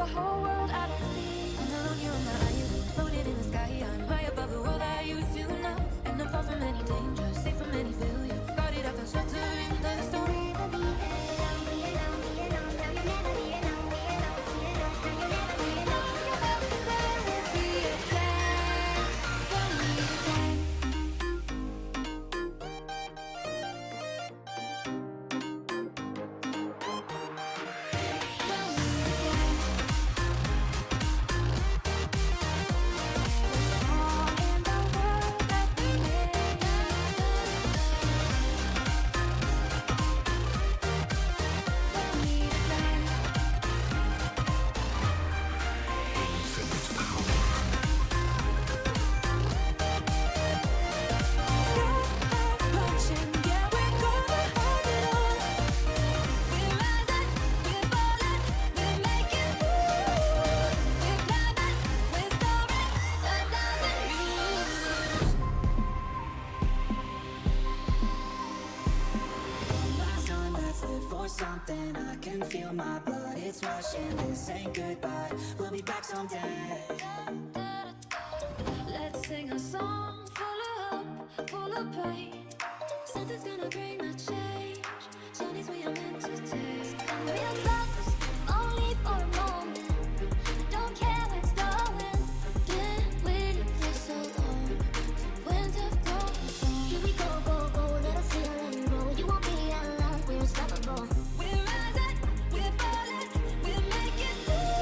the whole world out at sea. And alone here on the island, floating in the sky. I'm high above the world I used to know. And I'm far from any danger, safe from any failure. Guarded up and shelter in the storm. Something I can feel my blood, it's rushing. This ain't goodbye, we'll be back someday. Let's sing a song full of hope, full of pain. Something's gonna bring the change. Journeys we are meant to take. And we're close, only for a moment. Don't care where it's going. Been waiting for so long. Winds have grown. Here we go, go, go. Let us feel and grow. You won't be alone. We're unstoppable. We're rising, we're falling, we'll make it through.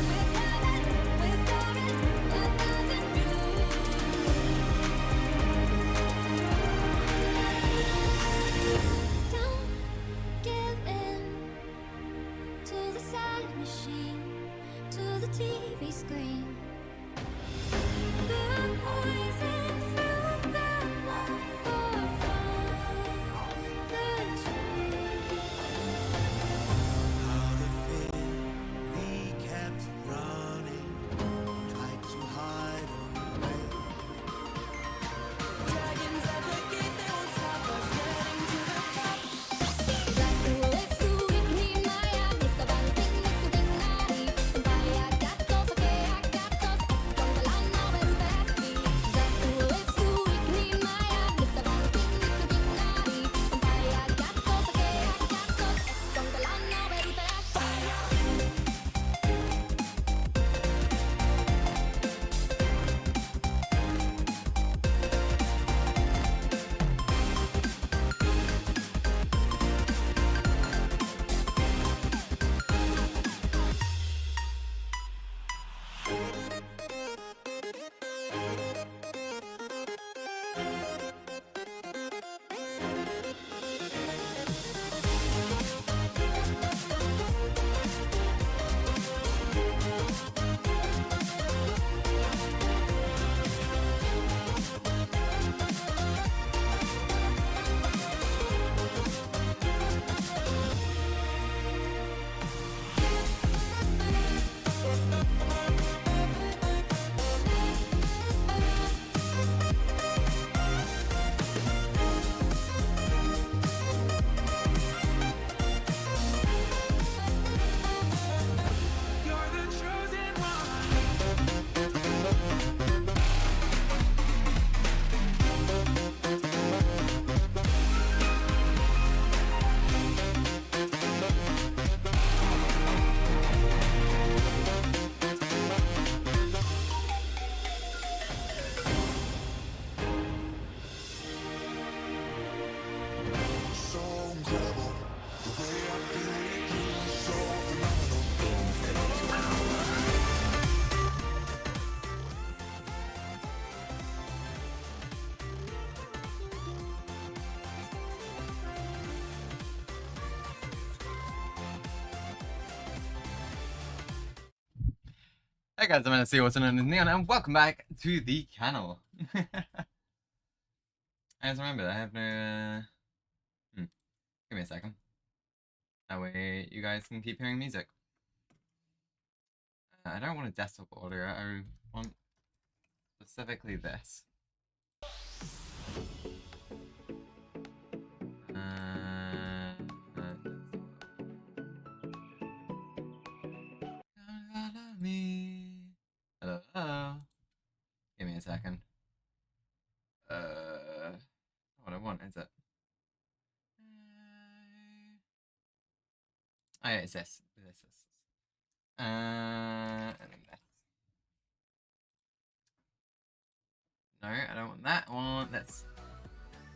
We're climbing, we're soaring, 1,000 views. Don't give in to the sad machine, to the TV screen. The poison through the night for the tree. How the fear we kept running, tried to hide away. Dragons at the gate, they won't stop us getting to the top. You're the chosen one. So incredible, the way I feel with you is so phenomenal. Hey guys, I'm NSC, what's known as Neon, and welcome back to the channel. As remember, I have no... Give me a second. That way you guys can keep hearing music. I don't want a desktop audio, I want specifically this. me. Hello, hello. Give me a second. What I want is it? Oh yeah, it's this. And then this. No, I don't want that. I want this.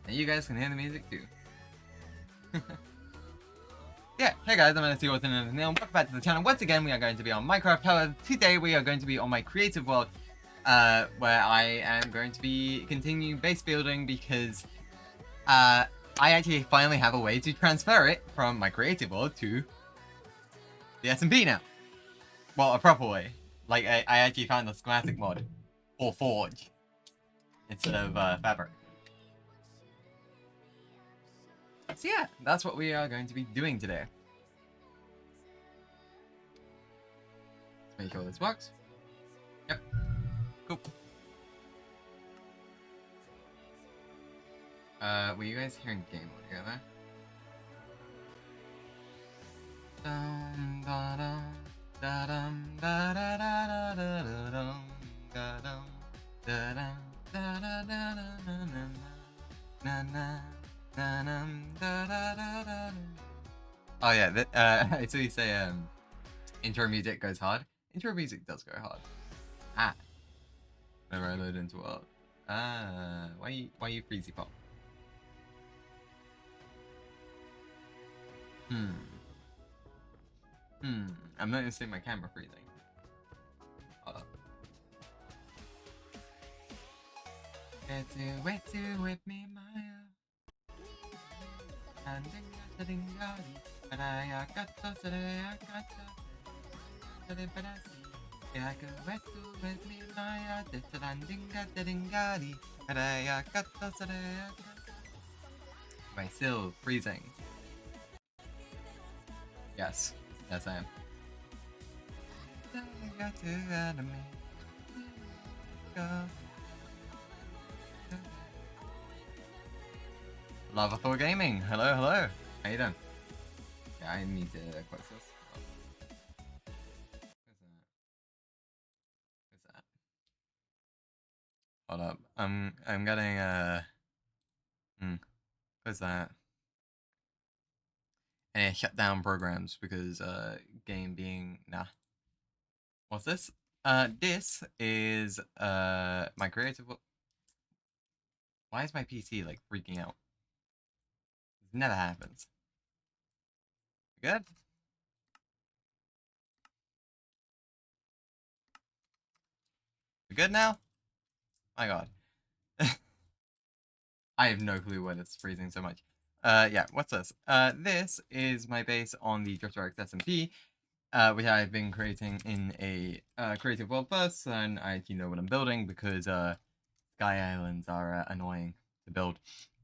And you guys can hear the music too. Yeah, hey guys, I'm gonna see what's in the nail. Welcome back to the channel. Once again, we are going to be on Minecraft. However, today we are going to be on my creative world, where I am going to be continuing base building because, I actually finally have a way to transfer it from my creative world to the SMP now. Well, a proper way. Like, I actually found the schematic mod for Forge instead of Fabric. So yeah, that's what we are going to be doing today. Let's make sure this works. Yep. Cool. Were you guys hearing game audio there? Dum da dum da dum da da da da da dum da dum da dum da da da da na na na na da da da. Oh yeah, I saw you say intro music goes hard. Intro music does go hard. Ah. Whenever I load into world. Ah, why you freezy pop? I'm not noticing my camera freezing. Hold up. Get to with me, Maya. And but I got to say I got to but I see. I go with me, Maya. But I got to say am I still freezing? Yes. Yes, I am. Lava Thor Gaming. Hello, hello. How you doing? Yeah, I need to close this. Where's that? Hold up. I'm getting where's that? And shut down programs because game being nah. What's this? This is my creative. Why is my PC like freaking out? This never happens. Good. We good now? My God. I have no clue why it's freezing so much. Yeah, what's this? This is my base on the DriftRx SMP, which I've been creating in a creative world first, and I actually know what I'm building because Sky Islands are annoying to build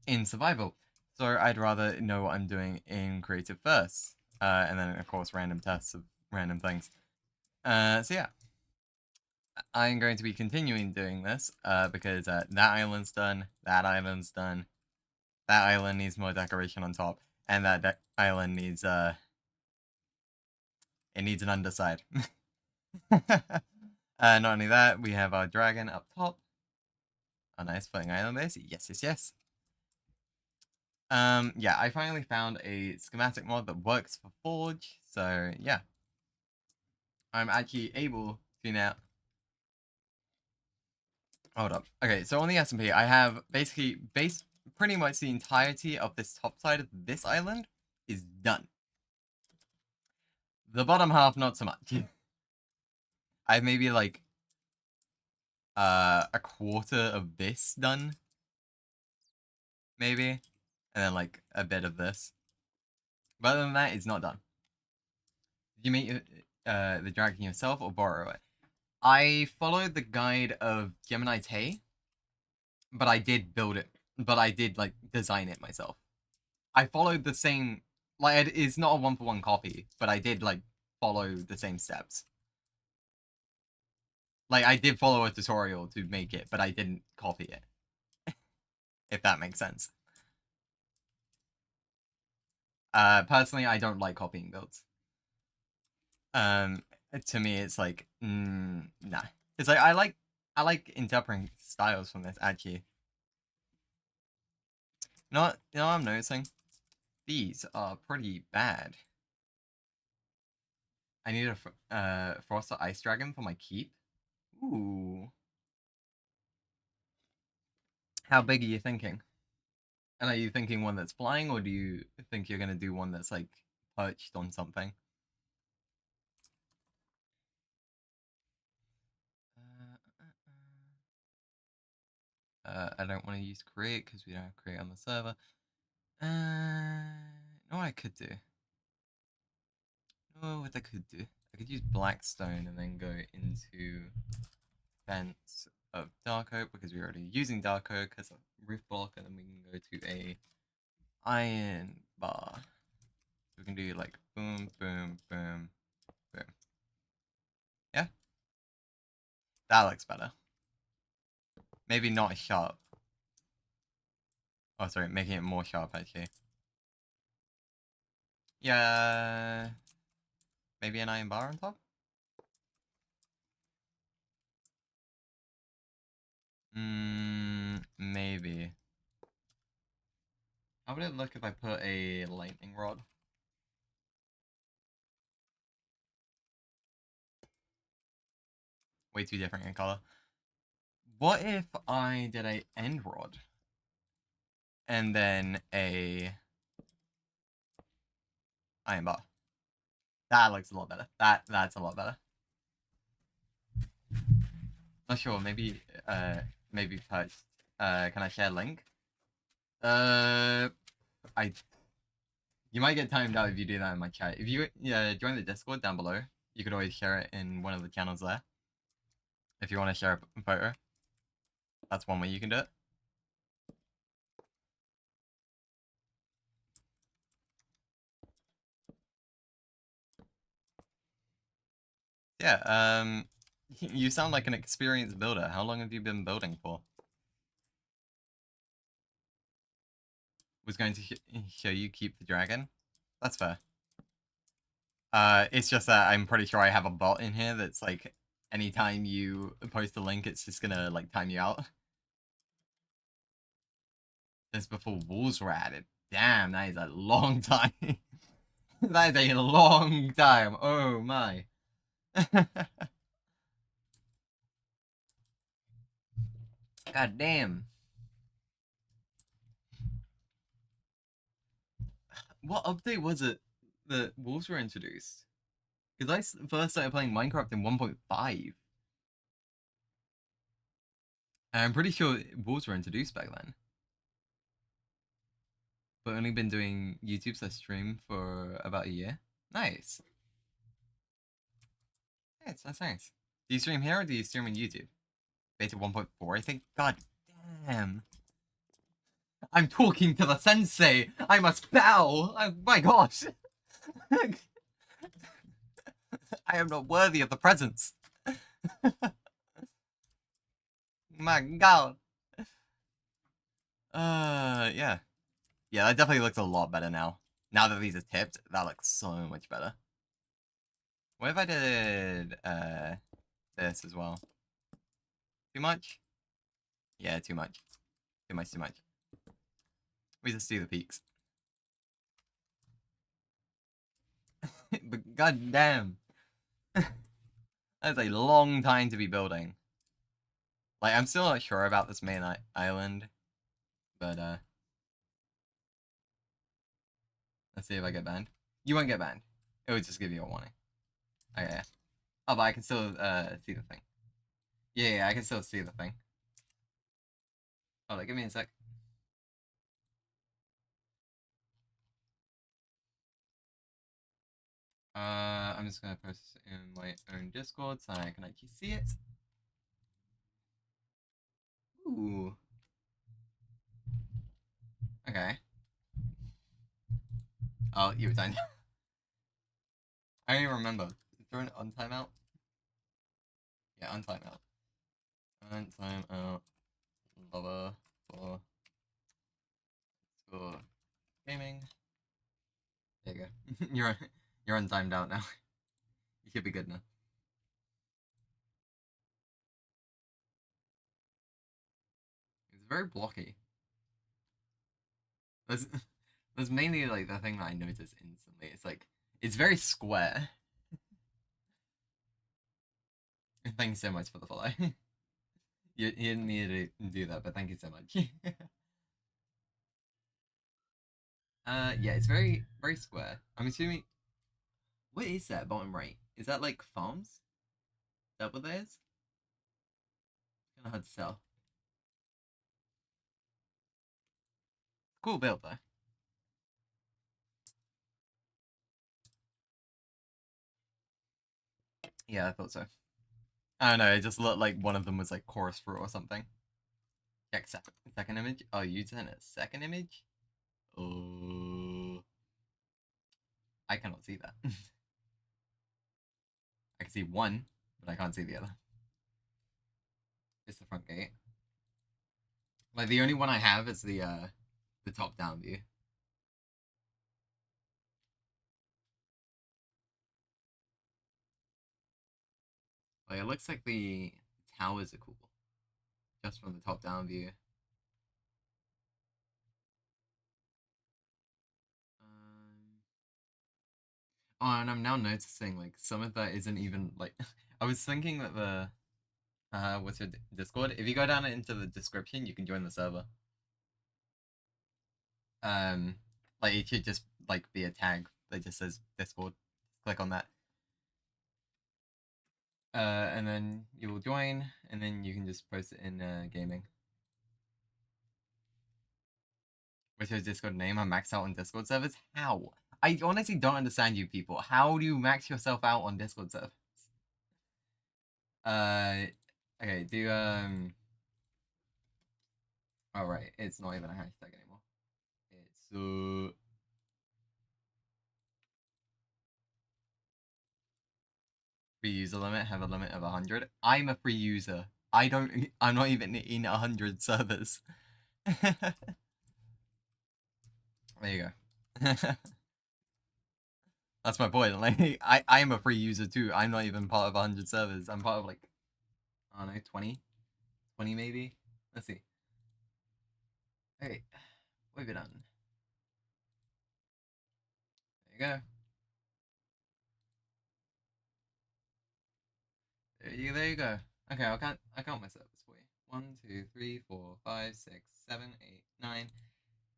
in survival. So I'd rather know what I'm doing in creative first, and then of course random tests of random things. So yeah. I'm going to be continuing doing this, because that island's done, that island's done, that island needs more decoration on top, and that island needs, it needs an underside. Not only that, we have our dragon up top. A nice floating island base. Yes, yes, yes. Yeah, I finally found a schematic mod that works for Forge, so yeah. I'm actually able to now... Hold up. Okay, so on the SMP, I have basically pretty much the entirety of this top side of this island is done. The bottom half, not so much. I have maybe like a quarter of this done, maybe, and then like a bit of this. But other than that, it's not done. Did you make the dragon yourself or borrow it? I followed the guide of Gemini Tay, but I did build it. But I did like design it myself. I followed the same, like, it's not a one-for-one copy, but I did like follow the same steps. Like, I did follow a tutorial to make it, but I didn't copy it. If that makes sense. Personally, I don't like copying builds. to me, it's like, nah. It's like I like interpreting styles from this actually. You know what I'm noticing? These are pretty bad. I need a Frost or Ice Dragon for my keep. Ooh. How big are you thinking? And are you thinking one that's flying, or do you think you're gonna do one that's like perched on something? I don't want to use create because we don't have create on the server. You know what I could do? Oh, what I could do? I could use Blackstone and then go into Fence of Dark Oak because we're already using Dark Oak as a roof block, and then we can go to a Iron Bar. We can do like boom, boom, boom, boom. Yeah, that looks better. Maybe not as sharp. Oh, sorry, making it more sharp actually. Yeah, maybe an iron bar on top? Maybe. How would it look if I put a lightning rod? Way too different in color. What if I did a end rod? And then a iron bar. That looks a lot better. That's a lot better. Not sure, maybe touch. Can I share link? I You might get timed out if you do that in my chat. If you join the Discord down below, you could always share it in one of the channels there. If you want to share a photo, that's one way you can do it. Yeah, you sound like an experienced builder. How long have you been building for? Was going to show you keep the dragon. That's fair. It's just that I'm pretty sure I have a bot in here that's like, anytime you post a link, it's just gonna like time you out. This before walls were added. Damn, that is a long time. That is a long time. Oh my. God damn. What update was it that wolves were introduced? Because I first started playing Minecraft in 1.5. And I'm pretty sure wolves were introduced back then. But only been doing YouTube / stream for about a year. Nice. Nice, that's nice. Do you stream here or do you stream on YouTube? Beta 1.4, I think? God damn. I'm talking to the sensei! I must bow! Oh my gosh! I am not worthy of the presence. My god. Yeah. Yeah, that definitely looks a lot better now. Now that these are tipped, that looks so much better. What if I did, this as well? Too much? Yeah, too much. Too much, too much. We just do the peaks. But god damn. That's a long time to be building. Like, I'm still not sure about this main island. But, let's see if I get banned. You won't get banned. It would just give you a warning. Okay, yeah. Oh, but I can still, see the thing. Yeah, I can still see the thing. Hold on, give me a sec. I'm just gonna post it in my own Discord so I can actually see it. Ooh. Okay. Oh, you were done. I don't even remember. Throw it on timeout? Yeah, on timeout. On timeout. Lover for gaming. There you go. You're on timed out now. You should be good now. very blocky. That's that's mainly like the thing that I noticed instantly. It's like it's very square. Thanks so much for the follow. You didn't need to do that, but thank you so much. Yeah, it's very very square. I'm assuming. What is that bottom right? Is that like farms? Is that what that is? Kind of hard to tell. Cool build though. Yeah, I thought so. I don't know. It just looked like one of them was like chorus fruit or something. Check second image. Oh, you sent a second image? Oh, I cannot see that. I can see one, but I can't see the other. It's the front gate. Like the only one I have is the top down view. Like it looks like the towers are cool, just from the top down view. Oh, and I'm now noticing like some of that isn't even like. I was thinking that the what's your Discord? If you go down into the description, you can join the server. Um, like it should just like be a tag that just says Discord. Click on that. And then you will join, and then you can just post it in gaming. What's your Discord name? I'm maxed out on Discord servers. How? I honestly don't understand you people. How do you max yourself out on Discord servers? Okay. Do Oh right, it's not even a hashtag anymore. It's free user limit. Have a limit of 100. I'm a free user. I'm not even in 100 servers. There you go. That's my point. Like, I am a free user too. I'm not even part of 100 servers. I'm part of like, I don't know, 20 maybe. Let's see. Okay, what have you done? There you go. There you go. Okay, I count my servers for you. 1, 2, 3, 4, 5, 6, 7, 8, 9,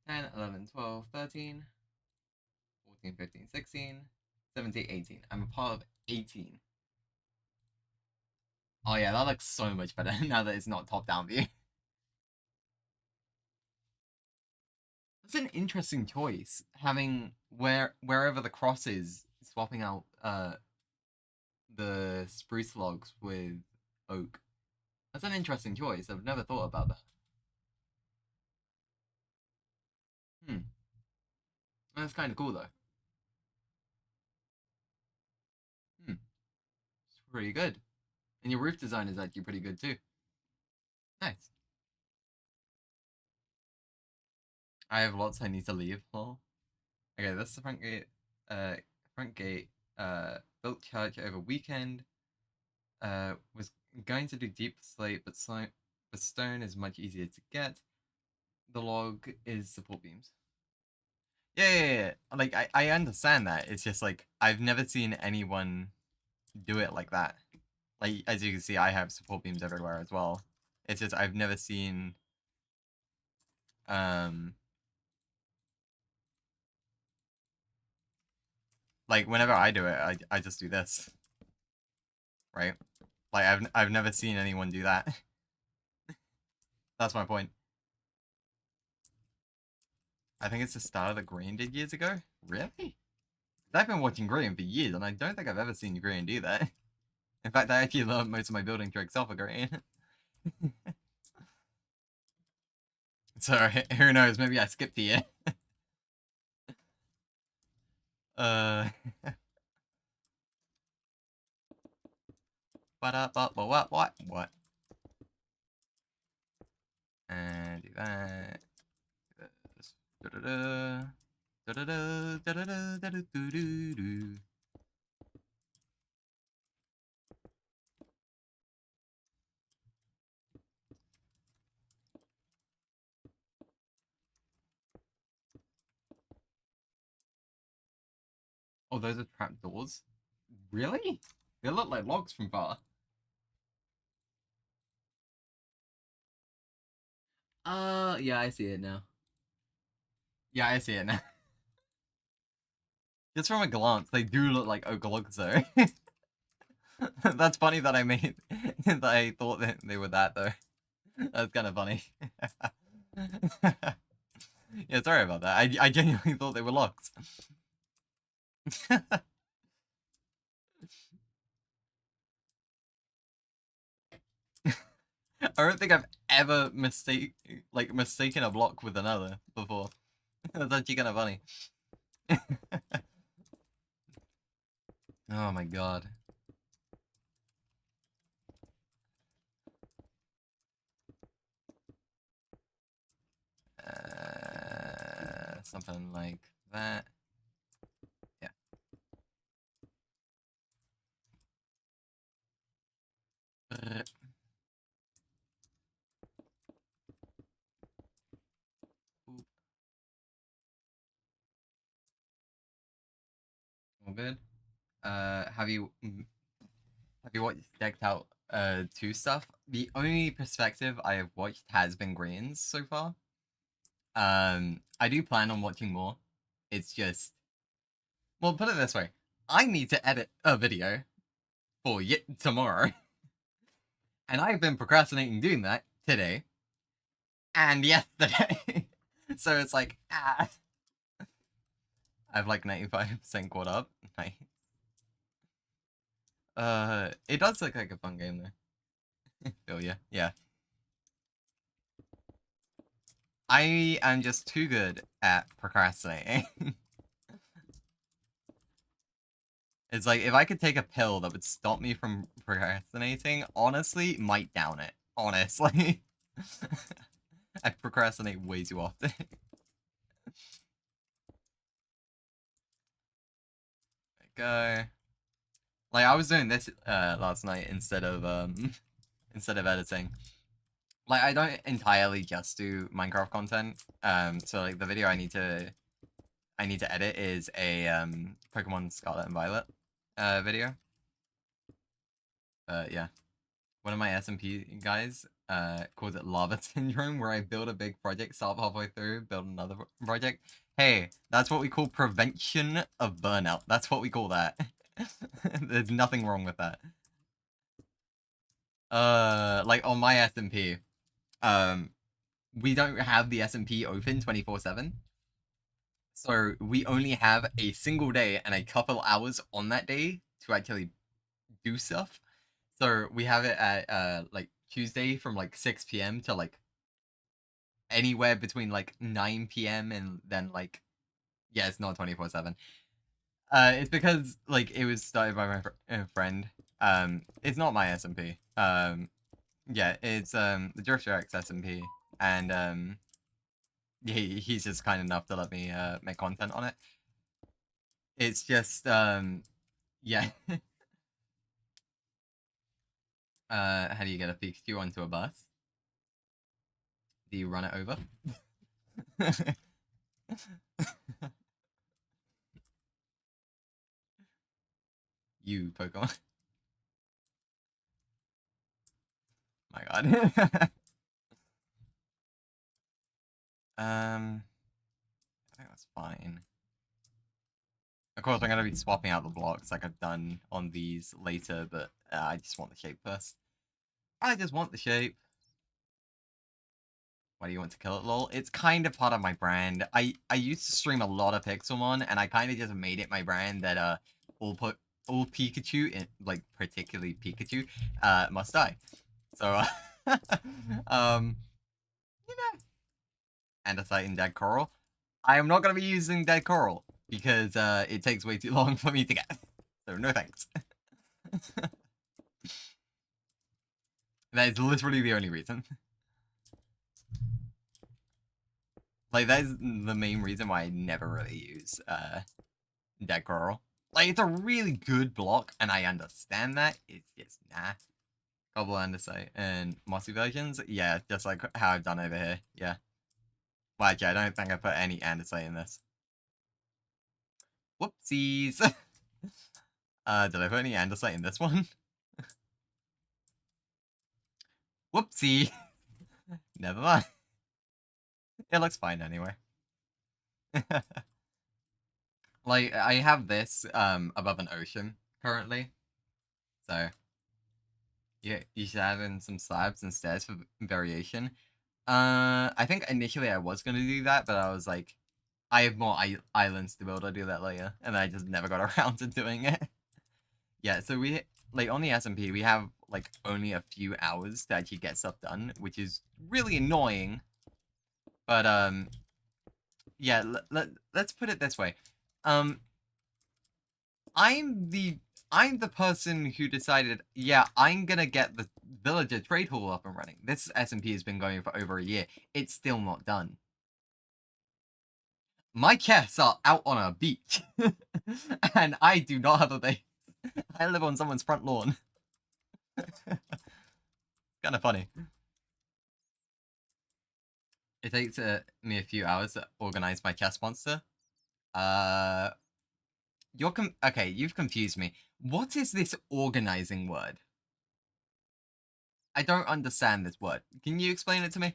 10, 11, 12, 13, 14, 15, 16, 17, 18. I'm a part of 18. Oh yeah, that looks so much better now that it's not top-down view. That's an interesting choice, having wherever the cross is, swapping out the spruce logs with oak. That's an interesting choice. I've never thought about that. That's kind of cool though. It's pretty good. And your roof design is actually pretty good too. Nice. I have lots I need to leave. Oh. Okay, that's the front gate. Front gate. Built church over weekend. Was going to do deep slate, but stone is much easier to get. The log is support beams. Yeah. Like I understand that. It's just like I've never seen anyone do it like that. Like as you can see, I have support beams everywhere as well. It's just I've never seen um like whenever I do it, I just do this. Right? Like I've never seen anyone do that. That's my point. I think it's the style that Grian did years ago. Really? I've been watching Grian for years, and I don't think I've ever seen Grian do that. In fact, I actually learned most of my building tricks off of Grian. So who knows? Maybe I skipped a year. What? And do that. Do this. Da-da-da. Oh, those are trap doors? Really? They look like logs from far. Yeah, I see it now. Yeah, I see it now. Just from a glance, they do look like oak logs, though. That's funny that I made that I thought that they were that, though. That's kind of funny. Yeah, sorry about that. I genuinely thought they were logs. I don't think I've ever mistaken a block with another before. That's actually kind of funny. Oh my god. Something like that. Yeah. Oop. All good. Have you watched Decked Out 2 stuff? The only perspective I have watched has been Grian's so far. I do plan on watching more. It's just, well, put it this way. I need to edit a video for tomorrow. And I've been procrastinating doing that today and yesterday. So it's like, I have like 95% caught up. Nice. It does look like a fun game though. Oh yeah, yeah. I am just too good at procrastinating. It's like, if I could take a pill that would stop me from procrastinating, honestly, might down it. Honestly. I procrastinate way too often. Go. Like, I was doing this last night instead of editing. Like, I don't entirely just do Minecraft content. So like the video I need to edit is a Pokemon Scarlet and Violet video. Yeah. One of my SMP guys calls it lava syndrome, where I build a big project, start halfway through, build another project. Hey, that's what we call prevention of burnout. That's what we call that. There's nothing wrong with that. Like on my SMP, we don't have the SMP open 24/7. So we only have a single day and a couple hours on that day to actually do stuff. So we have it at like Tuesday from like 6 p.m. to like anywhere between like 9 p.m. and then like, yeah, it's not 24/7. It's because like it was started by my friend. It's not my SMP. Yeah, it's the Drifter X SMP, and he's just kind enough to let me make content on it. It's just yeah. How do you get a Pikachu onto a bus? Do you run it over? You Pokemon. My god. I think that's fine. Of course, I'm gonna be swapping out the blocks like I've done on these later, but I just want the shape first. I just want the shape. Why do you want to kill it, lol? It's kind of part of my brand. I used to stream a lot of Pixelmon, and I kind of just made it my brand that all Pikachu, in, like particularly Pikachu, must die. So you know, andesite and dead coral. I am not gonna be using dead coral because it takes way too long for me to get. So no thanks. That is literally the only reason. Like, that is the main reason why I never really use dead coral. Like, it's a really good block, and I understand that. It's just nah. Cobble andesite and mossy versions, yeah, just like how I've done over here. Yeah. Well, actually, I don't think I put any andesite in this. Whoopsies. Did I put any andesite in this one? Whoopsie. Never mind. It looks fine anyway. Like, I have this above an ocean currently. So, yeah, you should add in some slabs and stairs for variation. I think initially I was going to do that, but I was like, I have more islands to build, I'll do that later. And I just never got around to doing it. Yeah, so we, like, on the SMP, we have, like, only a few hours to actually get stuff done, which is really annoying. But, yeah, let's put it this way. I'm the person who decided, yeah, I'm gonna get the villager trade hall up and running. This SMP has been going for over a year. It's still not done. My chests are out on a beach. And I do not have a base. I live on someone's front lawn. Kind of funny. It takes me a few hours to organize my chest monster. Okay, you've confused me. What is this organizing word? I don't understand this word. Can you explain it to me?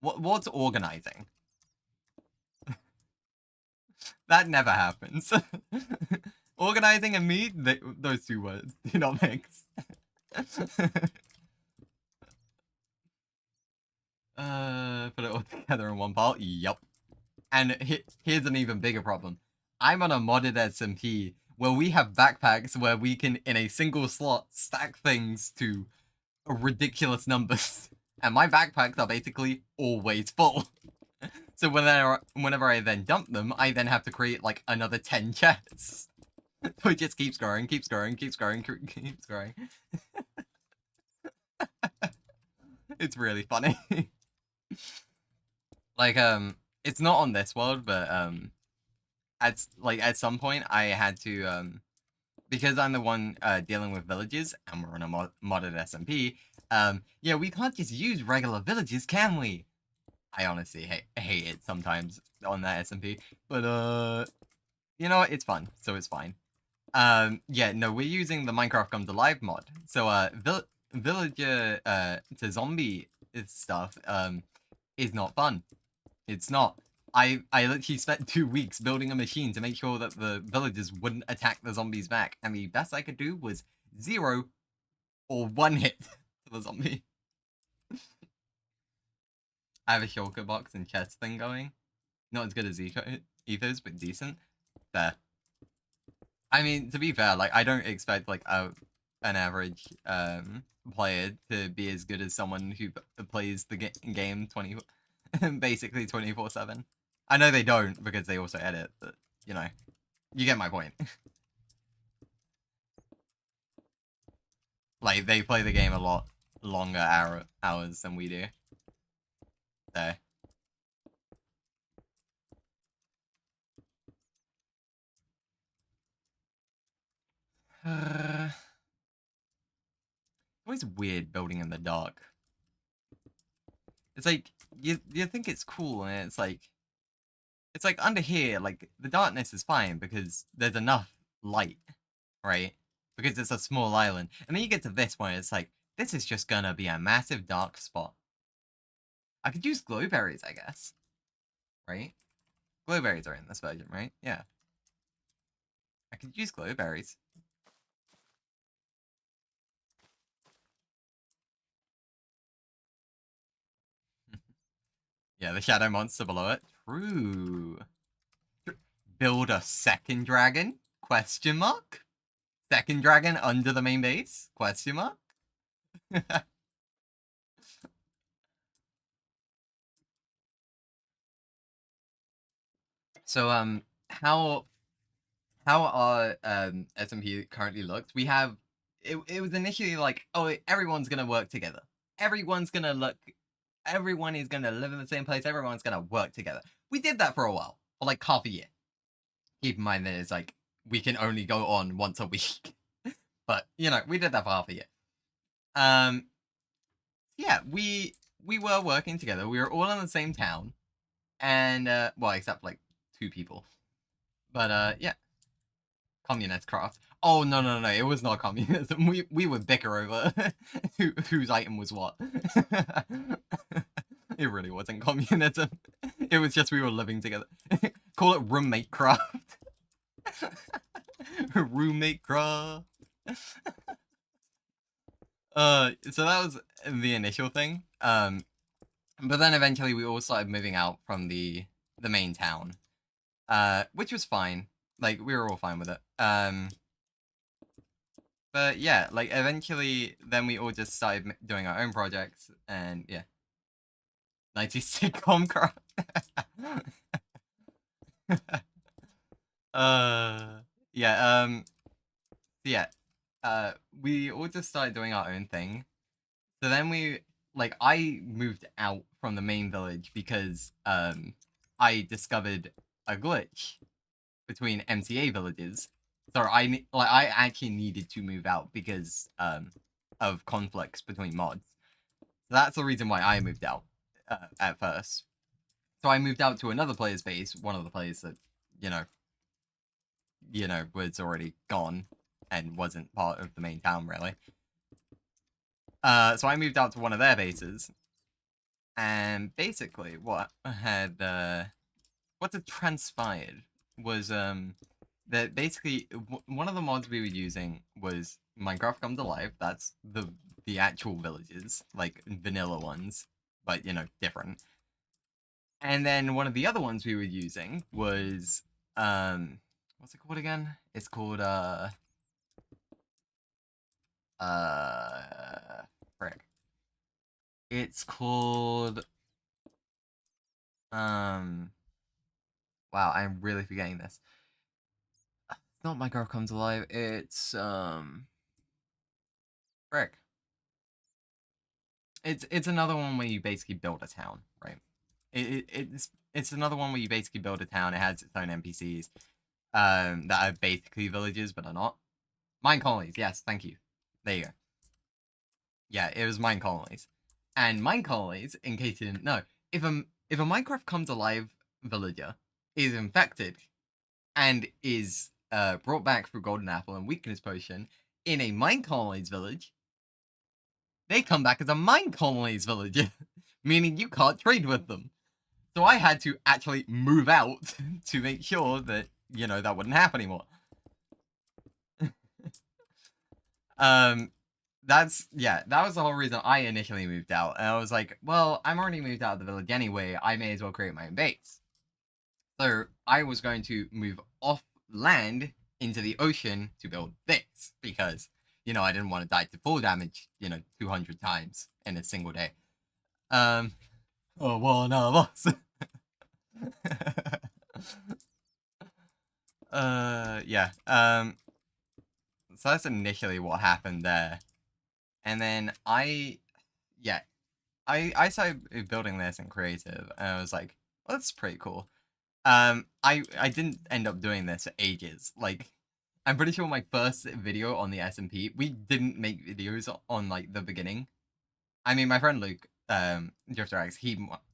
What's organizing? That never happens. Organizing and me, those two words do not mix. Put it all together in one pile? Yup. And here's an even bigger problem. I'm on a modded SMP where we have backpacks where we can, in a single slot, stack things to ridiculous numbers. And my backpacks are basically always full. So whenever I then dump them, I then have to create like another 10 chests. So it just keeps growing, keeps growing, keeps growing, keeps growing. It's really funny. Like, it's not on this world, but, at some point, I had to, because I'm the one, dealing with villages, and we're on a modded SMP, yeah, we can't just use regular villages, can we? I honestly hate it sometimes on that SMP, but, you know what, it's fun, so it's fine. Yeah, no, we're using the Minecraft Comes Alive mod, so, villager, to zombie stuff, is not fun. It's not. I literally spent 2 weeks building a machine to make sure that the villagers wouldn't attack the zombies back, and the best I could do was 0 or 1 hit to the zombie. I have a shulker box and chest thing going. Not as good as Ethos, but decent. Fair. I mean, to be fair, like, I don't expect, like, an average, player to be as good as someone who plays the game basically 24/7. I know they don't because they also edit, but you know, you get my point. Like, they play the game a lot longer hours than we do. So. Always weird building in the dark. It's like, you think it's cool, and it's like under here, like, the darkness is fine because there's enough light, right? Because it's a small island. And then you get to this one, it's like, this is just gonna be a massive dark spot. I could use glowberries, I guess. Right? Glowberries are in this version, right? Yeah. I could use glowberries. Yeah, the shadow monster below it. True. Build a second dragon? Question mark? Second dragon under the main base? Question mark? So, how our SMP currently looks, we have, it was initially like, oh, everyone's gonna work together. Everyone is gonna live in the same place, everyone's gonna work together. We did that for a while, for like half a year. Keep in mind that it's like, we can only go on once a week. But, you know, we did that for half a year. Yeah, we were working together. We were all in the same town. And, well, except, like, 2 people. But, yeah. communist craft. Oh no, it was not communism. We would bicker over whose item was what. It really wasn't communism. It was just we were living together. Call it roommate craft. Roommate craft. So that was the initial thing. But then eventually we all started moving out from the main town. Which was fine. Like, we were all fine with it. But yeah, like, eventually, then we all just started doing our own projects, and yeah. 90s sitcom craft. We all just started doing our own thing. So then I moved out from the main village because, I discovered a glitch between MCA villages. So I actually needed to move out because, of conflicts between mods. So that's the reason why I moved out, at first. So I moved out to another player's base, one of the players that, was already gone and wasn't part of the main town, really. So I moved out to one of their bases, and basically what had transpired was that basically one of the mods we were using was Minecraft Comes Alive. That's the actual villages, like vanilla ones, but different. And then one of the other ones we were using was what's it called again? It's called frick. It's called wow, I'm really forgetting this. It's not Minecraft Comes Alive, it's frick. It's another one where you basically build a town, right? It's another one where you basically build a town. It has its own NPCs that are basically villages but are not. Mine colonies, yes, thank you. There you go. Yeah, it was Mine Colonies. And Mine Colonies, in case you didn't know, if a Minecraft Comes Alive villager is infected and is brought back through Golden Apple and Weakness Potion in a Mine Colonies village, they come back as a Mine Colonies villager, meaning you can't trade with them. So I had to actually move out to make sure that, that wouldn't happen anymore. That was the whole reason I initially moved out. And I was like, well, I'm already moved out of the village anyway. I may as well create my own base. So I was going to move off land into the ocean to build this because, I didn't want to die to full damage, 200 times in a single day. One of us. So that's initially what happened there. And then I started building this in creative, and I was like, well, that's pretty cool. I didn't end up doing this for ages. Like, I'm pretty sure my first video on the SMP, we didn't make videos on, like, the beginning. I mean, my friend Luke, Drifter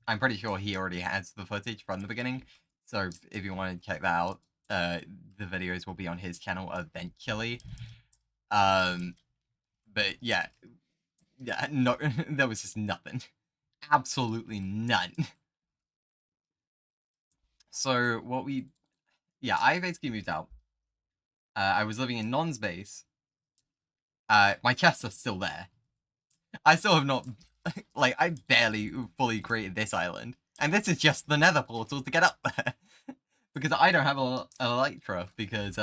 I'm pretty sure he already has the footage from the beginning. So if you want to check that out, the videos will be on his channel eventually. But yeah, no, there was just nothing. Absolutely none. So I basically moved out. I was living in Non's base. My chests are still there. I still have not, like, I barely fully created this island. And this is just the nether portal to get up there. Because I don't have a elytra, because,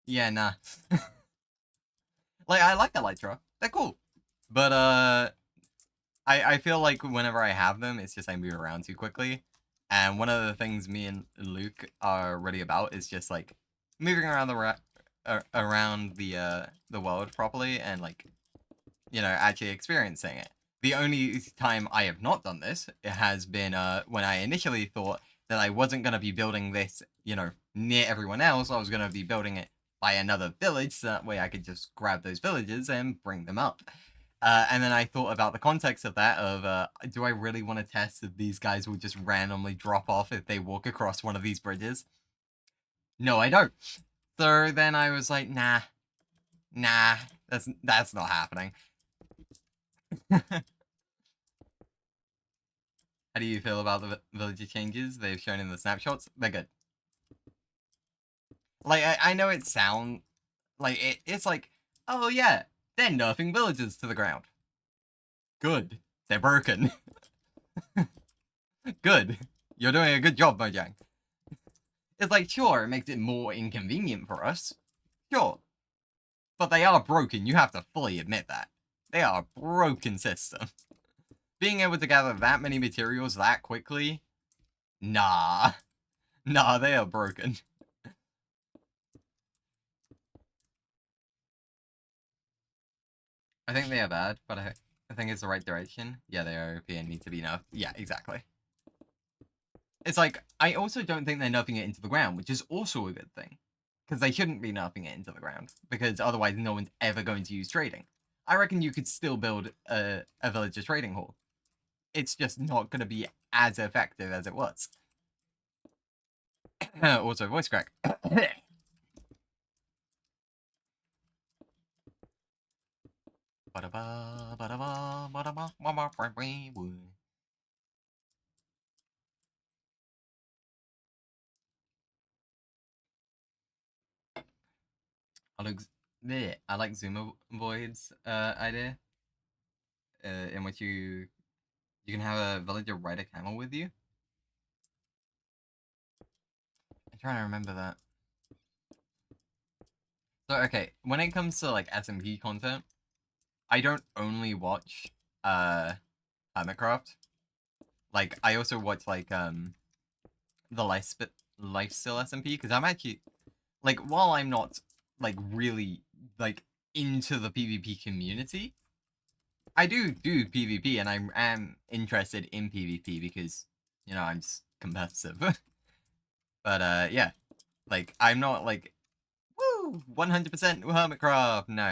yeah, nah. Like, I like elytra. They're cool. But, I feel like whenever I have them, it's just I move around too quickly. And one of the things me and Luke are really about is just, like, moving around the world properly and, like, actually experiencing it. The only time I have not done this, it has been when I initially thought that I wasn't going to be building this, near everyone else. I was going to be building it by another village, so that way I could just grab those villages and bring them up. And then I thought about the context of that, of, do I really want to test if these guys will just randomly drop off if they walk across one of these bridges? No, I don't. So then I was like, nah, that's not happening. How do you feel about the villager changes they've shown in the snapshots? They're good. Like, I know it sounds like it's like, oh yeah, they're nerfing villagers to the ground. Good. They're broken. Good. You're doing a good job, Mojang. It's like, sure, it makes it more inconvenient for us. Sure. But they are broken. You have to fully admit that. They are a broken system. Being able to gather that many materials that quickly? Nah. Nah, they are broken. I think they are bad, but I think it's the right direction. Yeah, they are OP and need to be nerfed. Yeah, exactly. It's like, I also don't think they're nerfing it into the ground, which is also a good thing. Because they shouldn't be nerfing it into the ground, because otherwise no one's ever going to use trading. I reckon you could still build a villager trading hall. It's just not going to be as effective as it was. Also, voice crack. I like Zuma Void's idea, in which you can have a villager ride a camel with you. I'm trying to remember that. So okay, when it comes to like SMP content, I don't only watch Hermitcraft. Like I also watch like the lifesteal SMP because I'm actually like while I'm not like really like into the PvP community, I do PvP and I am interested in PvP because you know I'm just competitive. But yeah, like I'm not like woo 100% Hermitcraft. No,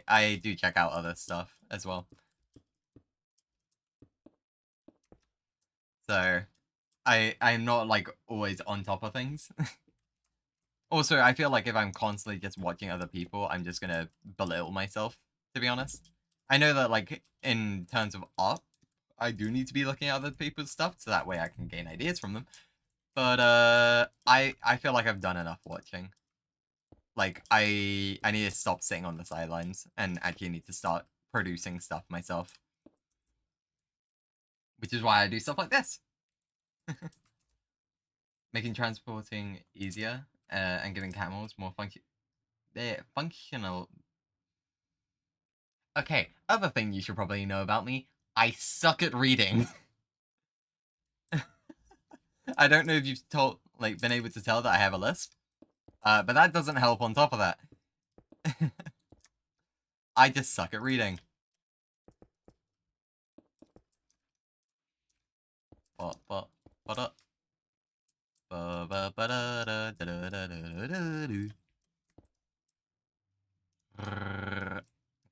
I do check out other stuff as well. So I'm not like always on top of things. Also, I feel like if I'm constantly just watching other people, I'm just gonna belittle myself, to be honest. I know that, like, in terms of art, I do need to be looking at other people's stuff, so that way I can gain ideas from them. But, I feel like I've done enough watching. Like, I need to stop sitting on the sidelines, and actually need to start producing stuff myself. Which is why I do stuff like this. Making transporting easier, and giving camels more functional. Okay, other thing you should probably know about me, I suck at reading. I don't know if you've been able to tell that I have a lisp, but that doesn't help on top of that. I just suck at reading. Okay,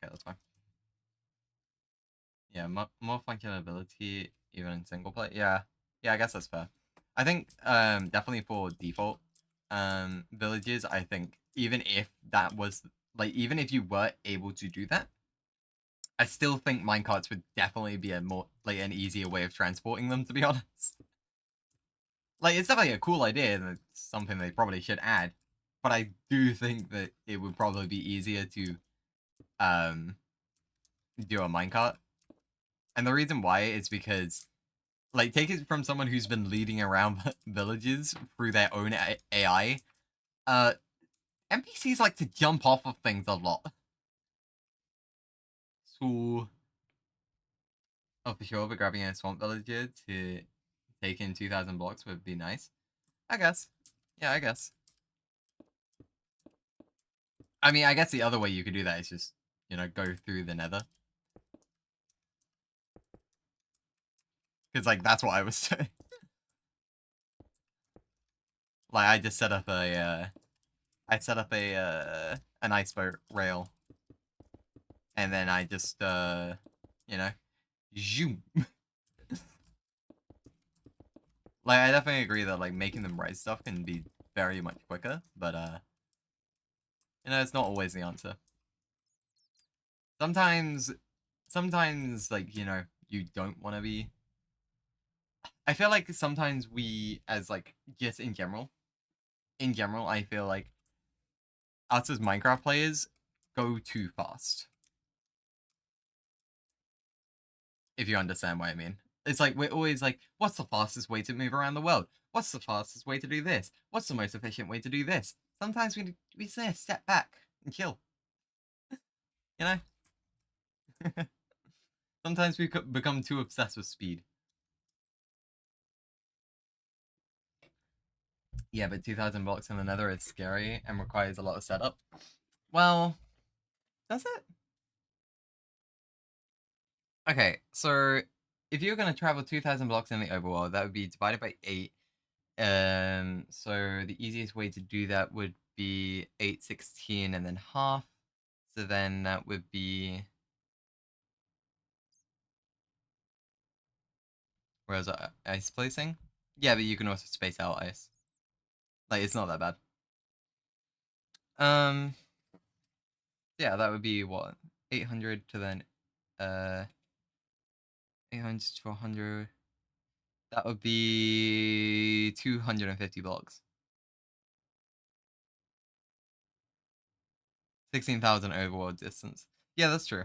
that's fine. Yeah, more functionality even in single player. Yeah, I guess that's fair. I think definitely for default villages, I think even if that was like even if you were able to do that, I still think minecarts would definitely be a more like an easier way of transporting them, to be honest. Like it's definitely a cool idea and it's something they probably should add. But I do think that it would probably be easier to do a minecart. And the reason why is because like take it from someone who's been leading around villages through their own AI. NPCs like to jump off of things a lot. So, oh for sure, but grabbing a swamp villager to take in 2,000 blocks would be nice. I guess. Yeah, I guess. I mean, I guess the other way you could do that is just, you know, go through the nether. Because, like, that's what I was doing. Like, I just set up a, an ice boat rail. And then I just, you know, zoom. Like, I definitely agree that, like, making them write stuff can be very much quicker, but, You know, it's not always the answer. Sometimes, like, you know, you don't want to be. I feel like sometimes we, as like, just in general, I feel like us as Minecraft players go too fast. If you understand what I mean. It's like we're always like, what's the fastest way to move around the world? What's the fastest way to do this? What's the most efficient way to do this? Sometimes we say step back and chill. You know? Sometimes we become too obsessed with speed. Yeah, but 2,000 blocks in the Nether is scary and requires a lot of setup. Well, does it? Okay, so if you're gonna travel 2,000 blocks in the overworld, that would be divided by 8. So the easiest way to do that would be 816 and then half. So then that would be. Where's ice placing? Yeah, but you can also space out ice. Like, it's not that bad. Yeah, that would be what? 800 to then, 800 to 100. That would be 250 blocks. 16,000 overworld distance. Yeah, that's true.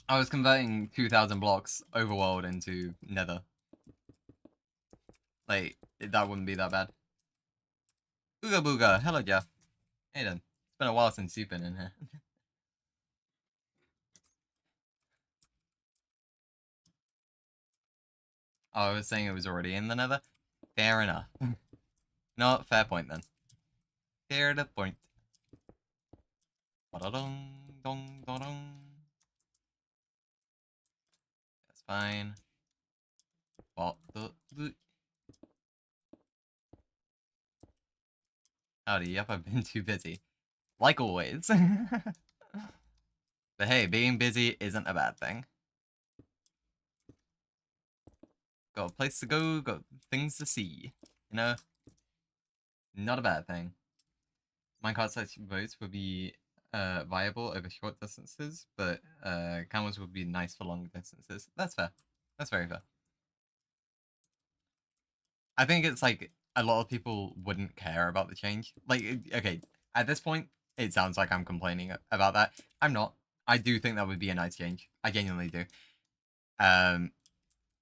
I was converting 2,000 blocks overworld into nether. Like, that wouldn't be that bad. Ooga booga, hello Jeff. Hey then. It's been a while since you've been in here. Oh, I was saying it was already in the nether? Fair enough. No, fair point then. Fair the point. Ba-da-dong, dong, dong. That's fine. What the... Howdy, yep, I've been too busy. Like always. But hey, being busy isn't a bad thing. Got a place to go, got things to see. You know? Not a bad thing. Minecart such boats would be viable over short distances, but camels would be nice for long distances. That's fair. That's very fair. I think it's like a lot of people wouldn't care about the change. Like, okay, at this point, it sounds like I'm complaining about that. I'm not. I do think that would be a nice change. I genuinely do.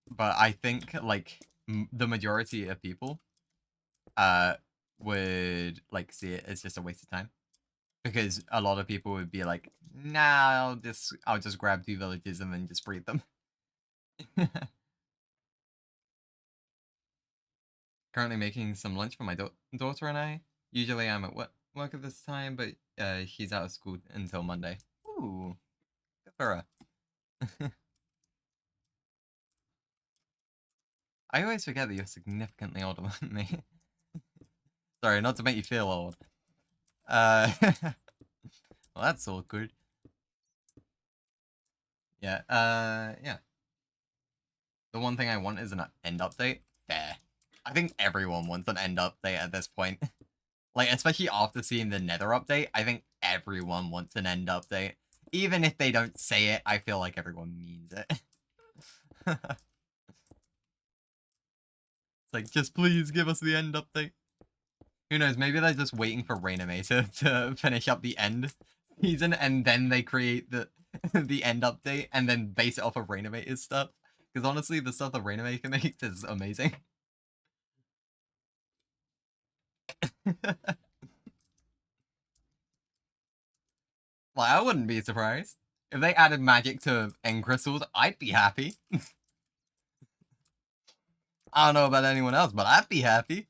But I think like the majority of people would like see it as just a waste of time, because a lot of people would be like, nah, I'll just grab 2 villages and then just breed them. Currently making some lunch for my daughter and I. Usually I'm at work at this time, but she's out of school until Monday. Ooh, good for her. I always forget that you're significantly older than me. Sorry, not to make you feel old. Well, that's awkward. Yeah, yeah. The one thing I want is an end update. Fair. I think everyone wants an end update at this point. Like, especially after seeing the Nether update, I think everyone wants an end update. Even if they don't say it, I feel like everyone means it. It's like, just please give us the end update. Who knows, maybe they're just waiting for Rainame to finish up the end season, and then they create the the end update, and then base it off of Rainama's stuff. Because honestly, the stuff that Rainame can make is amazing. Like, I wouldn't be surprised. If they added magic to end crystals, I'd be happy. I don't know about anyone else, but I'd be happy.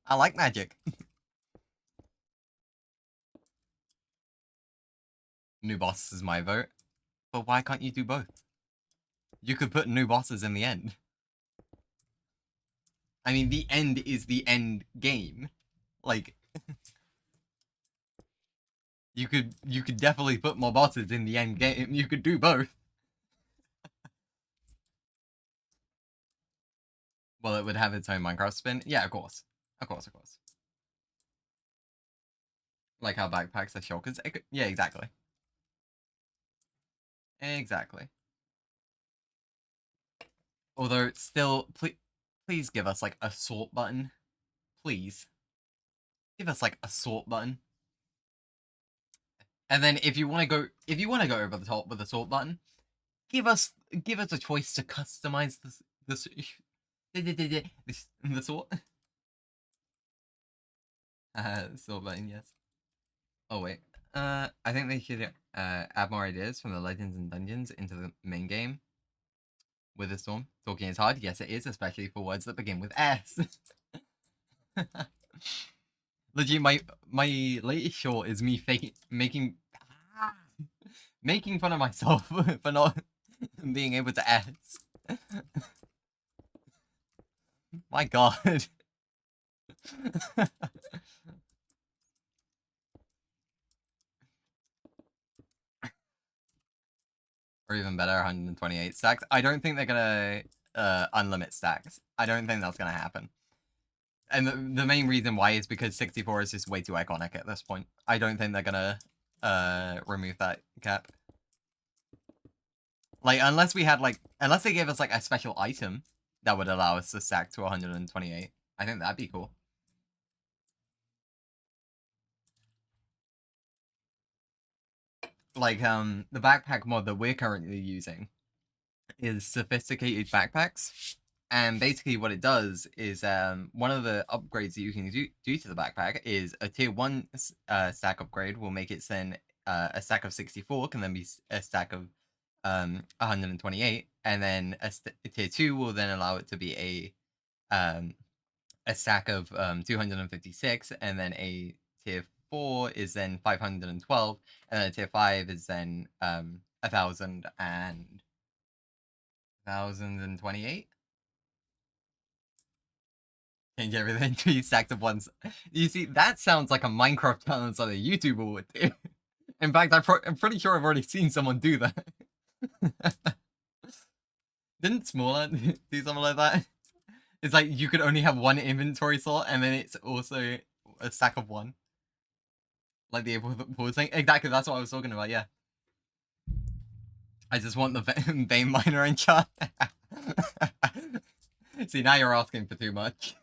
I like magic. New bosses is my vote. But why can't you do both? You could put new bosses in the end. I mean, the end is the end game. Like, you could definitely put more bosses in the end game. You could do both. Well, it would have its own Minecraft spin. Yeah, of course. Of course, of course. like how backpacks are shulkers. Yeah, exactly. Exactly. Although, still, please give us, like, a sort button. Please. Give us, like, a sort button. And then if you want to go over the top with the sort button, give us a choice to customize this the sort. Sort button, yes. Oh wait. I think they should add more ideas from the Legends and Dungeons into the main game. With the storm, talking is hard. Yes, it is, especially for words that begin with S. Legit, my latest short is me making fun of myself for not being able to S. My God. Or even better, 128 stacks. I don't think they're gonna unlimit stacks. I don't think that's gonna happen. And the main reason why is because 64 is just way too iconic at this point. I don't think they're gonna remove that cap. Like, unless they gave us like a special item that would allow us to stack to 128. I think that'd be cool. Like, the backpack mod that we're currently using is sophisticated backpacks. And basically what it does is, one of the upgrades that you can do to the backpack is a tier 1 stack upgrade will make it then a stack of 64 can then be a stack of 128, and then a tier 2 will then allow it to be a stack of 256, and then a tier 4 is then 512, and then a tier 5 is then 1028. Change everything to be stacked of ones. You see, that sounds like a Minecraft challenge that a YouTuber would do. In fact, I'm pretty sure I've already seen someone do that. Didn't Smaller do something like that? It's like you could only have one inventory slot, and then it's also a stack of one. Like the April thing. Exactly, that's what I was talking about, yeah. I just want the Bane Miner in chat. See, now you're asking for too much.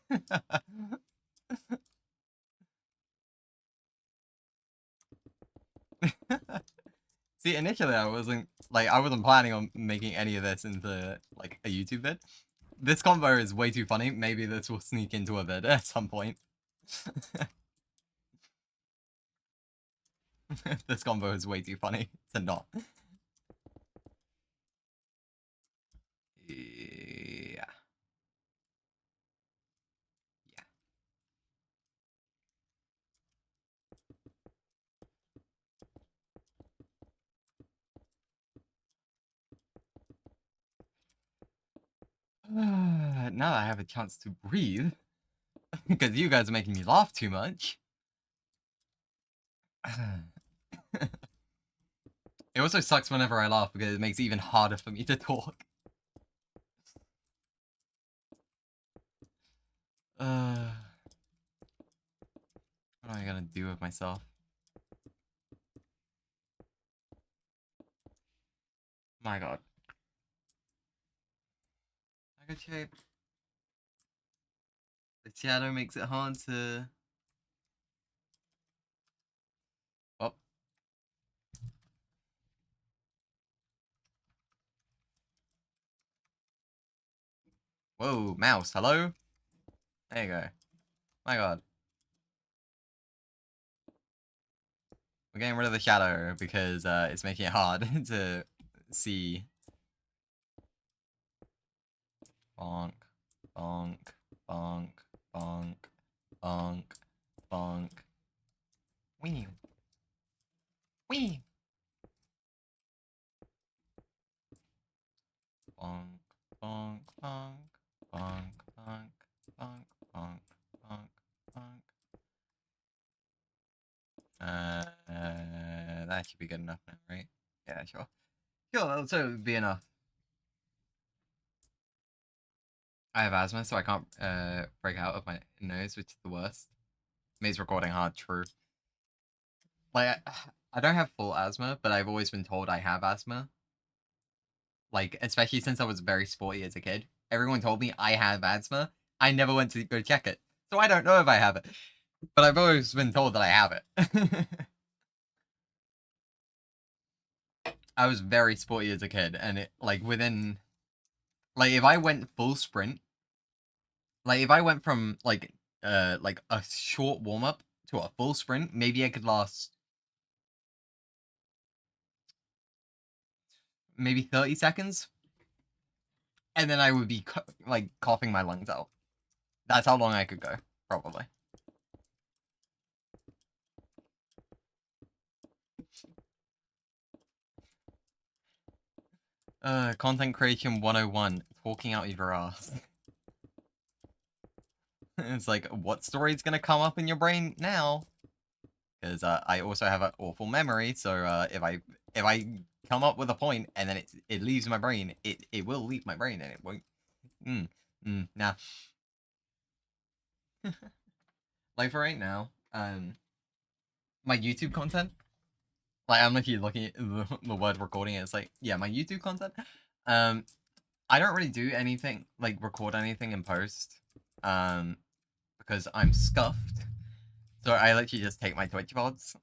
See, initially I wasn't planning on making any of this into like a YouTube vid. This combo is way too funny. Maybe this will sneak into a vid at some point. This combo is way too funny to not. Yeah. Now that I have a chance to breathe, because you guys are making me laugh too much. It also sucks whenever I laugh because it makes it even harder for me to talk. What am I gonna do with myself? My God. I got shape. The shadow makes it hard to. Oh. Whoa, mouse, hello? There you go. My God. We're getting rid of the shadow because it's making it hard to see. Bonk, bonk, bonk, bonk, bonk, bonk. Wee. Wee. Bonk, bonk, bonk, bonk, bonk, bonk, bonk, bonk, bonk. That should be good enough now, right? Yeah, sure. Sure, that'll totally be enough. I have asthma, so I can't break out of my nose, which is the worst. Makes recording hard, true. Like, I don't have full asthma, but I've always been told I have asthma. Like, especially since I was very sporty as a kid. Everyone told me I have asthma. I never went to go check it. So I don't know if I have it. But I've always been told that I have it. I was very sporty as a kid, and it, like, within... Like, if I went full sprint... Like, if I went from, like a short warm-up to a full sprint, maybe I could last... maybe 30 seconds? And then I would be, like, coughing my lungs out. That's how long I could go, probably. Content creation 101. Talking out your ass. It's like, what story's gonna come up in your brain now? Because I also have an awful memory, so if I come up with a point and then it leaves my brain, it will leave my brain and it won't. Nah. Like for right now, my YouTube content. Like I'm literally looking at the word recording. It's like, yeah, my YouTube content. I don't really do anything like record anything in post. Because I'm scuffed. So I literally just take my Twitch VODs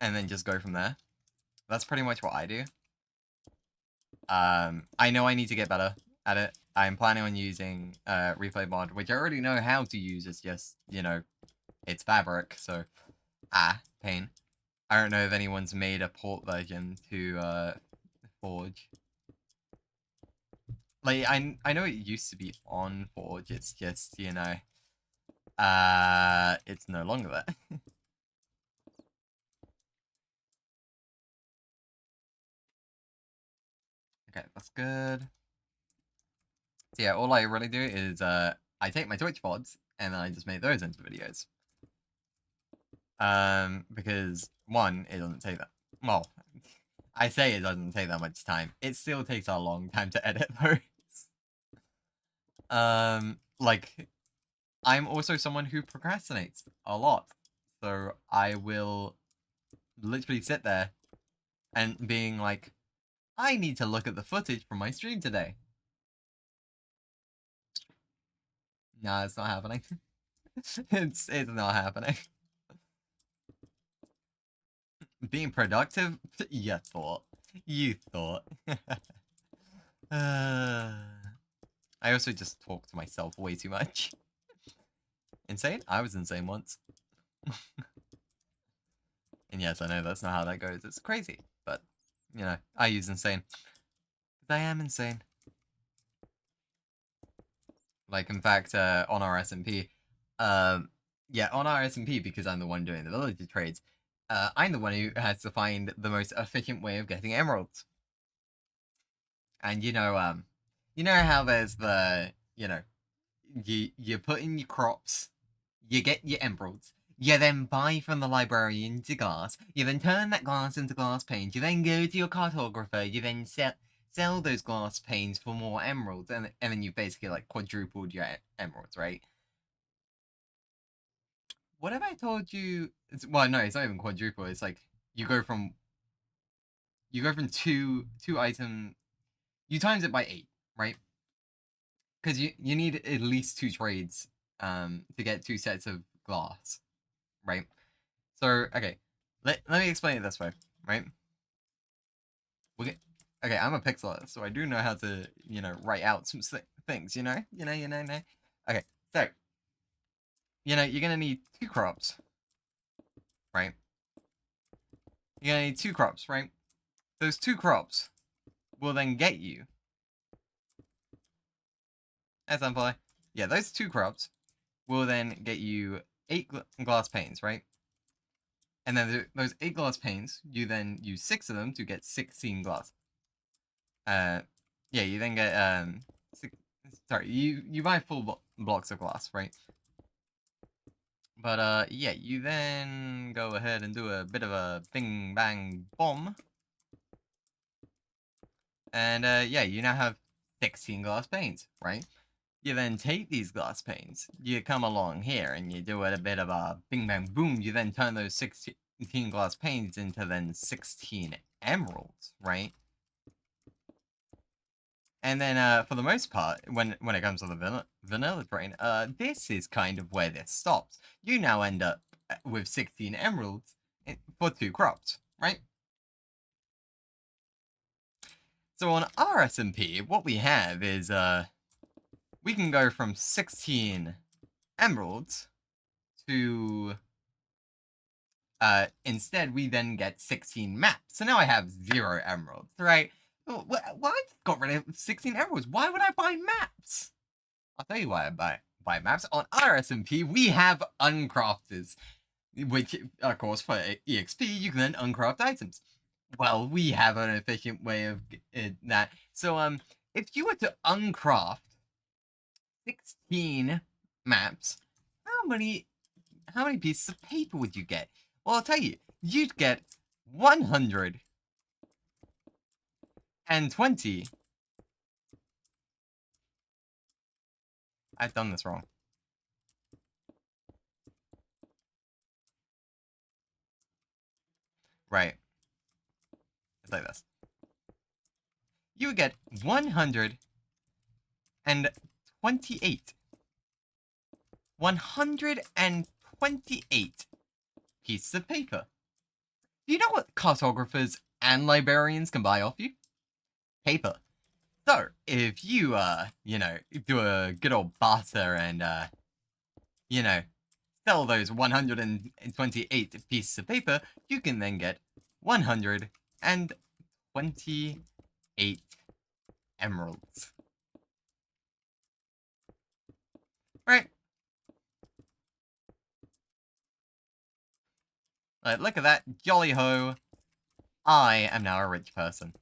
and then just go from there. That's pretty much what I do. I know I need to get better at it. I'm planning on using replay mod, which I already know how to use. It's just, you know, it's Fabric, so pain. I don't know if anyone's made a port version to Forge. Like I know it used to be on Forge. It's just, you know, it's no longer there. Okay, that's good. So yeah, all I really do is I take my Twitch VODs and then I just make those into videos. Because one, it doesn't take that. Well, I say it doesn't take that much time. It still takes a long time to edit those. Like, I'm also someone who procrastinates a lot, so I will literally sit there and being like, I need to look at the footage from my stream today. Nah, it's not happening. It's not happening. Being productive? You thought. I also just talk to myself way too much. Insane? I was insane once. And yes, I know that's not how that goes. It's crazy. But, you know, I use insane. Because I am insane. Like, in fact, on our SMP, yeah, on our SMP, because I'm the one doing the villager trades, I'm the one who has to find the most efficient way of getting emeralds. And you know how there's the, you know, you put in your crops, you get your emeralds, you then buy from the librarian the glass, you then turn that glass into glass panes, you then go to your cartographer, you then sell those glass panes for more emeralds, and then you basically like quadrupled your emeralds, right? What have I told you? Well, no, it's not even quadruple. It's like you go from two item, you times it by 8, right? Because you need at least 2 trades to get 2 sets of glass, right? So okay, let me explain it this way, right? Okay, I'm a pixeler, so I do know how to, you know, write out some things, you know. Okay, so you know you're gonna need 2 crops, right? You're gonna need 2 crops, right? Those 2 crops will then get you. That's unfair. Yeah, those 2 crops will then get you 8 glass panes, right? And then those 8 glass panes, you then use 6 of them to get 16 glass. Yeah, you then get sorry, you buy full blocks of glass, right? But yeah, you then go ahead and do a bit of a bing bang bomb. And yeah, you now have 16 glass panes, right? You then take these glass panes, you come along here and you do a bit of a bing bang boom, you then turn those 16 glass panes into then 16 emeralds, right? And then for the most part, when it comes to the vanilla train, this is kind of where this stops. You now end up with 16 emeralds for 2 crops, right? So on our SMP, what we have is we can go from 16 emeralds to instead we then get 16 maps. So now I have 0 emeralds, right? Why I got rid of 16 emeralds? Why would I buy maps? I'll tell you why I buy maps. On our SMP, we have uncrafters, which, of course, for EXP, you can then uncraft items. Well, we have an efficient way of that. So, if you were to uncraft 16 maps, how many pieces of paper would you get? Well, I'll tell you, you'd get 120. I've done this wrong. Right. It's like this. You would get 128. 128 pieces of paper. Do you know what cartographers and librarians can buy off you? Paper. So, if you, do a good old barter and, sell those 128 pieces of paper, you can then get 128 emeralds. Right? Like, look at that. Jolly ho. I am now a rich person.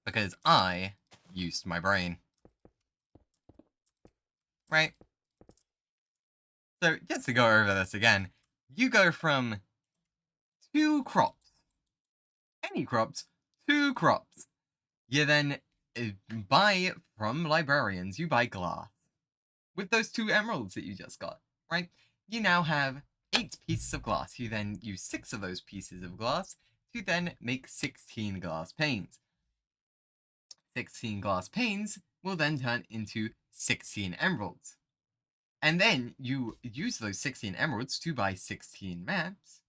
Because I used my brain. Right? So, just to go over this again, you go from 2 crops. Any crops, 2 crops. You then buy from librarians, you buy glass. With those 2 emeralds that you just got, right? You now have 8 pieces of glass. You then use 6 of those pieces of glass to then make 16 glass panes. 16 glass panes will then turn into 16 emeralds. And then you use those 16 emeralds to buy 16 maps.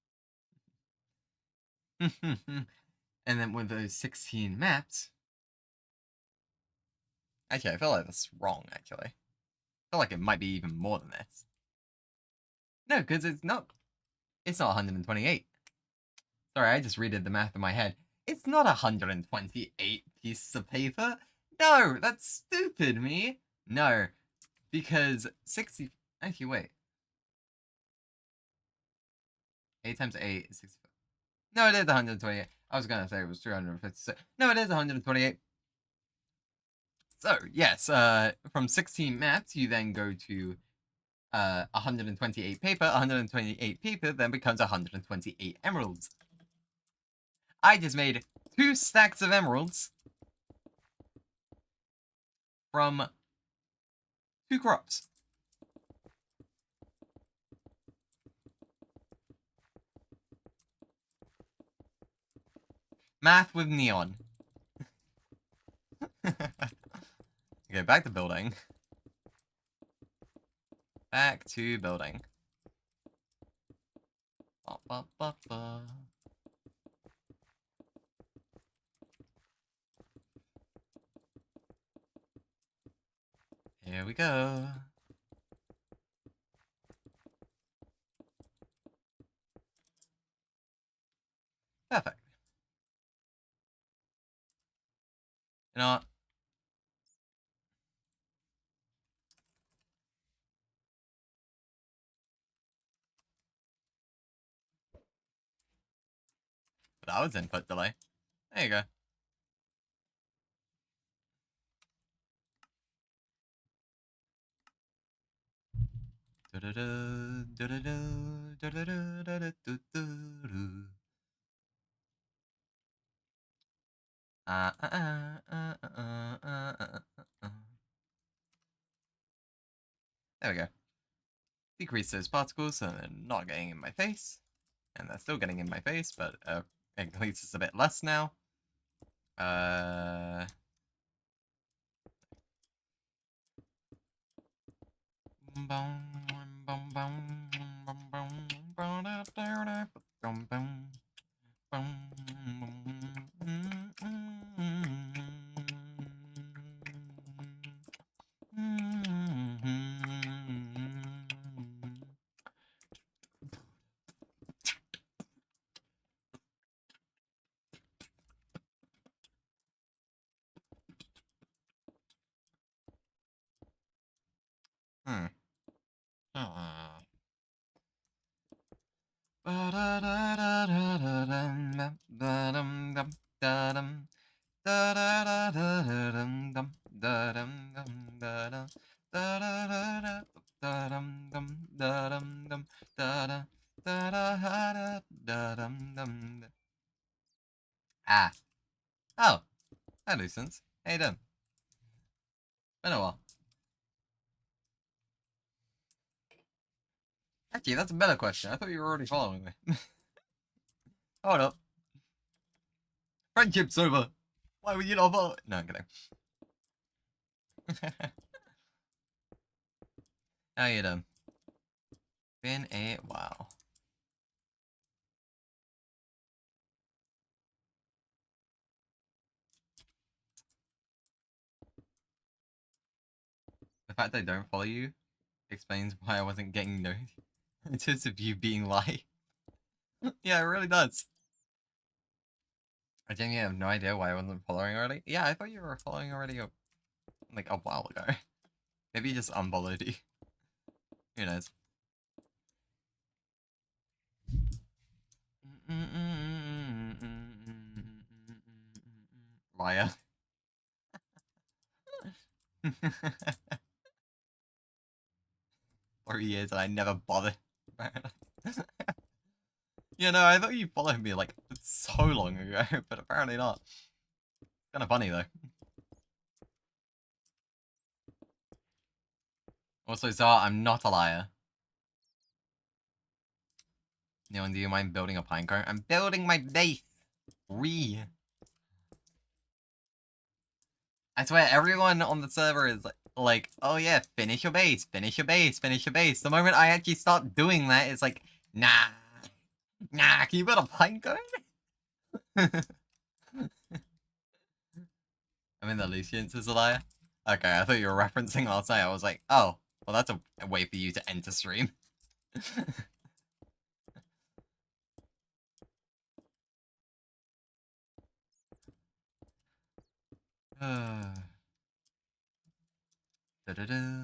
And then with those 16 maps... Actually, I feel like that's wrong, actually. I feel like it might be even more than this. No, because it's not 128. Sorry, I just redid the math in my head. It's not 128 pieces of paper. No, that's stupid, me. No, because 60... Actually, wait. 8 times 8 is 65. No, it is 128. I was going to say it was 256. No, it is 128. So, yes, from 16 maps, you then go to 128 paper. 128 paper then becomes 128 emeralds. I just made 2 stacks of emeralds from 2 crops. Math with neon. Okay, back to building. Back to building. Ba, ba, ba, ba. Here we go. Perfect. You know what? But that was input delay. There you go. There we go. Decrease those particles so they're not getting in my face. And they're still getting in my face, but at least it's a bit less now. Ah. Oh. Hi, Lucens. How you doing? Been a while. Actually, that's a better question. I thought you were already following me. Hold up. Friendship's over. Why would you not follow? No, I'm kidding. How you doing? Been a while. The fact that I don't follow you explains why I wasn't getting notice of you being live. Yeah, it really does. I genuinely have no idea why I wasn't following already. Yeah, I thought you were following already like a while ago. Maybe you just unfollowed you. Who knows? Liar. 3 years and I never bothered. You know, I thought you followed me like so long ago, but apparently not. Kind of funny though. Also, Zara, I'm not a liar. Neon, do you mind building a pinecone? I'm building my base! I swear, everyone on the server is like, oh yeah, finish your base, finish your base, finish your base. The moment I actually start doing that, it's like, nah, can you build a pinecone? I mean, the Lucians is a liar. Okay, I thought you were referencing last night. I was like, oh, well, that's a way for you to enter stream. Da-da-da.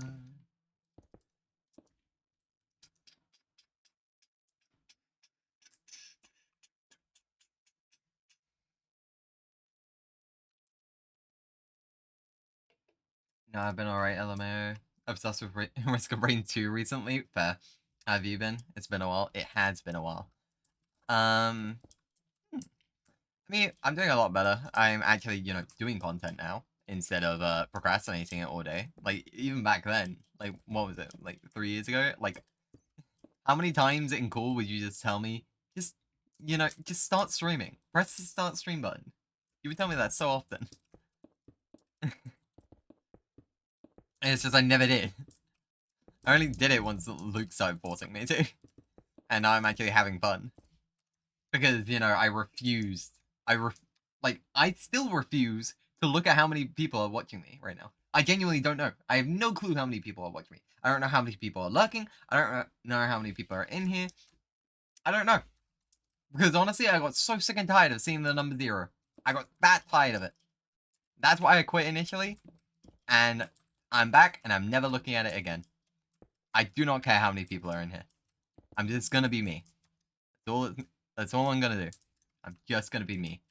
No, I've been alright, LMAO. Obsessed with Risk of Rain 2 recently. Fair. How have you been? It's been a while. It has been a while. I mean, I'm doing a lot better. I'm actually, doing content now instead of procrastinating it all day. Like, even back then, like, what was it? Like, 3 years ago? Like, how many times in call would you just tell me, just, just start streaming. Press the start stream button. You would tell me that so often. And it's just I never did. I only did it once Luke started forcing me to. And now I'm actually having fun. Because, I refused. I still refuse to look at how many people are watching me right now. I genuinely don't know. I have no clue how many people are watching me. I don't know how many people are lurking. I don't know how many people are in here. I don't know. Because honestly, I got so sick and tired of seeing the number 0. I got that tired of it. That's why I quit initially. And I'm back, and I'm never looking at it again. I do not care how many people are in here. I'm just gonna be me. That's all I'm gonna do. I'm just gonna be me.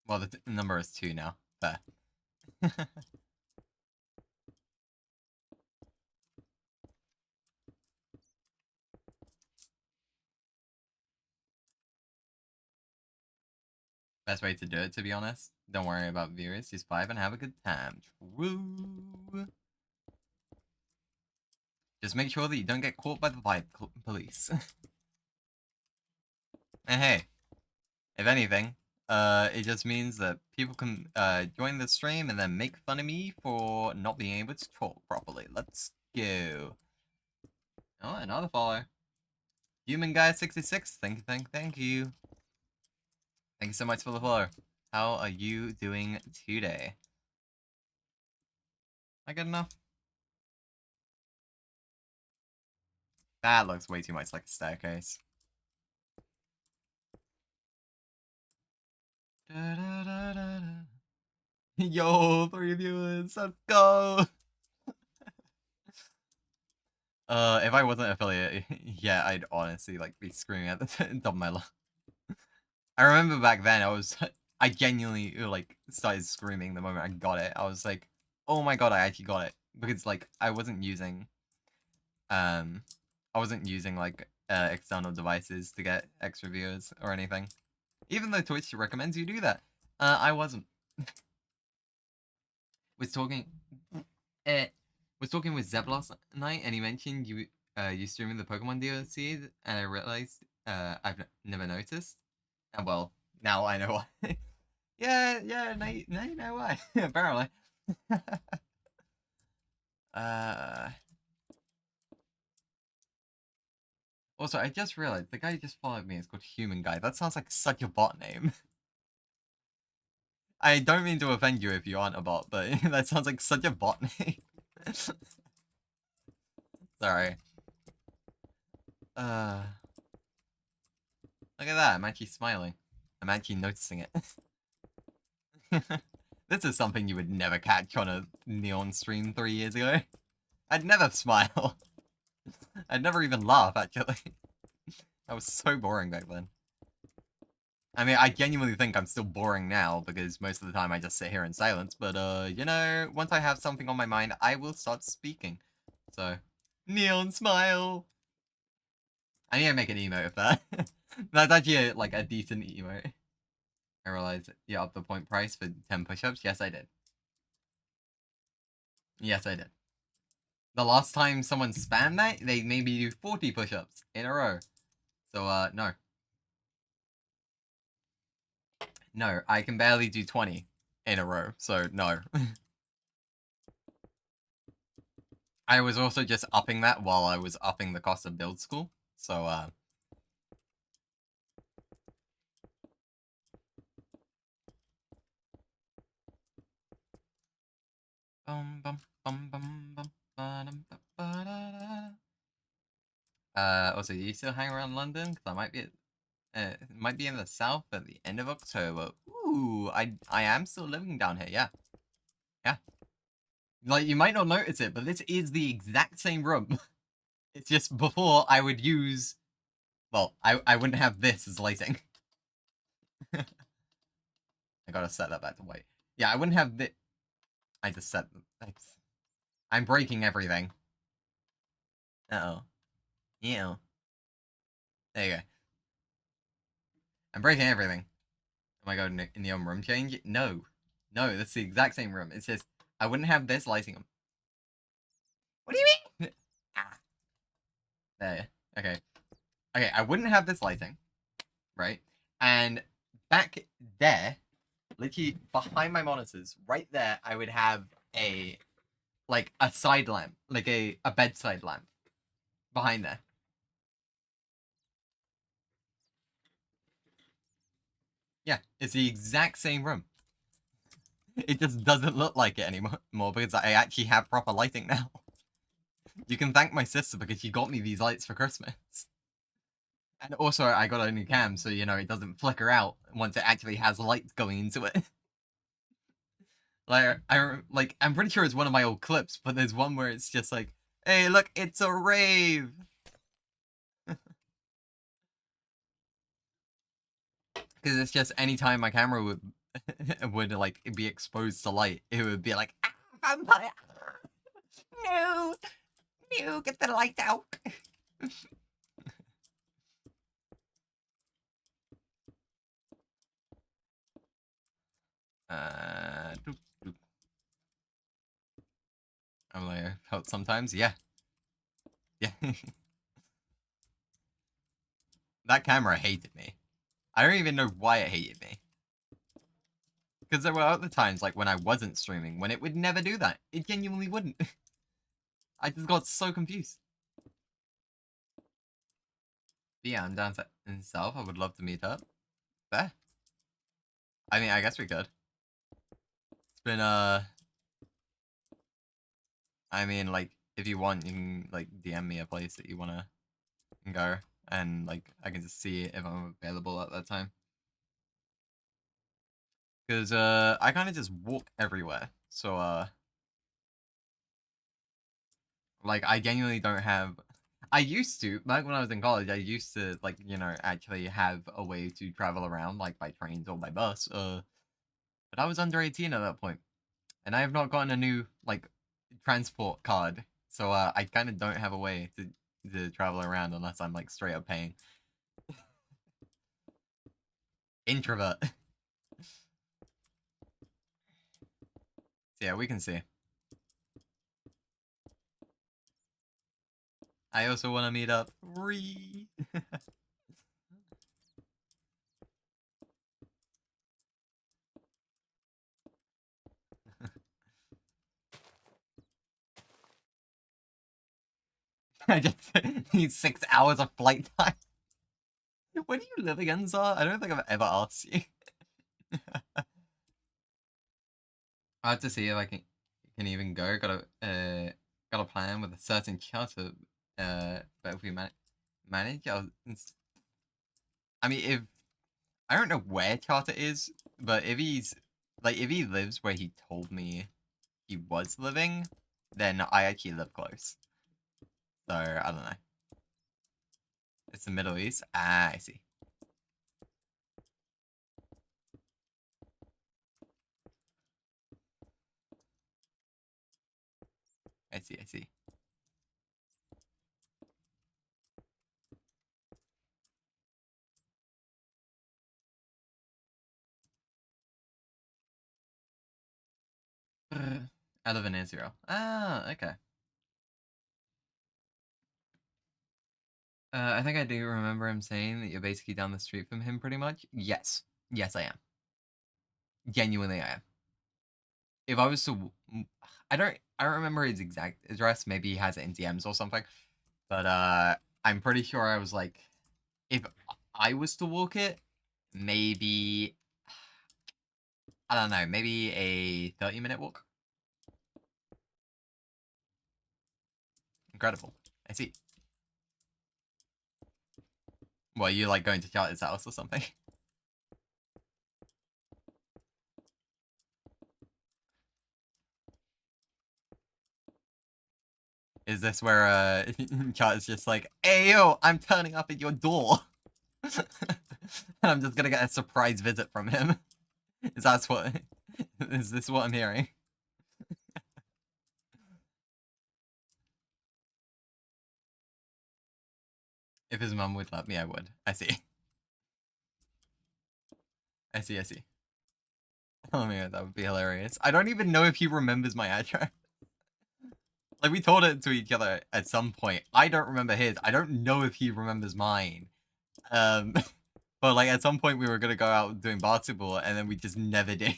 Well, the number is 2 now. Fair. Best way to do it, to be honest. Don't worry about viewers. Just vibe and have a good time. True. Just make sure that you don't get caught by the vibe police. And hey, if anything, it just means that people can join the stream and then make fun of me for not being able to talk properly. Let's go. Oh, another follow. Human Guy 66. Thank you. Thank you so much for the follow. How are you doing today? Am I good enough? That looks way too much like a staircase. Yo, 3 viewers, let's go! If I wasn't affiliate, yeah, I'd honestly like be screaming at the top of my lungs. I remember back then I genuinely like started screaming the moment I got it. I was like, oh my god, I actually got it. Because like I wasn't using like external devices to get extra viewers or anything. Even though Twitch recommends you do that. I wasn't. was talking with Zeb last night, and he mentioned you streaming the Pokemon DLC, and I realized I've never noticed. And well, now I know why. yeah, now you know why. Apparently. Also, I just realized the guy who just followed me is called Human Guy. That sounds like such a bot name. I don't mean to offend you if you aren't a bot, but that sounds like such a bot name. Sorry. Look at that, I'm actually smiling. I'm actually noticing it. This is something you would never catch on a Neon stream 3 years ago. I'd never smile. I'd never even laugh, actually. I was so boring back then. I mean, I genuinely think I'm still boring now, because most of the time I just sit here in silence, but, you know, once I have something on my mind, I will start speaking. So, Neon smile! I need to make an emote of that. That's actually, like, a decent emote. I realized you upped the point price for 10 push-ups. Yes, I did. Yes, I did. The last time someone spammed that, they made me do 40 push-ups in a row. So, no. No, I can barely do 20 in a row, so no. I was also just upping that while I was upping the cost of build school, so, also, do you still hang around London? Because I might be in the south at the end of October. Ooh, I am still living down here, yeah. Yeah. Like, you might not notice it, but this is the exact same room. It's just before I would use... Well, I wouldn't have this as lighting. I gotta set that back to white. Yeah, I wouldn't have this... I just set... I'm breaking everything. Uh-oh. Yeah. There you go. I'm breaking everything. Am I going in the room change? No. No, that's the exact same room. It's just, I wouldn't have this lighting on. What do you mean? Ah. There. Okay. Okay, I wouldn't have this lighting. Right? And back there, literally behind my monitors, right there, I would have a side lamp. Like a bedside lamp. Behind there. Yeah, it's the exact same room. It just doesn't look like it anymore because I actually have proper lighting now. You can thank my sister because she got me these lights for Christmas. And also, I got a new cam, so, you know, it doesn't flicker out once it actually has lights going into it. I'm pretty sure it's one of my old clips, but there's one where it's just like, hey, look, it's a rave! Because it's just anytime my camera would like, be exposed to light, it would be like, ah, vampire! No! No, get the light out! Doop, doop. I'm like, I felt sometimes, yeah. Yeah. That camera hated me. I don't even know why it hated me. Because there were other times, like when I wasn't streaming, when it would never do that. It genuinely wouldn't. I just got so confused. But yeah, I'm down in South. I would love to meet up. There. I mean, I guess we could. It's been, I mean, like, if you want, you can, like, DM me a place that you wanna go. And, like, I can just see if I'm available at that time. Because, I kind of just walk everywhere. So, like, I genuinely don't have... I used to, back when I was in college, I used to, like, you know, actually have a way to travel around, like, by trains or by bus, but I was under 18 at that point, and I have not gotten a new, like, transport card, so, I kind of don't have a way to travel around unless I'm, like, straight up paying. Introvert. So yeah, we can see. I also want to meet up. Free. I just need 6 hours of flight time. Where do you live again, Zar? I don't think I've ever asked you. I have to see if I can even go. Got a plan with a certain charter. But if we manage, I mean, if I don't know where charter is, but if he's like if he lives where he told me he was living, then I actually live close. So I don't know. It's the Middle East. Ah, I see. I see. I see. I live in Israel. Ah, okay. I think I do remember him saying that you're basically down the street from him, pretty much. Yes. Yes, I am. Genuinely, I am. If I was to, I don't remember his exact address. Maybe he has it in DMs or something. But I'm pretty sure I was like, if I was to walk it, maybe I don't know, maybe a 30-minute walk. Incredible. I see. Well, you like going to Charlotte's house or something? Is this where Charlotte's just like, hey yo, I'm turning up at your door. And I'm just gonna get a surprise visit from him. Is this what I'm hearing? If his mum would let me, I would. I see. I see, I see. Oh man, that would be hilarious. I don't even know if he remembers my address. Like, we told it to each other at some point. I don't remember his. I don't know if he remembers mine. But like, at some point we were gonna go out doing basketball, and then we just never did.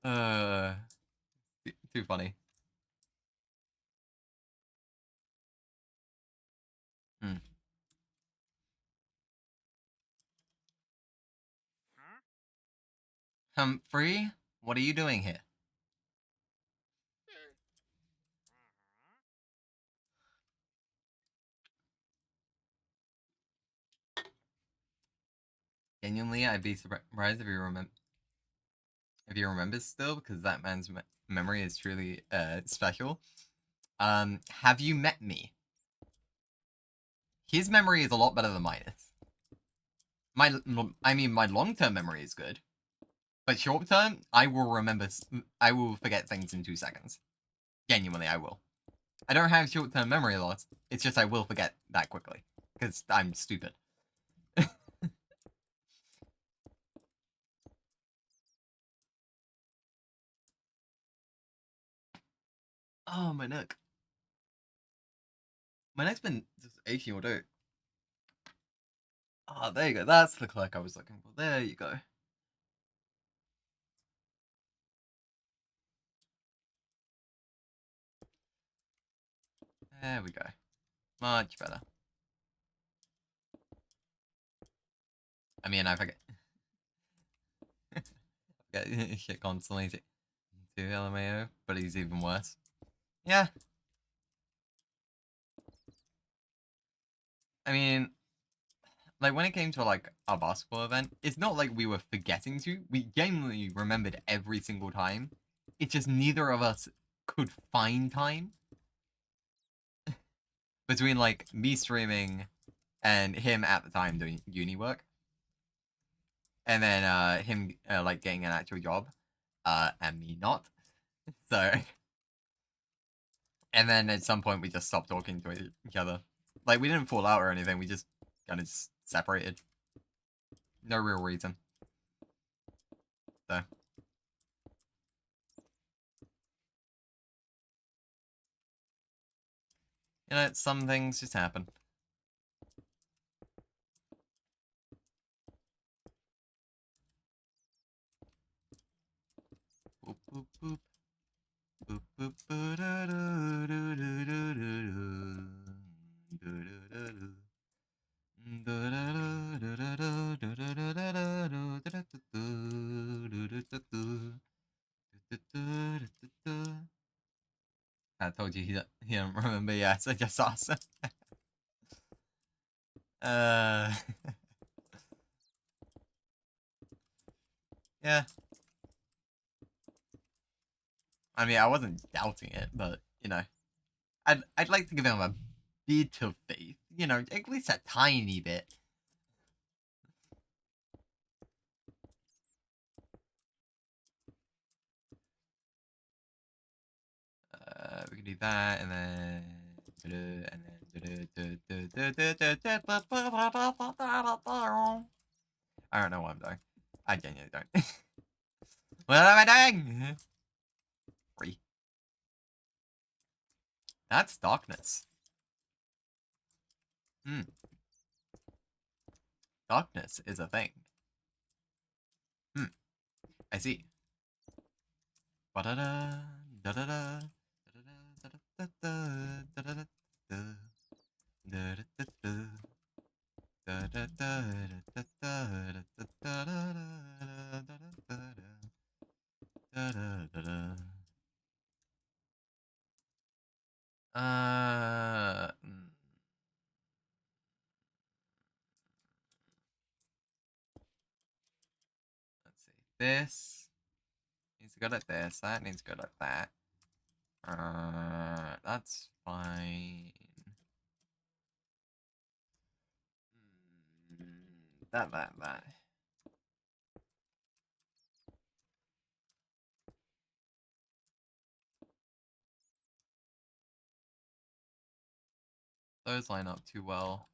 uh, too funny. Hmm. Humphrey, what are you doing here? Genuinely, I'd be surprised if you remembers still, because that man's memory is truly special. Have you met me? His memory is a lot better than mine is. I mean, my long-term memory is good, but short-term, I will forget things in 2 seconds. Genuinely, I will. I don't have short-term memory loss. It's just I will forget that quickly because I'm stupid. Oh, my neck. My neck's been just aching all day. Oh, there you go. That's the click I was looking for. There you go. There we go. Much better. I mean, I forget. Shit constantly to LMAO, but he's even worse. Yeah. I mean, like, when it came to, like, our basketball event, it's not like we were forgetting to. We genuinely remembered every single time. It's just neither of us could find time. Between, like, me streaming and him at the time doing uni work. And then, him, like, getting an actual job. And me not. So... And then at some point we just stopped talking to each other. Like, we didn't fall out or anything, we just kind of just separated. No real reason. So. You know, some things just happen. Boop, boop, boop. Boop, boop, boo, da, do, do, do, do, do, do. Do, do, do, do. I told you he don't remember. Yeah, so just awesome. Yeah. I mean, I wasn't doubting it, but you know, I'd like to give him a bit of faith. You know, at least a tiny bit. We can do that, and then I don't know what I'm doing. I genuinely don't. What am I doing? 3. That's darkness. Darkness is a thing. I see. Ba-da-da, da-da-da, da-da-da, let's see. This needs to go like this. That needs to go like that. That's fine. That. Those line up too well.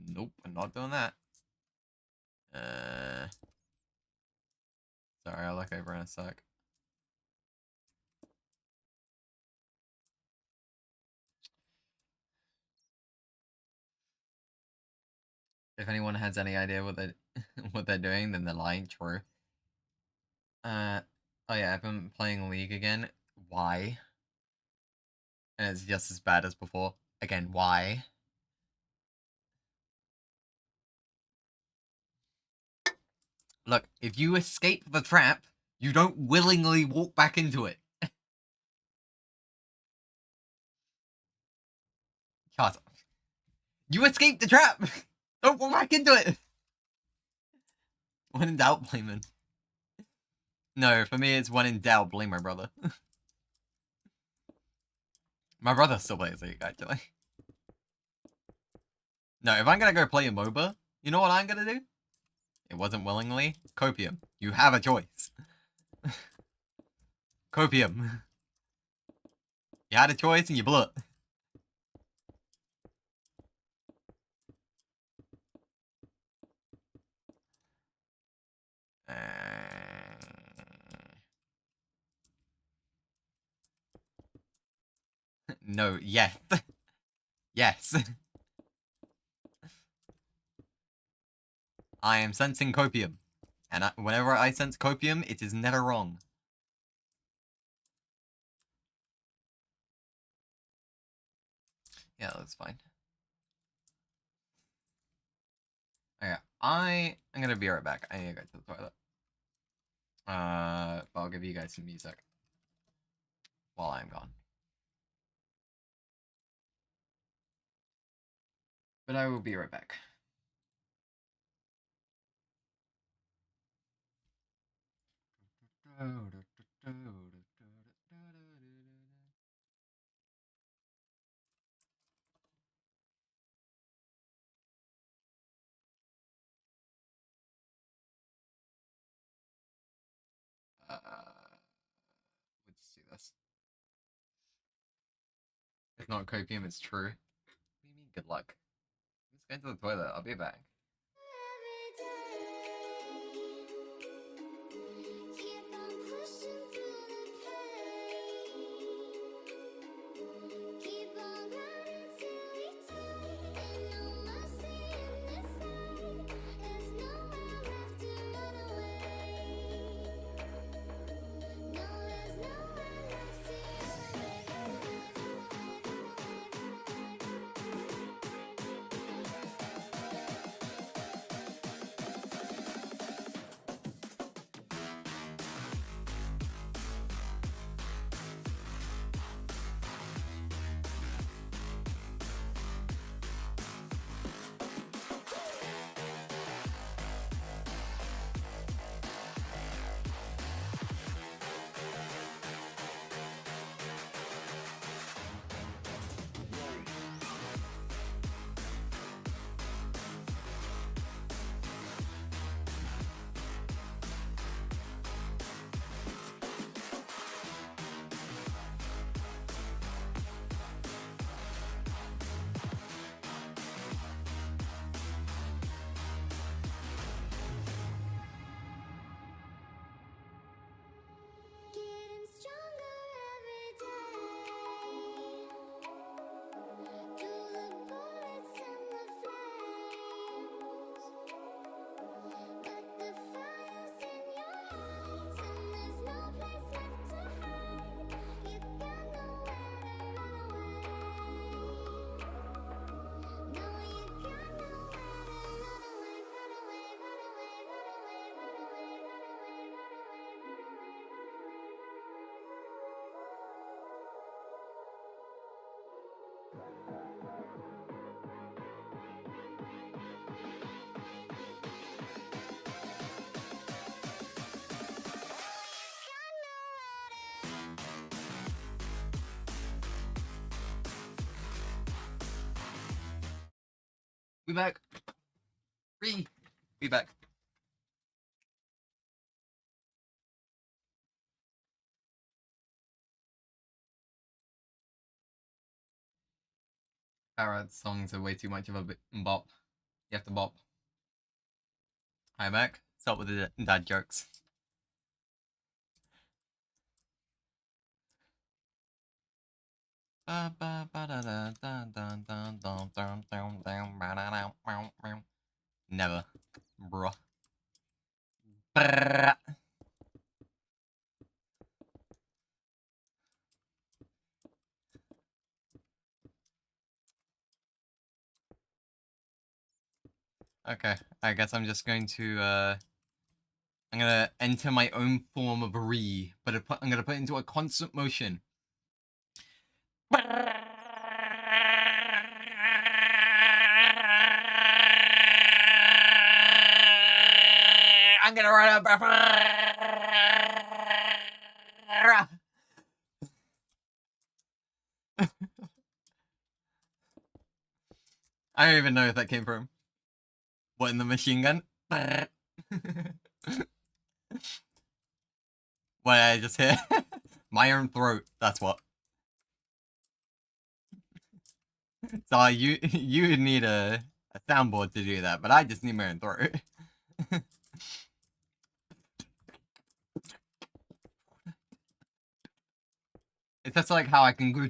Nope, I'm not doing that. Sorry, I'll look over in a sec. If anyone has any idea what they what they're doing, then they're lying. True. Oh yeah, I've been playing League again. Why? And it's just as bad as before. Again, why? Look, if you escape the trap, you don't willingly walk back into it. Shut up. You escaped the trap! Don't walk back into it! When in doubt, blame him. No, for me, it's when in doubt, blame my brother. My brother still plays League, actually. No, if I'm gonna go play a MOBA, you know what I'm gonna do? It wasn't willingly. Copium. You have a choice. Copium. You had a choice and you blew it. No, yes. Yes. I am sensing copium. And whenever I sense copium, it is never wrong. Yeah, that's fine. Okay, I am gonna be right back. I need to go to the toilet. But I'll give you guys some music while I'm gone. But I will be right back. Let's see this. It's not copium, it's true. What do you mean, good luck? Let's go to the toilet. I'll be back. Keep on pushing through the pain. Keep on running till we die. Ain't no mercy in this life. There's nowhere left to run away. No, there's nowhere left to run Getting stronger every day. Through the bullets and the flames. But the fire's in your eyes, and there's no place left to hide. You got nowhere to run away. No, you got nowhere to run away, run away, run away, run away, run away, run away, run We back. We back. Parrot songs are way too much of a bop. You have to bop. Hi, back. Start with the dad jokes. Never. Bruh. Brrrr. Okay, I guess I'm just going to, I'm gonna enter my own form of re, but I'm gonna put it into a constant motion. I'm gonna run up. I don't even know if that came from. What, in the machine gun? What I just hear? My own throat, that's what. So you would need a soundboard to do that, but I just need my own throat. It's just like how I can go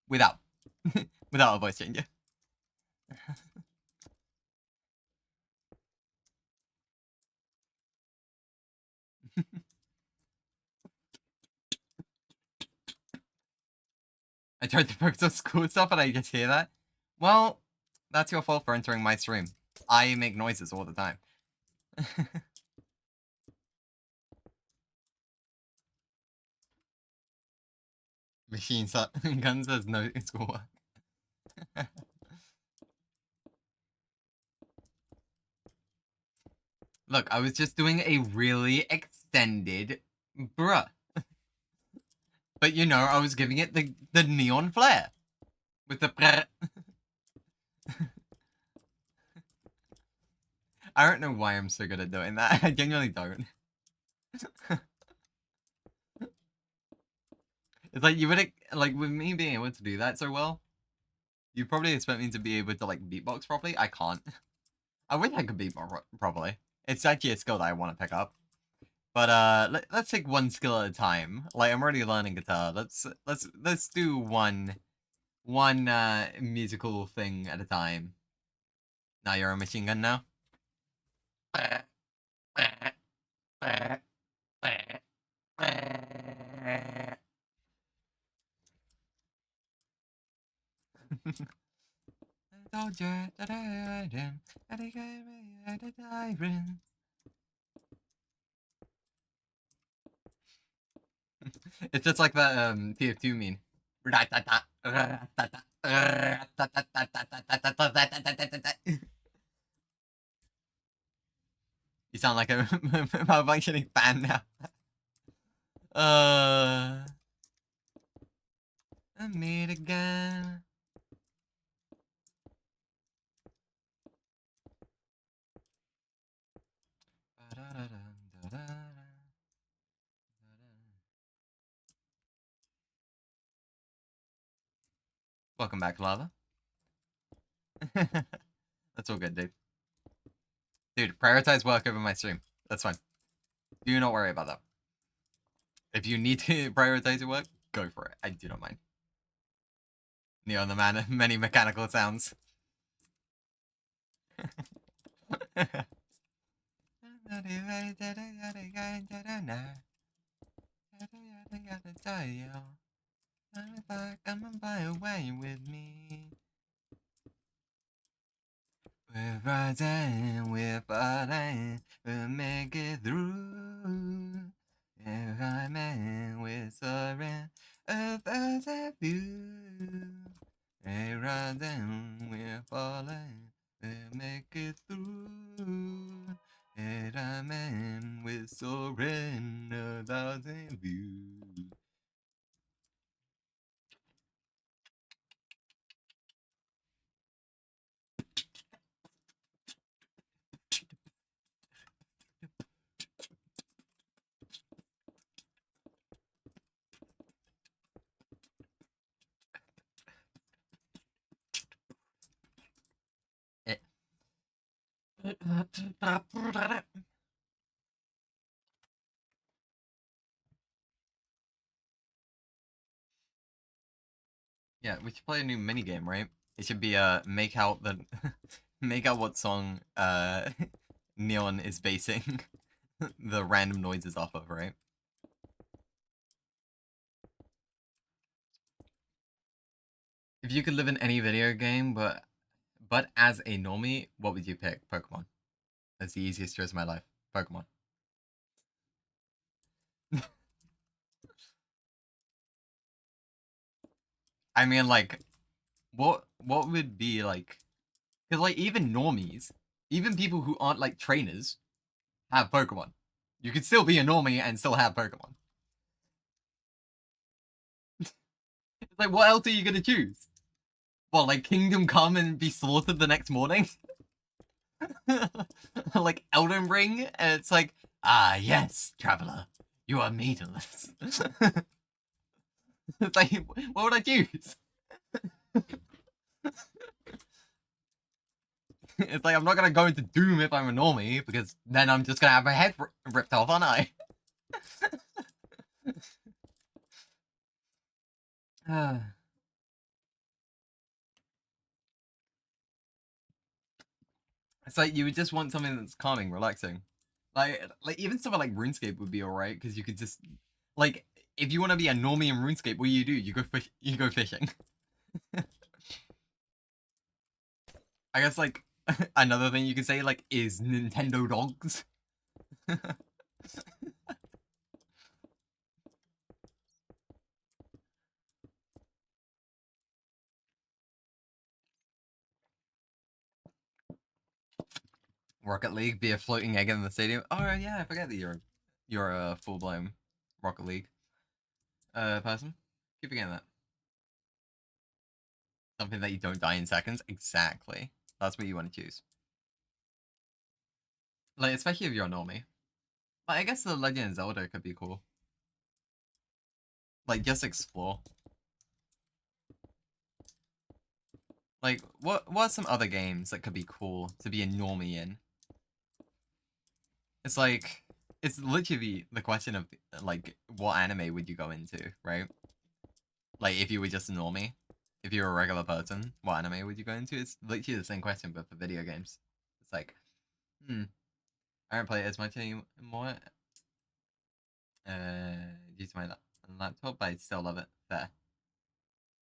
without without a voice changer. I tried to focus on school stuff and I just hear that. Well, that's your fault for entering my stream. I make noises all the time. Machine gun says no schoolwork. Look, I was just doing a really extended bruh. But you know, I was giving it the neon flare. With the brr. I don't know why I'm so good at doing that. I genuinely don't. It's like you would like with me being able to do that so well, you probably expect me to be able to like beatbox properly. I can't. I wish I could beatbox properly. It's actually a skill that I want to pick up. But let's take one skill at a time. Like I'm already learning guitar. Let's do one musical thing at a time. Now you're a machine gun now. It's just like that TF2 meme. You sound like a malfunctioning fan now. I meet again. Welcome back, Lava. That's all good, dude. Dude, prioritize work over my stream. That's fine. Do not worry about that. If you need to prioritize your work, go for it. I do not mind. Neo the man of many mechanical sounds. Come and buy away with me. We're rising, we're falling, we'll make it through. We're climbing, we're soaring, above the view. We're rising, we're falling, we'll make it through. We're climbing, we're soaring, above the view. Yeah, we should play a new minigame, right? It should be make out the make out what song Neon is basing the random noises off of, right? If you could live in any video game, but as a normie, what would you pick? Pokemon. That's the easiest choice of my life. Pokemon. I mean, like, what would be like? Because like even normies, even people who aren't like trainers, have Pokemon. You could still be a normie and still have Pokemon. It's like, what else are you gonna choose? What, like Kingdom Come and be slaughtered the next morning? Like Elden Ring, and it's like, ah, yes, traveler, you are meaningless. It's like, what would I choose? It's like, I'm not gonna go into Doom if I'm a normie, because then I'm just gonna have my head ripped off, aren't I? It's like, you would just want something that's calming, relaxing. Like even something like RuneScape would be alright, because you could just, like, if you want to be a normie in RuneScape, what do? You go fish. You go fishing. I guess like another thing you could say like is Nintendo dogs. Rocket League, be a floating egg in the stadium. Oh yeah, I forget that you're a full blown Rocket League person. Keep forgetting that. Something that you don't die in seconds. Exactly. That's what you want to choose. Like, especially if you're a normie. Like, I guess the Legend of Zelda could be cool. Like, just explore. Like, what are some other games that could be cool to be a normie in? It's like, it's literally the question of, like, what anime would you go into, right? Like, if you were just a normie, if you were a regular person, what anime would you go into? It's literally the same question, but for video games. It's like, I don't play it as much anymore, due to my laptop, but I still love it. Fair.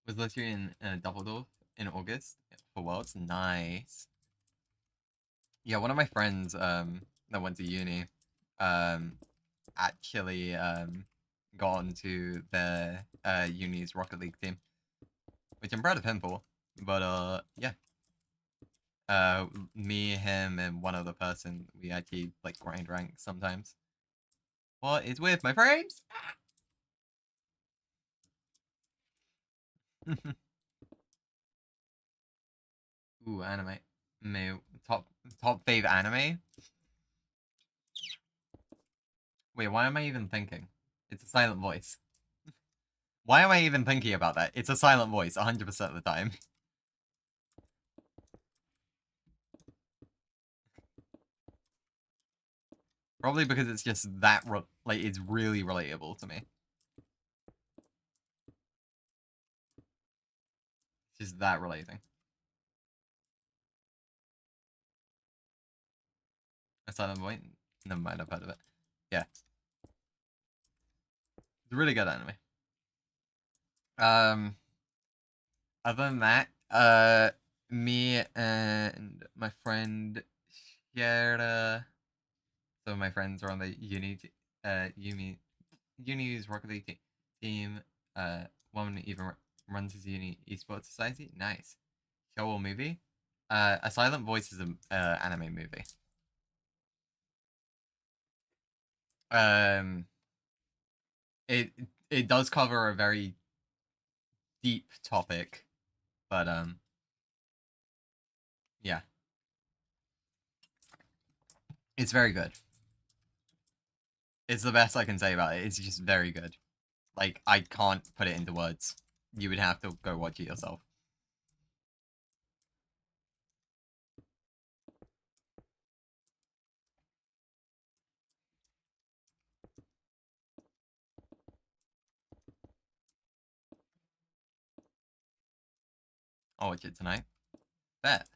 Was literally in Dusseldorf in August for Worlds. Nice. Yeah, one of my friends that went to uni actually got onto the uni's Rocket League team, which I'm proud of him for. But yeah, me, him, and one other person, we actually like grind rank sometimes. What is with my frames? Ooh, anime. Top fave anime. Wait, why am I even thinking? It's a silent voice. Why am I even thinking about that? It's a silent voice 100% of the time. Probably because it's just that, like, it's really relatable to me. It's just that relating. A silent voice? Never mind, I've heard of it. Yeah. It's a really good anime. Other than that, me and my friend shared, some of my friends are on the uni's Rocket League team. One even runs his uni esports society. Nice. Show or movie? A Silent Voice is an anime movie. Um, it it does cover a very deep topic, but yeah, it's very good. It's the best I can say about it. It's just very good. Like, I can't put it into words. You would have to go watch it yourself. I'll watch it tonight. Bet.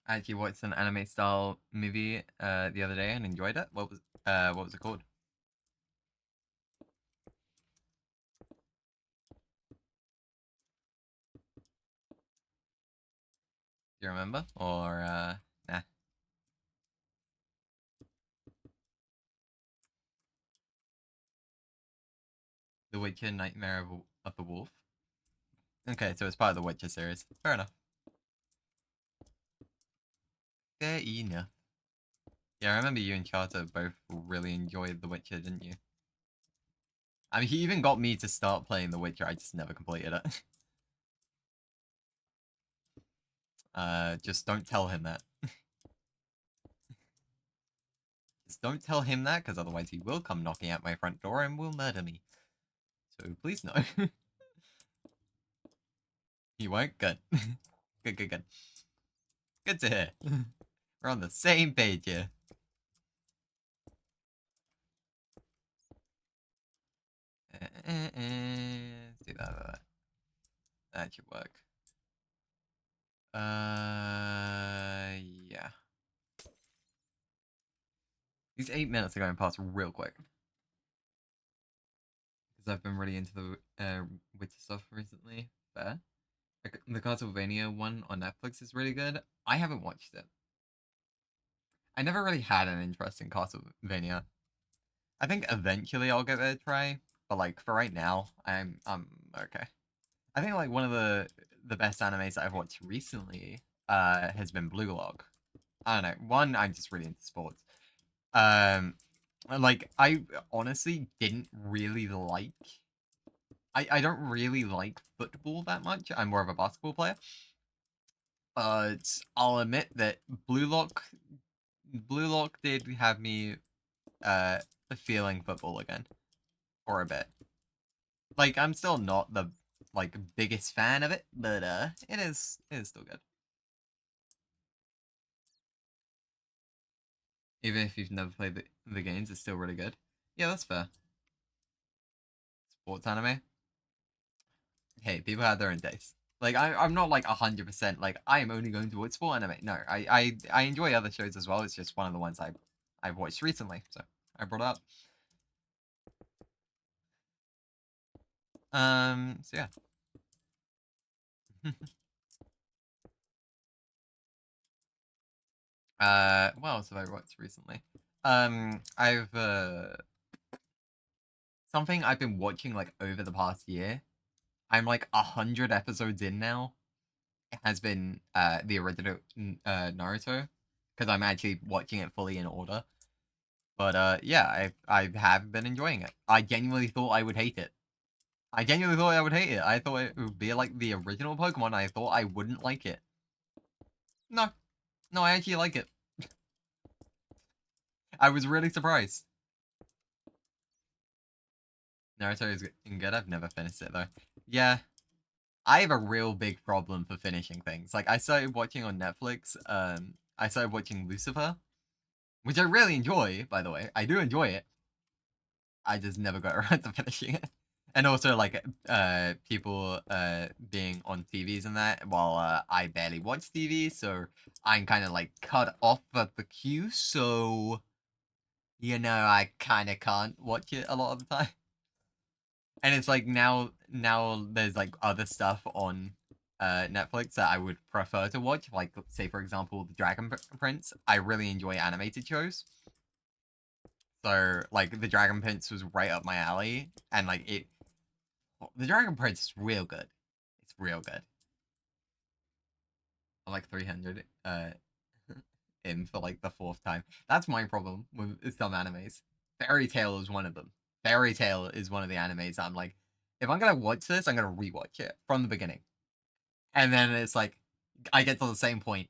I actually watched an anime style movie the other day and enjoyed it. What was it called? Do you remember? Or nah. The Witcher Nightmare of the Wolf. Okay, so it's part of the Witcher series. Fair enough. Fair enough. Yeah, I remember you and Charter both really enjoyed The Witcher, didn't you? I mean, he even got me to start playing The Witcher, I just never completed it. Just don't tell him that. Just don't tell him that, because otherwise he will come knocking at my front door and will murder me. So please no. He won't? Good. Good, good, good. Good to hear. We're on the same page here. Let's do that. That should work. Yeah. These 8 minutes are going past real quick. Because I've been really into the Witcher stuff recently. Fair. The Castlevania one on Netflix is really good. I haven't watched it. I never really had an interest in Castlevania. I think eventually I'll give it a try, but like for right now, I'm okay. I think like one of the best animes that I've watched recently has been Blue Lock. I don't know. One, I'm just really into sports. Like I honestly didn't really like. I don't really like football that much. I'm more of a basketball player. But I'll admit that Blue Lock did have me feeling football again for a bit. Like I'm still not the like biggest fan of it, but it is still good. Even if you've never played the games, it's still really good. Yeah, that's fair. Sports anime. Hey, people have their own taste. Like I'm not like 100% like I am only going to watch sport anime. No, I enjoy other shows as well. It's just one of the ones I've watched recently, so I brought it up. So yeah. What else have I watched recently? I've something I've been watching like over the past year. I'm like 100 episodes in now. It has been the original Naruto, because I'm actually watching it fully in order. But yeah, I have been enjoying it. I genuinely thought I would hate it. I genuinely thought I would hate it. I thought it would be like the original Pokemon. I thought I wouldn't like it. No, no, I actually like it. I was really surprised. Naruto is good. I've never finished it though. Yeah, I have a real big problem for finishing things. Like I started watching on Netflix. I started watching Lucifer, which I really enjoy. By the way, I do enjoy it. I just never got around to finishing it. And also like people being on TVs and that, while I barely watch TV, so I'm kind of like cut off at the queue. So you know, I kind of can't watch it a lot of the time. And it's like now there's like other stuff on Netflix that I would prefer to watch, like say for example the Dragon Prince. I really enjoy animated shows, so like the Dragon Prince was right up my alley, and like the Dragon Prince is real good. It's real good. I'm like 300 in for like the 4th time. That's my problem with some animes. Fairy Tail is one of them. Fairy Tail is one of the animes I'm like, if I'm gonna watch this, I'm gonna rewatch it from the beginning. And then it's like, I get to the same point.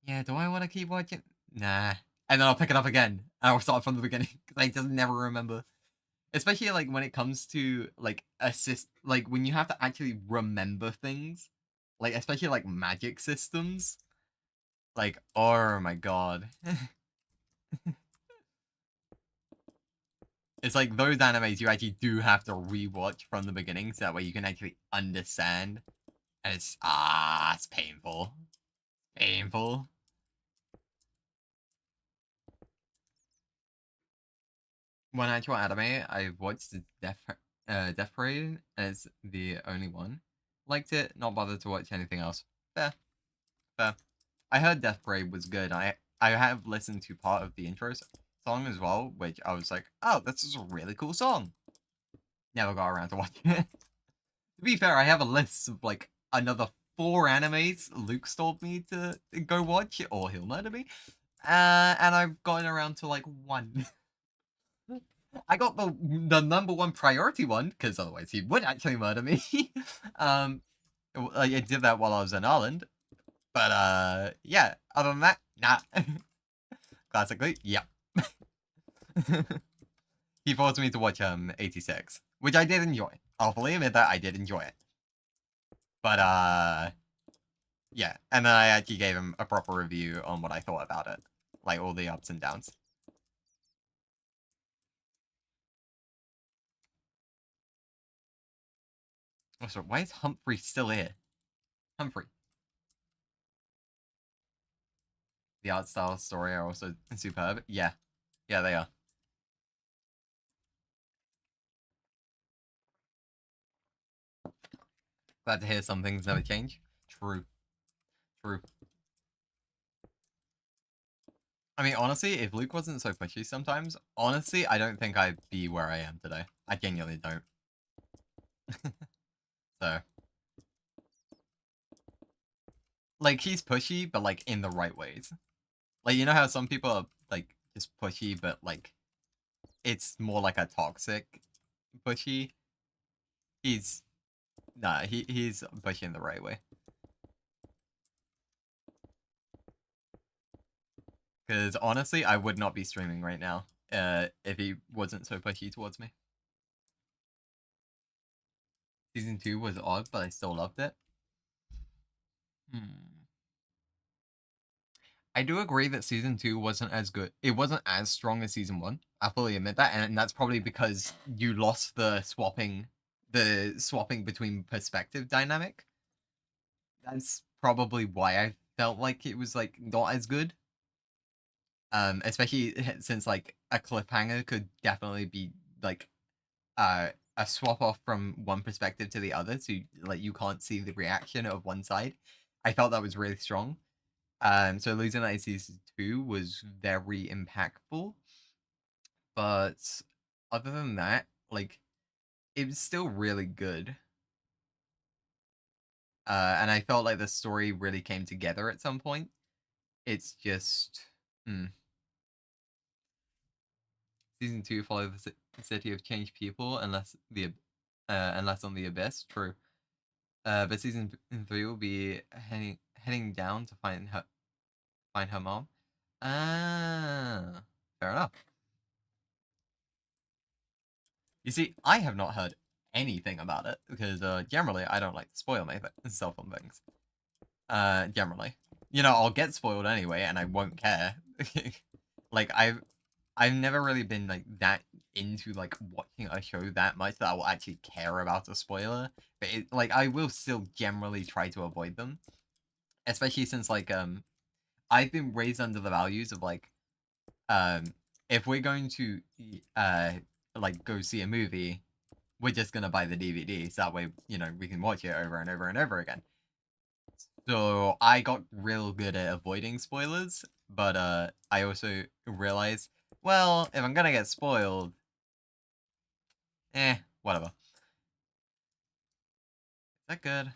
Yeah, do I want to keep watching? Nah. And then I'll pick it up again, and I'll start from the beginning, because I just never remember. Especially, like, when it comes to, like, like, when you have to actually remember things. Like, especially, like, magic systems. Like, oh my god. It's like those animes you actually do have to rewatch from the beginning, so that way you can actually understand. And it's painful. Painful. One actual anime I've watched is Death Parade, and it's the only one. Liked it, not bothered to watch anything else. Fair. Fair. I heard Death Parade was good. I have listened to part of the intro song as well, which I was like, oh, this is a really cool song. Never got around to watching it. To be fair, I have a list of like another 4 animes Luke's told me to go watch, or he'll murder me. And I've gotten around to like 1. I got the #1 priority one, because otherwise he would actually murder me. I did that while I was in Ireland. But yeah, other than that, nah. Classically, yep. He forced me to watch 86, which I did enjoy. I'll fully admit that I did enjoy it. But yeah, and then I actually gave him a proper review on what I thought about it, like all the ups and downs. Oh, sorry, why is Humphrey still here? Humphrey. The art style, story are also superb. Yeah, yeah, they are. Glad to hear some things never change. True, true. I mean, honestly, if Luke wasn't so pushy sometimes, honestly, I don't think I'd be where I am today. I genuinely don't. So, like, he's pushy, but like in the right ways. Like, you know how some people are like just pushy, but like it's more like a toxic pushy. He's nah, he's pushy in the right way. Because honestly, I would not be streaming right now if he wasn't so pushy towards me. Season 2 was odd, but I still loved it. I do agree that season 2 wasn't as good. It wasn't as strong as season 1. I fully admit that, and that's probably because you lost the swapping between perspective dynamic. That's probably why I felt like it was like not as good. Especially since like a cliffhanger could definitely be like a swap off from one perspective to the other, so like you can't see the reaction of one side. I felt that was really strong. So losing that in season 2 was very impactful, but other than that, like it was still really good. And I felt like the story really came together at some point. It's just, season 2 followed the city of changed people, unless on the abyss. True. But season 3 will be heading down to find her mom. Ah, fair enough. You see, I have not heard anything about it because generally I don't like to spoil myself on things. Generally, you know, I'll get spoiled anyway, and I won't care. Like I've never really been like that into like watching a show that much that I will actually care about a spoiler. But like I will still generally try to avoid them, especially since like I've been raised under the values of like if we're going to like go see a movie, we're just gonna buy the DVD so that way, you know, we can watch it over and over and over again. So I got real good at avoiding spoilers, but I also realized, well, if I'm gonna get spoiled, whatever. Is that good?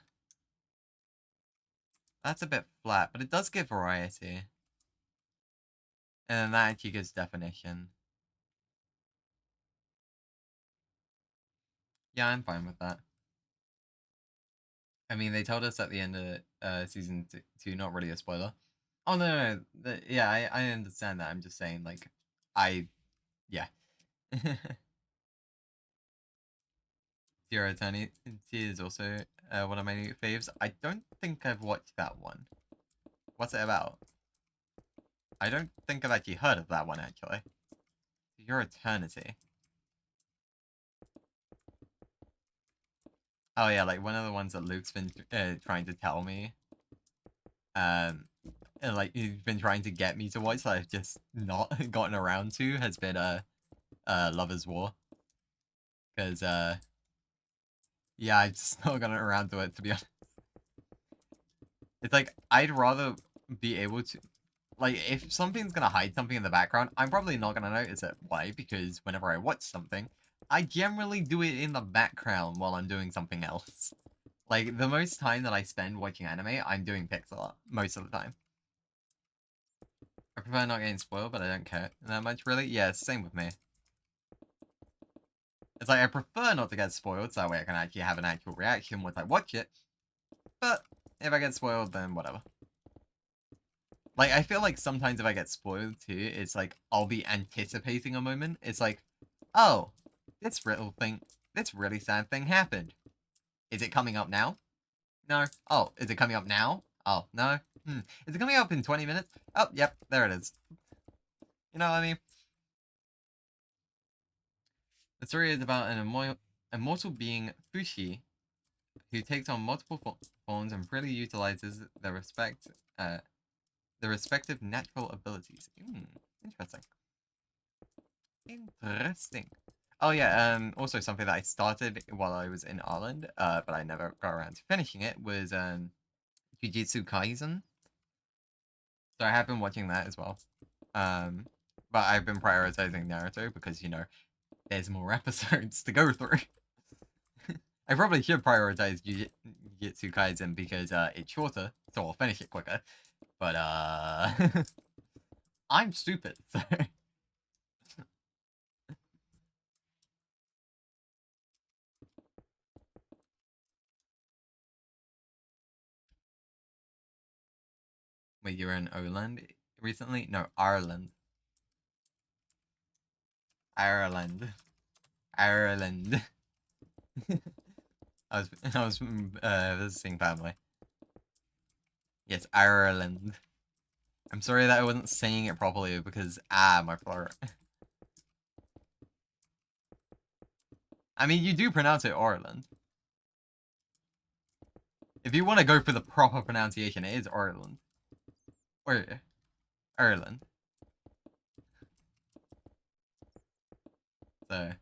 That's a bit flat, but it does give variety. And then that actually gives definition. Yeah, I'm fine with that. I mean, they told us at the end of season 2, not really a spoiler. Oh, no. Yeah, I understand that. I'm just saying, like, yeah. Zero Eternity is also one of my new faves. I don't think I've watched that one. What's it about? I don't think I've actually heard of that one, actually. Zero Eternity. Oh, yeah, like one of the ones that Luke's been trying to tell me. And, like, he's been trying to get me to watch that I've just not gotten around to has been Lover's War. Because, yeah, I've just not gotten around to it, to be honest. It's like, I'd rather be able to... Like, if something's gonna hide something in the background, I'm probably not gonna notice it. Why? Because whenever I watch something, I generally do it in the background while I'm doing something else. Like, the most time that I spend watching anime, I'm doing pixel art, most of the time. I prefer not getting spoiled, but I don't care that much, really. Yeah, it's the same with me. It's like, I prefer not to get spoiled, so that way I can actually have an actual reaction once I watch it. But, if I get spoiled, then whatever. Like, I feel like sometimes if I get spoiled too, it's like I'll be anticipating a moment. It's like, oh, this really sad thing happened. Is it coming up now? No. Oh, is it coming up now? Oh, no. Is it coming up in 20 minutes? Oh, yep, there it is. You know what I mean? The story is about an immortal being, Fushi, who takes on multiple forms and freely utilizes their respective natural abilities. Interesting. Interesting. Oh yeah, also something that I started while I was in Ireland, but I never got around to finishing it, was Jujutsu Kaisen. So I have been watching that as well. But I've been prioritizing Naruto because, you know, there's more episodes to go through. I probably should prioritize Jujutsu Kaisen because it's shorter, so I'll finish it quicker. But I'm stupid, so wait, you were in Oland recently? No, Ireland. Ireland. Ireland. I was visiting family. Yes, Ireland. I'm sorry that I wasn't saying it properly because my throat. I mean, you do pronounce it Ireland. If you want to go for the proper pronunciation, it is Ireland. Or Ireland. So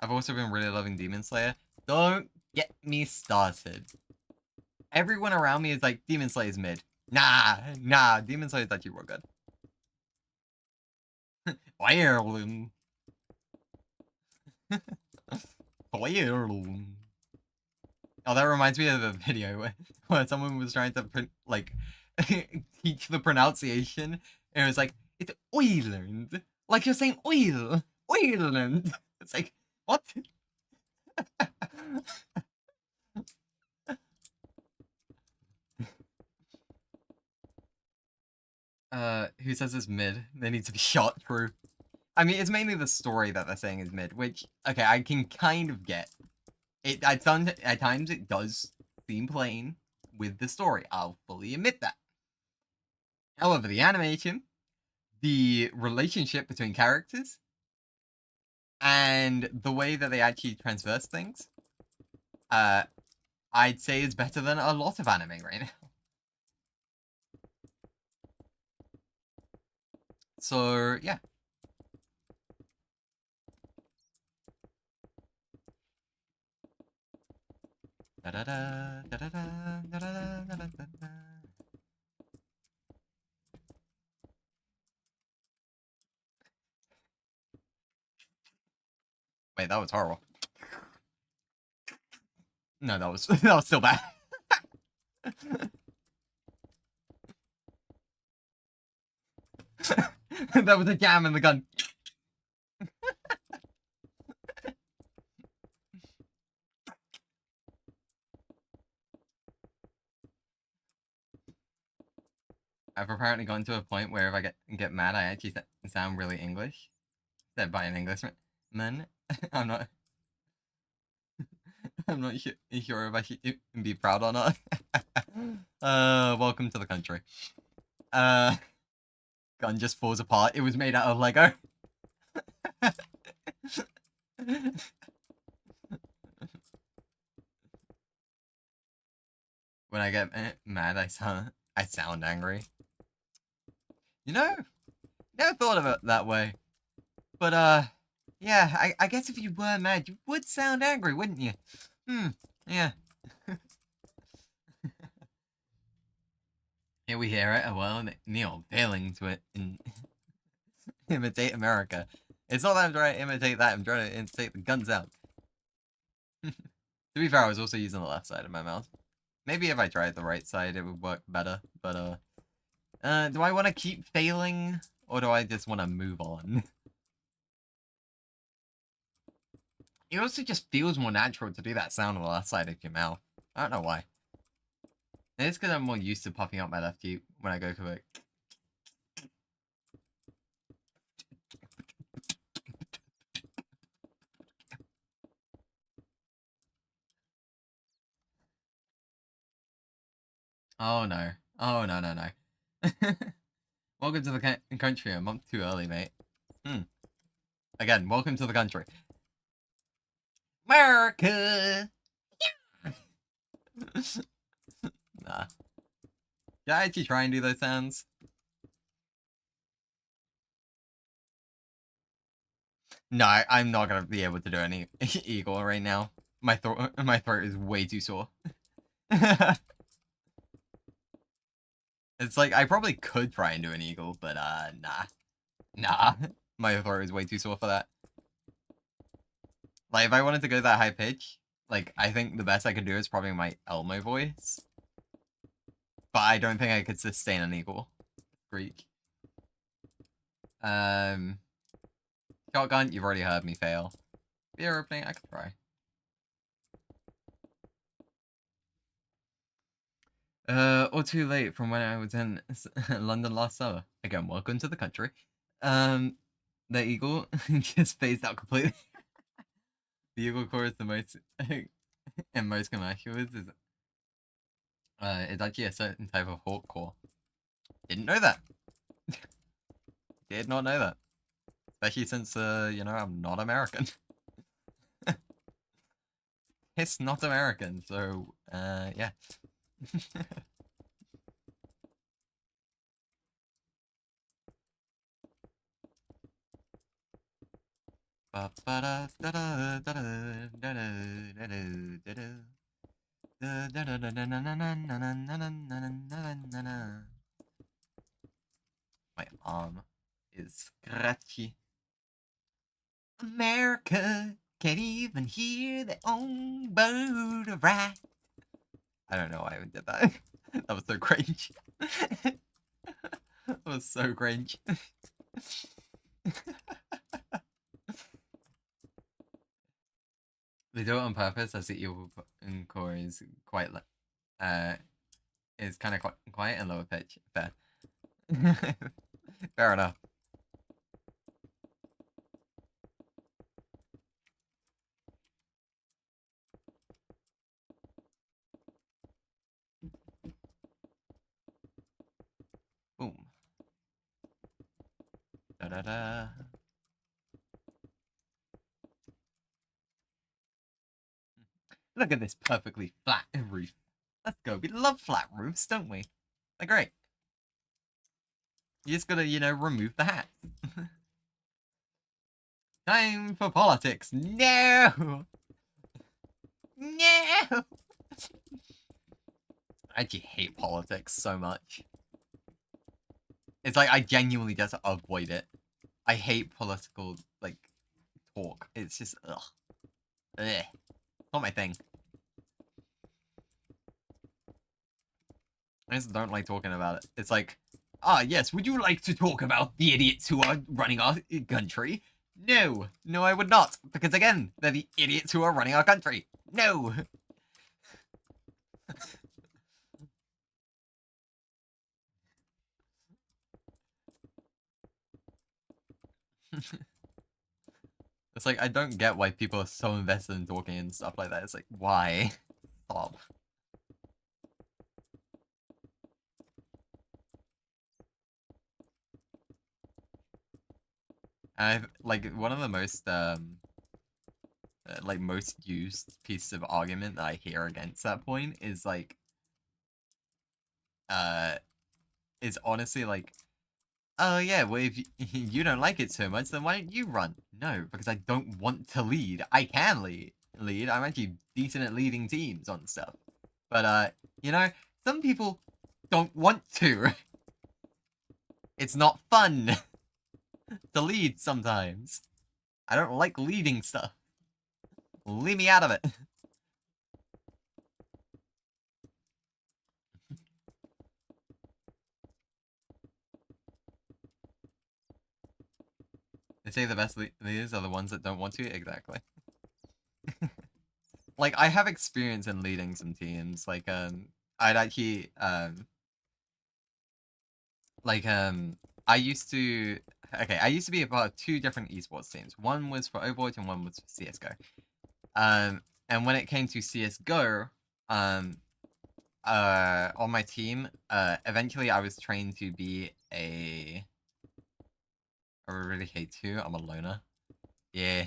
I've also been really loving Demon Slayer. Don't get me started. Everyone around me is like, Demon Slayer's mid. Nah, Demon Slayer's actually real good. Ireland. Ireland. Oh, that reminds me of a video where someone was trying to like teach the pronunciation, and it was like, it's Oiland, like you're saying oil, Oiland. It's like, what? Who says it's mid? They need to be shot through. I mean, it's mainly the story that they're saying is mid, which, okay, I can kind of get. It at times it does seem plain with the story. I'll fully admit that. However, the animation, the relationship between characters, and the way that they actually transverse things, I'd say is better than a lot of anime right now. So yeah. Wait, that was horrible. No, that was that was still bad. That was a jam in the gun. I've apparently gotten to a point where if I get mad, I actually sound really English. Said by an Englishman. I'm not. I'm not sure if I should be proud or not. Welcome to the country. Gun just falls apart. It was made out of Lego. When I get mad, I sound angry. You know, never thought of it that way. But yeah, I guess if you were mad, you would sound angry, wouldn't you? Yeah. Here we hear it. Well, Neil failing to imitate America. It's not that I'm trying to imitate that. I'm trying to imitate the guns out. To be fair, I was also using the left side of my mouth. Maybe if I tried the right side, it would work better. But do I want to keep failing, or do I just want to move on? It also just feels more natural to do that sound on the left side of your mouth. I don't know why. It's because I'm more used to popping up my left key when I go to it. Oh no. Oh no, no, no. Welcome to the country. A month too early, mate. Again, welcome to the country. America! Nah. Did I actually try and do those sounds? No, I'm not gonna be able to do any eagle right now. My throat is way too sore. It's like I probably could try and do an eagle, but nah. Nah. My throat is way too sore for that. Like if I wanted to go that high pitch, like I think the best I could do is probably my Elmo voice. But I don't think I could sustain an eagle. Greek. Shotgun, you've already heard me fail. Beer opening, I could try. Or too late from when I was in London last summer. Again, welcome to the country. The eagle just phased out completely. The eagle core is the most in most commercials is it's actually a certain type of hawk core. Didn't know that. Did not know that. Especially since you know, I'm not American. It's not American, so yeah. My arm is scratchy. America can't even hear their own bird of right. I don't know why I did that. That was so cringe. That was so cringe. They do it on purpose as the evil core is quite is kind of quiet and lower pitch. Fair. Fair enough. Boom. Da da da. Look at this perfectly flat roof. Let's go. We love flat roofs, don't we? They're great. You just gotta, you know, remove the hat. Time for politics. No! No! I actually hate politics so much. It's like I genuinely just avoid it. I hate political, like, talk. It's just, ugh. Ugh. Not my thing. I just don't like talking about it. It's like, yes, would you like to talk about the idiots who are running our country? No. No, I would not. Because again, they're the idiots who are running our country. No. It's like, I don't get why people are so invested in talking and stuff like that. It's like, why? Stop. I've, like, one of the most, like, most used pieces of argument that I hear against that point is, like, is honestly, like, oh yeah, well if you don't like it so much, then why don't you run? No, because I don't want to lead. I can lead. I'm actually decent at leading teams on stuff. But, you know, some people don't want to. It's not fun to lead sometimes. I don't like leading stuff. Leave me out of it. They say the best leaders are the ones that don't want to. Exactly. Like, I have experience in leading some teams. Like, I'd actually like I used to be a part of 2 different esports teams. One was for Overwatch and one was for CS:GO. And when it came to CS:GO, on my team, eventually I was trained to be a. I really hate to. I'm a loner. Yeah.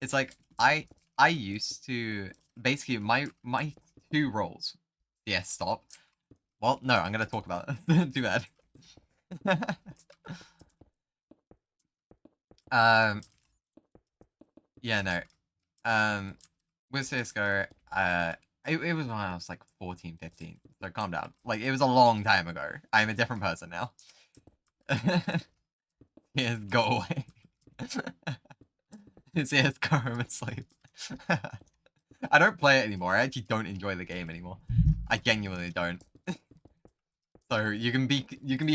It's like I used to basically my 2 roles. Yeah, stop. Well, no, I'm gonna talk about it. Too bad. um. Yeah, no. With CS:GO, it was when I was like 14, 15. So calm down. Like it was a long time ago. I'm a different person now. Yeah, go away. CS:GO, I'm asleep. I don't play it anymore. I actually don't enjoy the game anymore. I genuinely don't. So you can be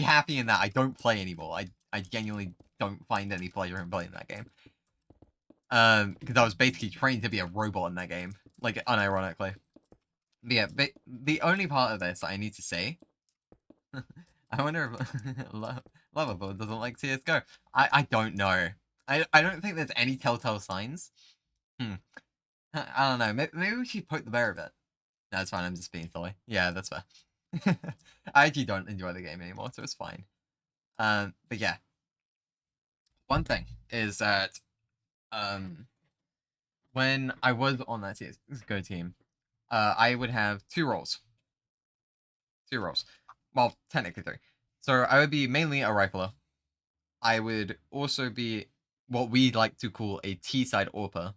happy in that I don't play anymore. I genuinely don't find any pleasure in playing that game. Because I was basically trained to be a robot in that game, like unironically. But yeah, but the only part of this I need to say, I wonder if Lovable doesn't like CS:GO. I don't know. I don't think there's any telltale signs. I don't know. Maybe we should poke the bear a bit. No, it's fine. I'm just being silly. Yeah, that's fair. I actually don't enjoy the game anymore, so it's fine. But yeah, one thing is that when I was on that CS:GO team, I would have 2 roles. 2 roles. Well, technically 3. So I would be mainly a rifler. I would also be what we like to call a T-side AWPer.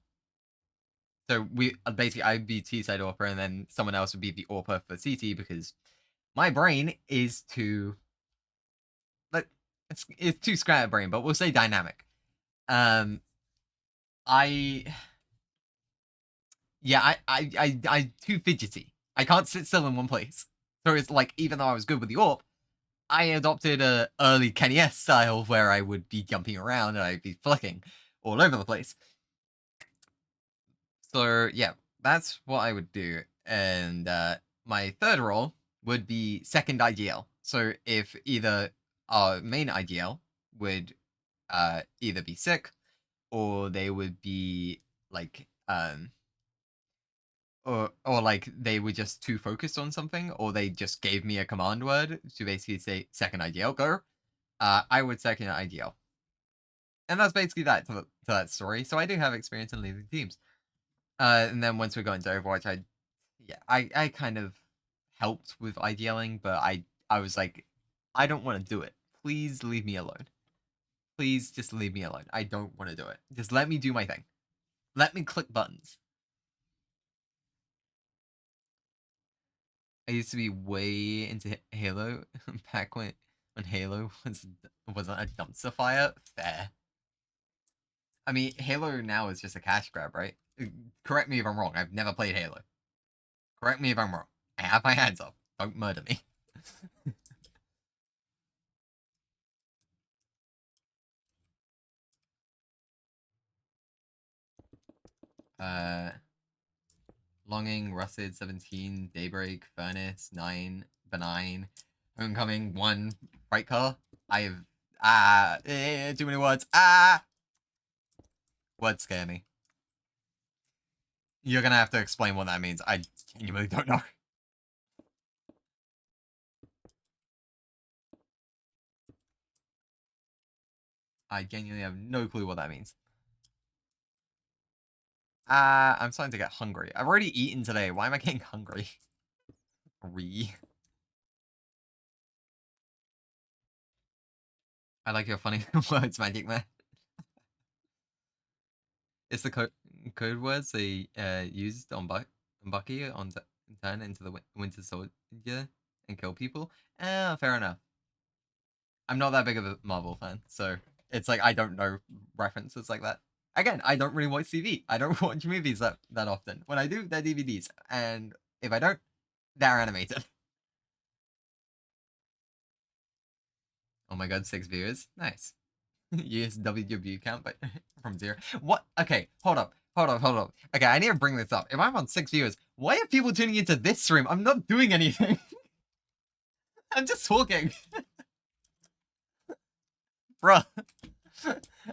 So we basically I'd be T-side AWPer, and then someone else would be the AWPer for CT because my brain is too like it's too scatterbrain, but we'll say dynamic. I yeah, I too fidgety. I can't sit still in one place. So it's like even though I was good with the AWP, I adopted a early Kenny S style where I would be jumping around and I'd be flicking all over the place. So yeah, that's what I would do. And my third role would be second IGL. So if either our main IGL would either be sick or they would be like or like they were just too focused on something, or they just gave me a command word to basically say second IGL go, I would second IGL. And that's basically that to that story. So I do have experience in leading teams. And then once we got into Overwatch, I kind of helped with IGLing, but I was like, I don't want to do it. Please leave me alone. Please just leave me alone. I don't want to do it. Just let me do my thing. Let me click buttons. I used to be way into Halo back when Halo wasn't a dumpster fire. Fair. I mean, Halo now is just a cash grab, right? Correct me if I'm wrong. I've never played Halo. Correct me if I'm wrong. I have my hands up. Don't murder me. Longing, Rusted, 17, Daybreak, Furnace, 9, Benign, Homecoming, 1, Bright Color. I've too many words. Words scare me. You're gonna have to explain what that means. I genuinely don't know. I genuinely have no clue what that means. I'm starting to get hungry. I've already eaten today. Why am I getting hungry? I like your funny words, Magic Man. It's the code words they used on Bucky on turn into the Winter Soldier and kill people. Fair enough. I'm not that big of a Marvel fan, so it's like I don't know references like that. Again, I don't really watch TV. I don't watch movies that often. When I do, they're DVDs, and if I don't, they're animated. Oh my god, 6 viewers. Nice. Use WW count, but from 0. What? Okay, hold up. Hold on. Okay, I need to bring this up. If I'm on 6 viewers, why are people tuning into this stream? I'm not doing anything. I'm just talking. Bruh.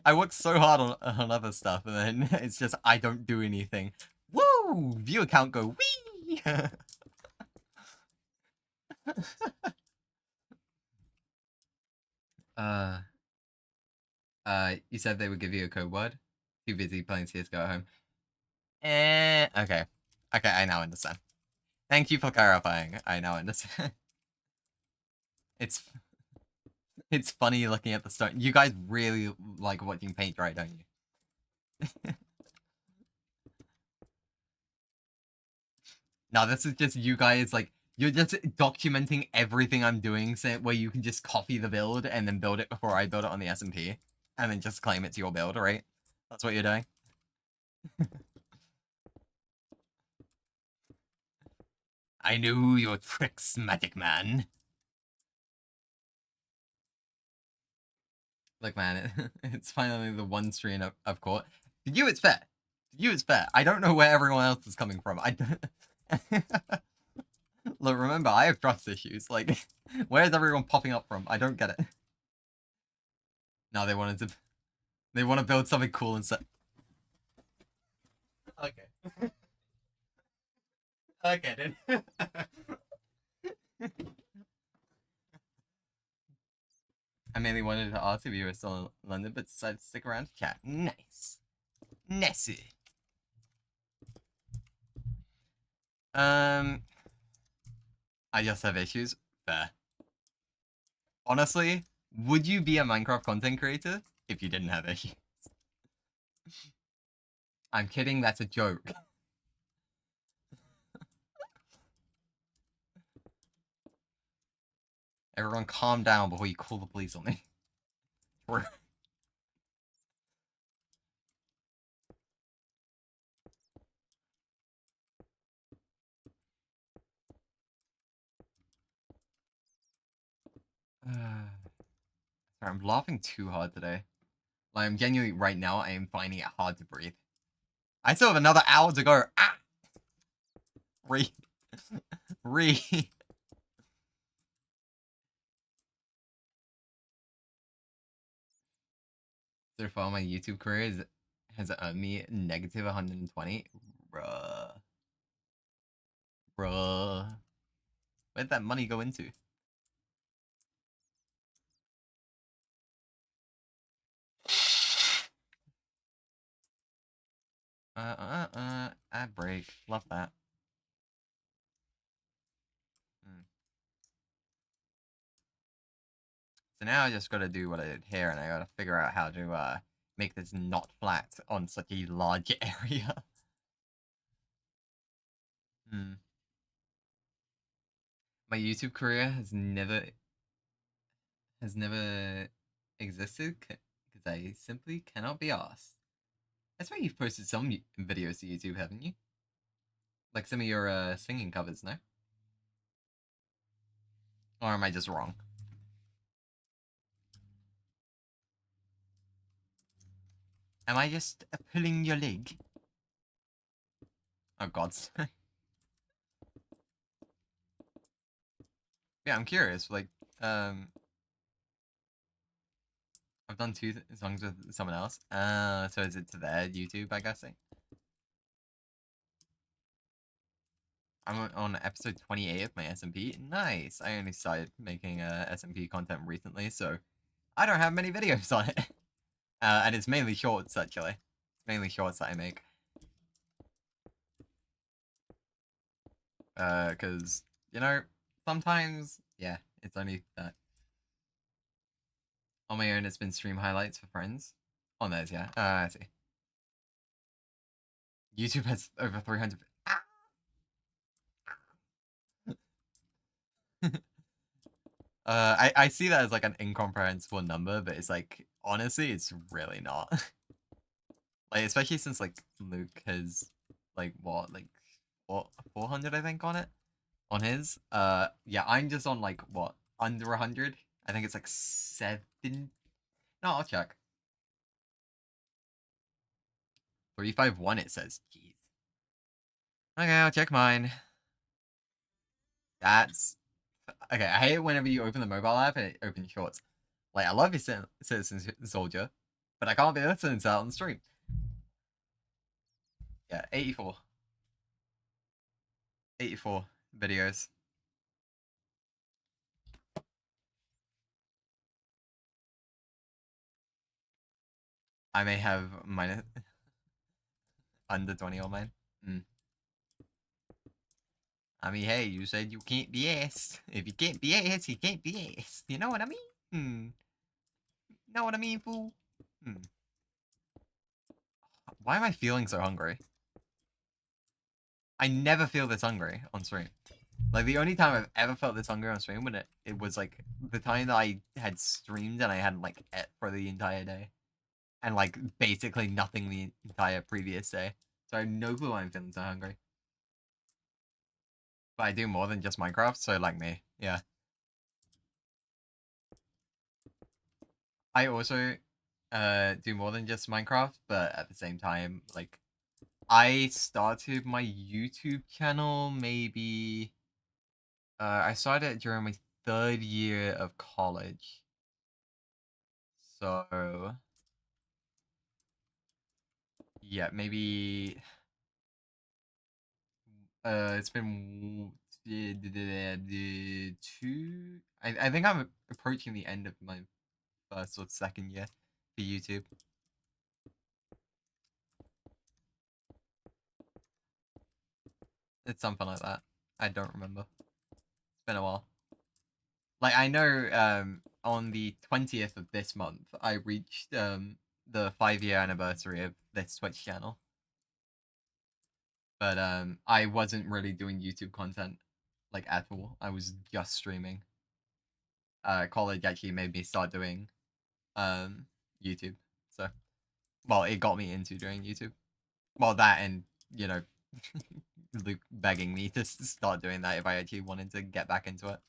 I work so hard on other stuff, and then it's just I don't do anything. Woo! Viewer count go wee! You said they would give you a code word? Too busy playing CSGO at home. Okay. Okay, I now understand. Thank you for clarifying. I now understand. It's funny looking at the stone. You guys really like watching paint dry, don't you? No, this is just you guys, like, you're just documenting everything I'm doing, so where you can just copy the build and then build it before I build it on the SMP. And then just claim it's your build, right? That's what you're doing? I knew your tricks, magic man. Look, man, it's finally the one stream I've caught. To you, it's fair. To you, it's fair. I don't know where everyone else is coming from. I don't... Look, remember, I have trust issues. Like, where is everyone popping up from? I don't get it. No, they wanted to... They want to build something cool and set... Okay. Okay, dude. I mainly wanted to ask if you were still in London, but decided to stick around to chat. Nice. Nessie. I just have issues. Fair. Honestly, would you be a Minecraft content creator if you didn't have issues? I'm kidding, that's a joke. Everyone calm down before you call the police on me. Sorry, I'm laughing too hard today. Like, I'm genuinely, right now, I am finding it hard to breathe. I still have another hour to go. Ah! Re. So far, my YouTube career has earned me negative 120. Bruh. Where'd that money go into? Ad break. Love that. So now I just gotta do what I did here, and I gotta figure out how to make this not flat on such a large area. My YouTube career has never existed because I simply cannot be asked. That's why you've posted some videos to YouTube, haven't you? Like some of your singing covers, no? Or am I just wrong? Am I just pulling your leg? Oh god. Yeah, I'm curious. Like, I've done 2 songs with someone else. So is it to their YouTube, I guess? I'm on episode 28 of my SMP. Nice. I only started making SMP content recently, so I don't have many videos on it. And it's mainly shorts, actually. Mainly shorts that I make. Because, you know, sometimes, yeah, it's only that. On my own, it's been stream highlights for friends. On theirs, yeah. I see. YouTube has over 300... I see that as like an incomprehensible number, but it's like, honestly, it's really not. Like, especially since like Luke has like what, like 400 I think on it, on his. Yeah, I'm just on like what, under 100. I think it's like 7. No, I'll check. 351 it says. Jeez. Okay, I'll check mine. That's okay. I hate it whenever you open the mobile app and it opens shorts. Like, I love your Citizen Soldier, but I can't be listening to that on the stream. Yeah, 84. 84 videos. I may have minus under 20 on mine. I mean, hey, you said you can't be asked. If you can't be asked, you can't be asked. You know what I mean? Know what I mean, fool? Why am I feeling so hungry? I never feel this hungry on stream. Like, the only time I've ever felt this hungry on stream when it was, like, the time that I had streamed and I hadn't, like, ate for the entire day. And, like, basically nothing the entire previous day. So I have no clue why I'm feeling so hungry. But I do more than just Minecraft, so like me, yeah. I also do more than just Minecraft, but at the same time, like, I started my YouTube channel maybe I started it during my 3rd year of college. So yeah, maybe it's been 2. I think I'm approaching the end of my 1st or 2nd year for YouTube. It's something like that. I don't remember. It's been a while. Like, I know on the 20th of this month, I reached the 5-year anniversary of this Twitch channel. But I wasn't really doing YouTube content, like, at all. I was just streaming. College actually made me start doing YouTube. So, well, it got me into doing YouTube. Well, that and, you know, Luke begging me to start doing that if I actually wanted to get back into it.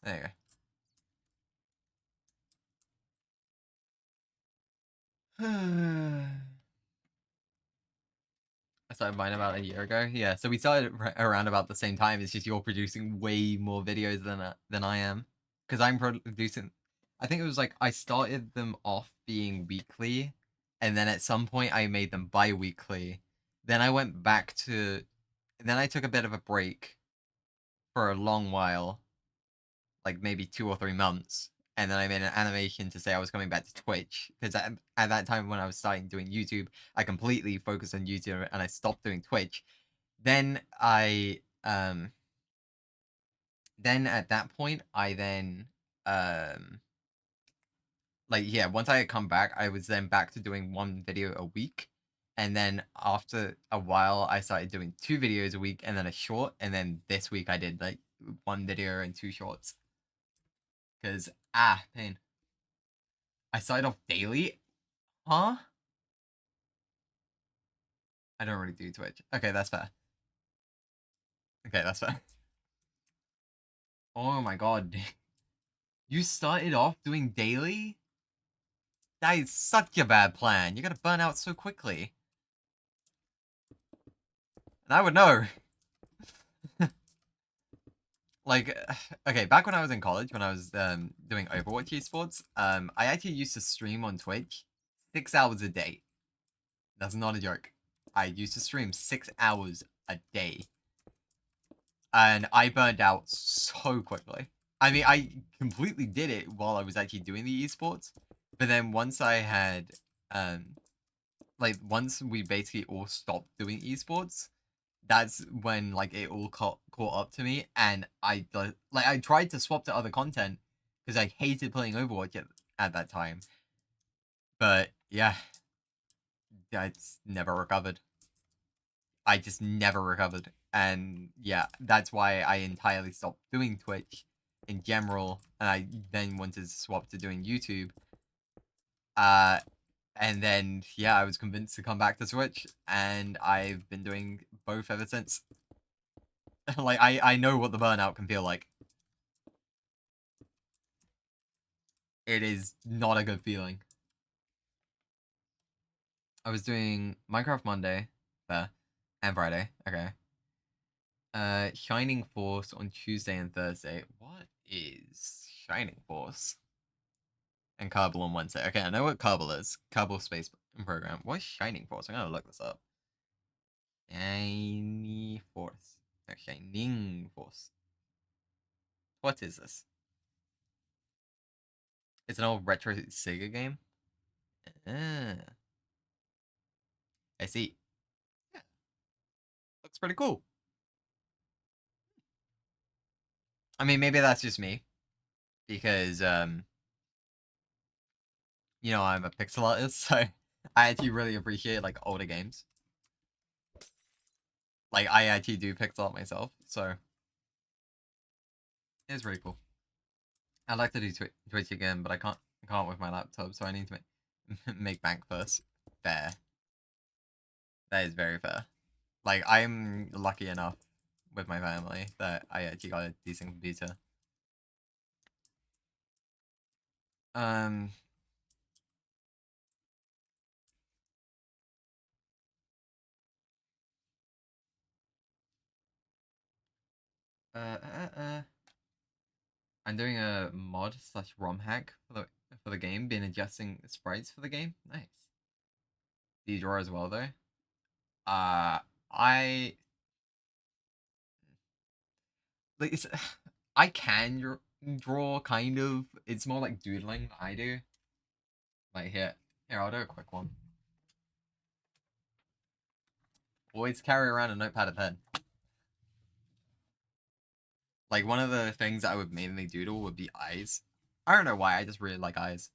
There you go. I started mine about a year ago. Yeah, so we started around about the same time. It's just you're producing way more videos than I am, because I'm producing. I think it was like I started them off being weekly, and then at some point I made them bi-weekly. Then I went back to, then I took a bit of a break for a long while, like maybe 2 or 3 months, and then I made an animation to say I was coming back to Twitch, because at that time when I was starting doing YouTube, I completely focused on YouTube and I stopped doing Twitch. Then then at that point I then like, yeah, once I had come back, I was then back to doing 1 video a week. And then after a while, I started doing 2 videos a week and then a short. And then this week I did like 1 video and 2 shorts. Because, pain. I started off daily? Huh? I don't really do Twitch. Okay, that's fair. Okay, that's fair. Oh my god. You started off doing daily? That is such a bad plan. You're gonna burn out so quickly. And I would know. Like, okay, back when I was in college, when I was doing Overwatch esports, I actually used to stream on Twitch 6 hours a day. That's not a joke. I used to stream 6 hours a day. And I burned out so quickly. I mean, I completely did it while I was actually doing the esports. But then once I had, like, once we basically all stopped doing esports, that's when, like, it all caught up to me, and I tried to swap to other content because I hated playing Overwatch at that time. But yeah, I just never recovered. I just never recovered, and yeah, that's why I entirely stopped doing Twitch in general, and I then wanted to swap to doing YouTube. And then, yeah, I was convinced to come back to Switch, and I've been doing both ever since. Like, I know what the burnout can feel like. It is not a good feeling. I was doing Minecraft Monday, fair, and Friday, okay. Shining Force on Tuesday and Thursday. What is Shining Force? And Kerbal on Wednesday. Okay, I know what Kerbal is. Kerbal Space Program. What is Shining Force? I'm gonna look this up. Shiny Force. No, Shining Force. What is this? It's an old retro Sega game. Ah, I see. Yeah, looks pretty cool. I mean, maybe that's just me because you know, I'm a pixel artist, so I actually really appreciate like older games. Like I actually do pixel art myself, so it's really cool. I'd like to do Twitch again, but I can't with my laptop, so I need to make bank first. Fair. That is very fair. Like I'm lucky enough with my family that I actually got a decent computer. Um. I'm doing a mod slash ROM hack for the game. Been adjusting sprites for the game. Nice. Do you draw as well though? I like it's, I can draw kind of. It's more like doodling I do. Like here, I'll do a quick one. Always carry around a notepad and pen. Like one of the things that I would mainly doodle would be eyes. I don't know why. I just really like eyes.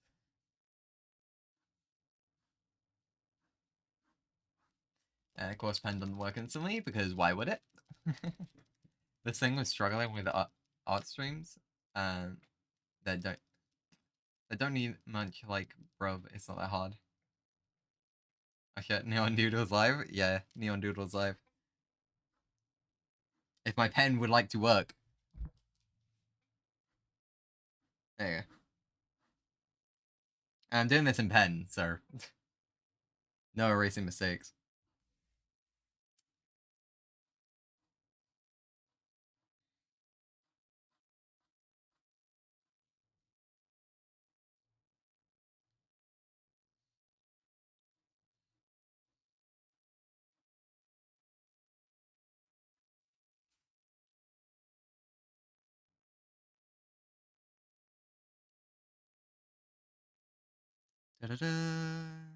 And of course, pen doesn't work instantly because why would it? This thing was struggling with art streams, and that don't need much. Like, bro, it's not that hard. Oh shit, Neon Doodle's live. Yeah, Neon Doodle's live. If my pen would like to work, there you go. And I'm doing this in pen, so no erasing mistakes. Da-da-da.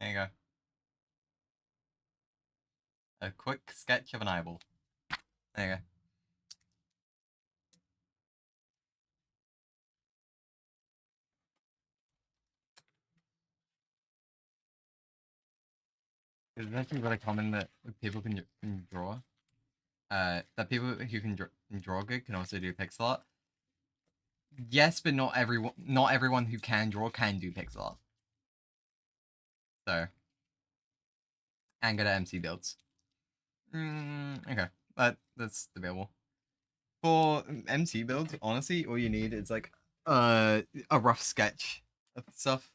There you go. A quick sketch of an eyeball. There you go. It's actually really common that people can draw. That people who can draw good can also do pixel art. Yes, but not everyone who can draw can do pixel art. So, and good at MC builds. Okay, that's debatable. For MC builds, honestly, all you need is like a rough sketch of stuff.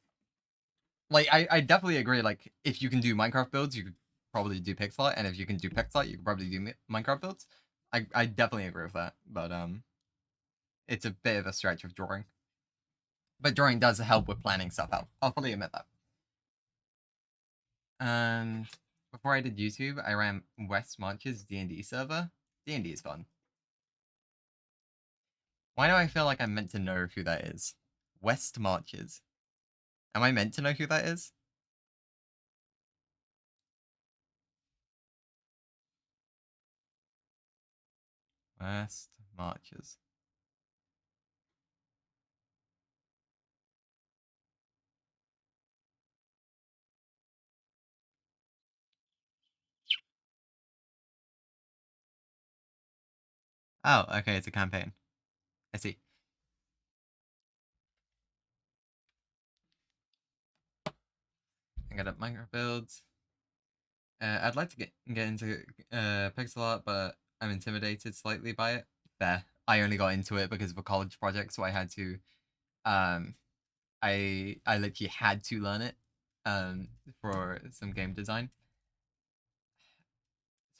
Like I definitely agree. Like if you can do Minecraft builds, you could probably do pixel art, and if you can do pixel art, you could probably do Minecraft builds. I definitely agree with that, but it's a bit of a stretch of drawing. But drawing does help with planning stuff out. I'll fully admit that. Um, before I did YouTube, I ran West March's D&D server. D&D is fun. Why do I feel like I'm meant to know who that is? West Marches. Am I meant to know who that is? West Marches. Oh, okay, it's a campaign. I see. I got up Minecraft builds. I'd like to get into pixel art, but I'm intimidated slightly by it. There, I only got into it because of a college project, so I had to. I literally had to learn it, for some game design.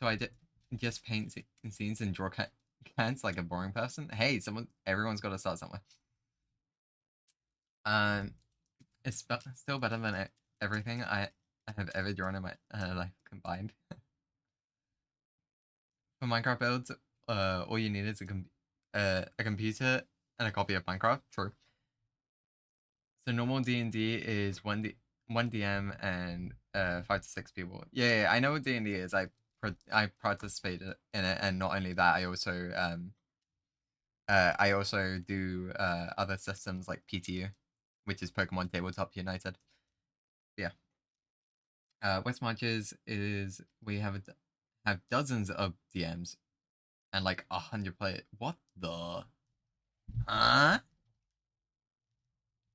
So I did just paint scenes and draw cans like a boring person. Hey, everyone's got to start somewhere. Um, it's still better than everything I have ever drawn in my life combined. For Minecraft builds, all you need is a computer and a copy of Minecraft. True. So normal D&D is one DM and 5 to 6 people. Yeah, I know what D&D is. I participated in it, and not only that, I also do other systems like PTU, which is Pokemon Tabletop United. Yeah. West Marches is we have dozens of DMs and like 100 players. What the? Huh?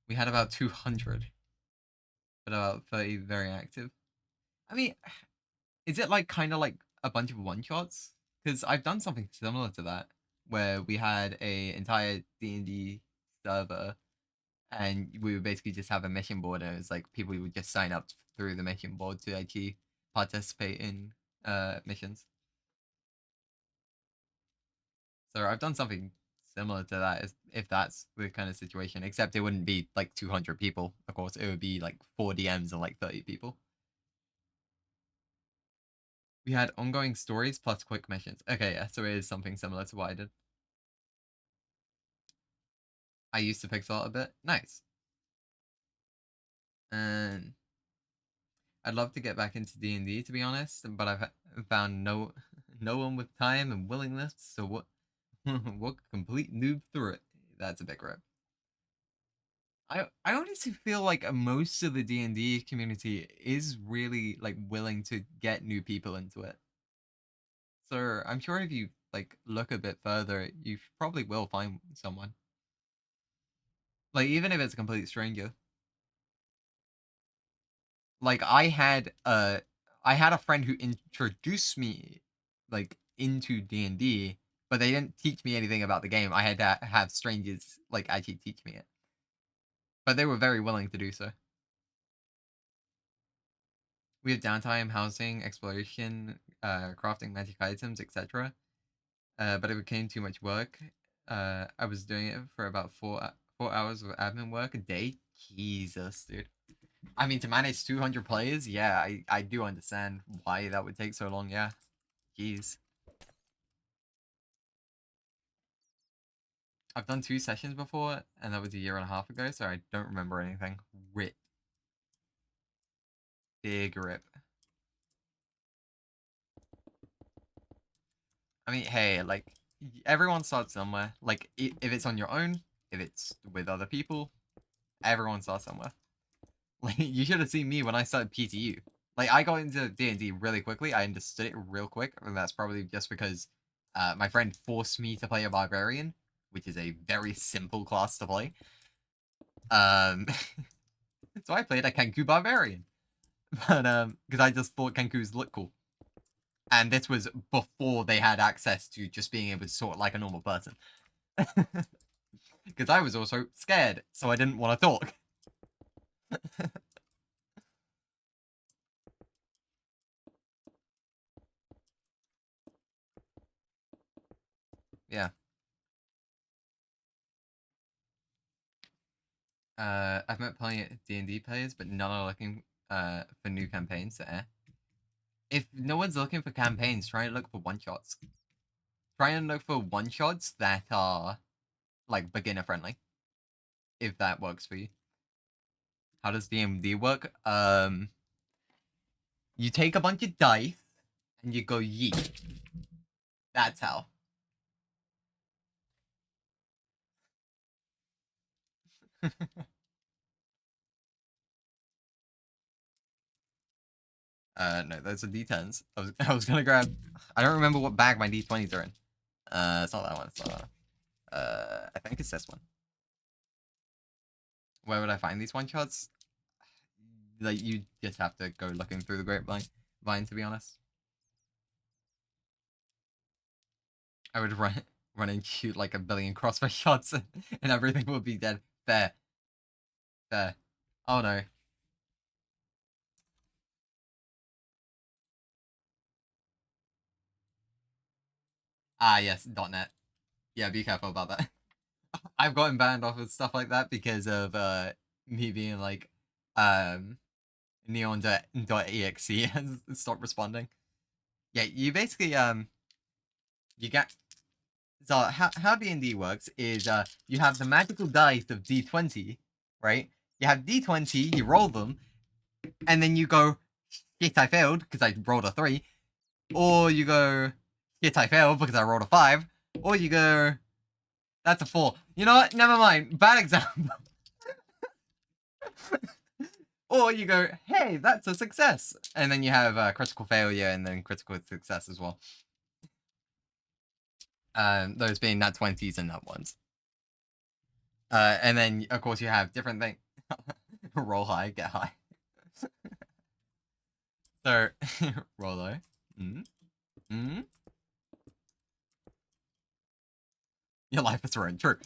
We had about 200, but about 30 very active. I mean, is it like kind of like a bunch of one shots? Because I've done something similar to that, where we had a entire D&D server, and we would basically just have a mission board, and it was like people would just sign up through the mission board to actually participate in missions. So I've done something similar to that, if that's the kind of situation, except it wouldn't be like 200 people. Of course, it would be like 4 DMs and like 30 people. We had ongoing stories plus quick missions. Okay, yeah, so it is something similar to what I did. I used to pixel art a bit. Nice. And I'd love to get back into D&D, to be honest, but I've found no one with time and willingness. So what? What complete noob through it? That's a big rip. I honestly feel like most of the D&D community is really like willing to get new people into it. So I'm sure if you like look a bit further, you probably will find someone. Like even if it's a complete stranger. Like I had a friend who introduced me like into D&D, but they didn't teach me anything about the game. I had to have strangers like actually teach me it. But they were very willing to do so. We have downtime, housing, exploration, crafting magic items, etc. But it became too much work. I was doing it for about 4 hours of admin work a day. Jesus, dude. I mean, to manage 200 players, yeah, I do understand why that would take so long. Yeah, jeez. I've done 2 sessions before, and that was a year and a half ago, so I don't remember anything. Rip. Big rip. I mean, hey, like, everyone starts somewhere. Like, if it's on your own, if it's with other people, everyone starts somewhere. Like, you should have seen me when I started PTU. Like, I got into D&D really quickly. I understood it real quick, and that's probably just because my friend forced me to play a barbarian, which is a very simple class to play. So I played a Kenku barbarian, but because I just thought Kenkus looked cool, and this was before they had access to just being able to sort like a normal person. Because I was also scared, so I didn't want to talk. Yeah. I've met plenty of D&D players, but none are looking for new campaigns. If no one's looking for campaigns, try and look for one shots. Try and look for one shots that are like beginner friendly. If that works for you. how does DMD work? You take a bunch of dice and you go yeet. That's how. No, those are D10s. I was gonna grab. I don't remember what bag my D20s are in. It's not that one. It's not that one. I think it's this one. Where would I find these one shots? Like, you just have to go looking through the grapevine, to be honest. I would run and shoot like a billion crossbow shots, and everything would be dead. There. Oh no. Ah yes, .net. Yeah, be careful about that. I've gotten banned off of stuff like that because of me being like neon.exe and stop responding. Yeah, you basically you get. So how D&D works is you have the magical dice of D20, right? You have D20, you roll them, and then you go, shit, I failed because I rolled a 3, or you go, shit, I failed because I rolled a 5, or you go, that's a 4. You know what? Never mind. Bad example. Or you go, hey, that's a success, and then you have critical failure and then critical success as well. Those being nat 20s and nat 1s. And then of course you have different things. Roll high, get high. So roll low. Your life is ruined. True.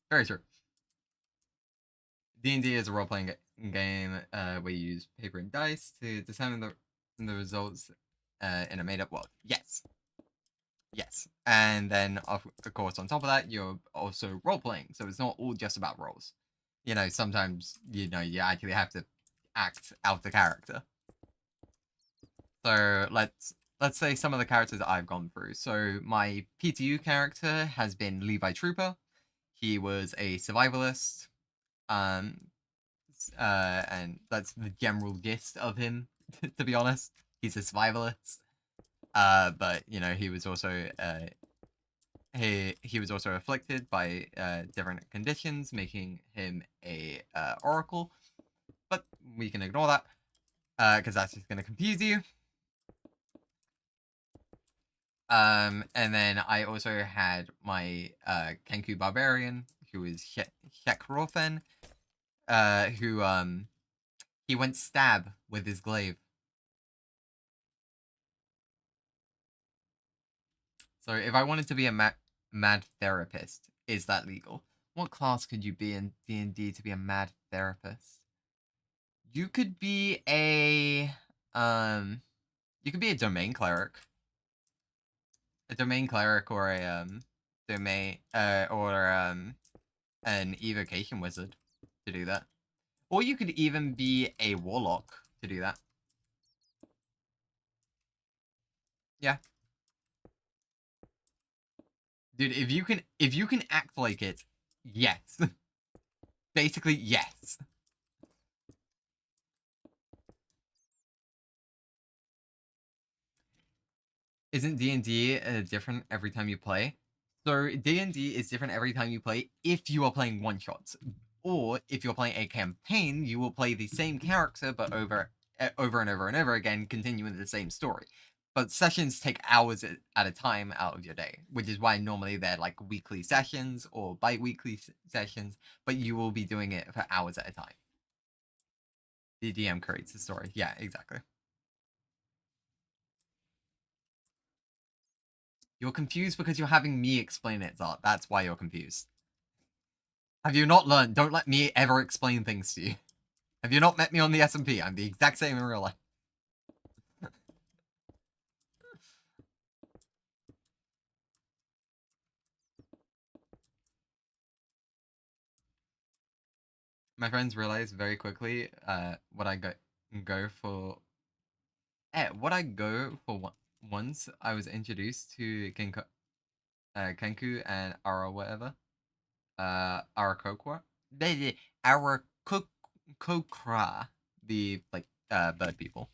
Very true. D&D is a role-playing game where you use paper and dice to determine the results in a made-up world. Yes. Yes. And then, of course, on top of that, you're also role-playing. So it's not all just about roles. You know, sometimes, you actually have to act out the character. So let's say some of the characters that I've gone through. So my PTU character has been Levi Trooper. He was a survivalist. And that's the general gist of him, to be honest. He's a survivalist. But he was also he was also afflicted by different conditions, making him a oracle. But we can ignore that because that's just going to confuse you. And then I also had my Kenku Barbarian, who is Shekrofen, who he went stab with his glaive. So if I wanted to be a mad therapist, is that legal? What class could you be in D&D to be a mad therapist? You could be a domain cleric. A domain cleric or a domain an evocation wizard to do that. Or you could even be a warlock to do that. Yeah. Dude, if you can act like it, yes. Basically, yes. Isn't D&D different every time you play? So D&D is different every time you play if you are playing one-shots. Or if you're playing a campaign, you will play the same character but over and over and over again, continuing the same story. But sessions take hours at a time out of your day, which is why normally they're like weekly sessions or bi-weekly sessions, but you will be doing it for hours at a time. The DM creates the story. Yeah, exactly. You're confused because you're having me explain it, Zart. That's why you're confused. Have you not learned? Don't let me ever explain things to you. Have you not met me on the SMP? I'm the exact same in real life. My friends realized very quickly what I go for. What I go for once I was introduced to Kenku and Ara whatever. Arakokwa. Arakok Kokra, the bird people.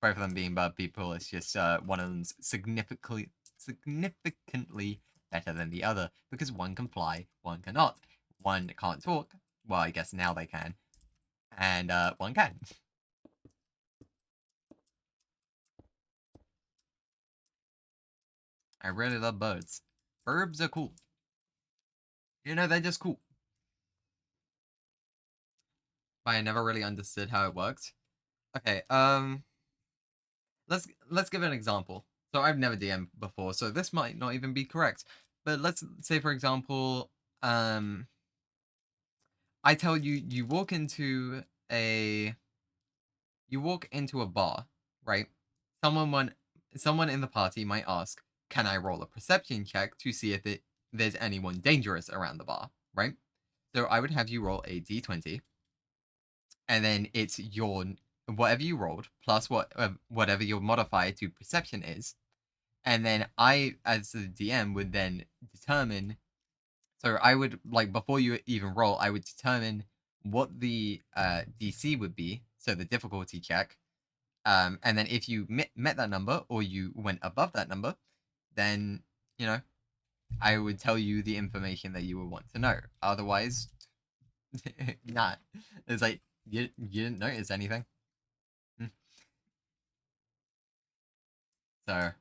Both of them being bird people, it's just one of them's significantly better than the other because one can fly, one cannot. One can't talk. Well, I guess now they can, and one can. I really love birds. Birds are cool. You know, they're just cool. But I never really understood how it worked. Okay, let's give an example. So I've never DM'd before, so this might not even be correct. But let's say, for example, I tell you you walk into a bar, right? Someone in the party might ask, "Can I roll a perception check to see if there's anyone dangerous around the bar?" Right? So I would have you roll a d20, and then it's your whatever you rolled plus whatever your modifier to perception is, and then I, as the DM, would then determine. So I would before you even roll, I would determine what the DC would be, so the difficulty check. And then if you met that number or you went above that number, then you know I would tell you the information that you would want to know. Otherwise, nah. It's like you didn't notice anything. So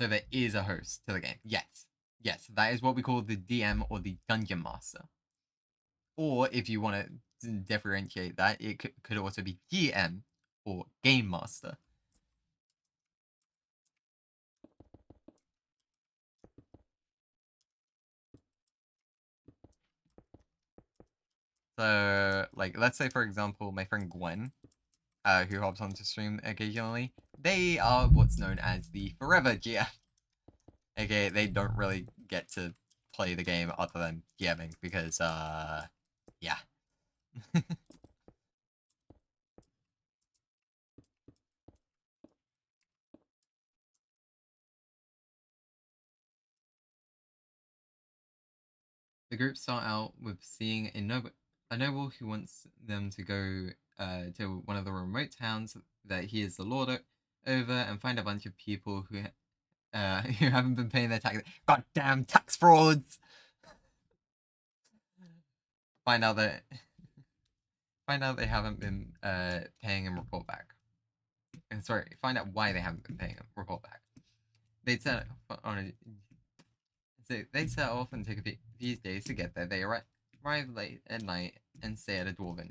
there is a host to the game. Yes. Yes, that is what we call the DM or the Dungeon Master. Or if you want to differentiate that, it could also be GM or Game Master. So, let's say, for example, my friend Gwen, who hops onto stream occasionally, they are what's known as the Forever GM. Okay, they don't really get to play the game other than GMing because, yeah. The group start out with seeing a noble who wants them to go to one of the remote towns that he is the lord over, and find a bunch of people who who haven't been paying their tax. Goddamn tax frauds! Find out they haven't been paying and report back. And sorry, find out why they haven't been paying and report back. They'd set on a So they set off and take a few days to get there. They arrive late at night and stay at a dwarven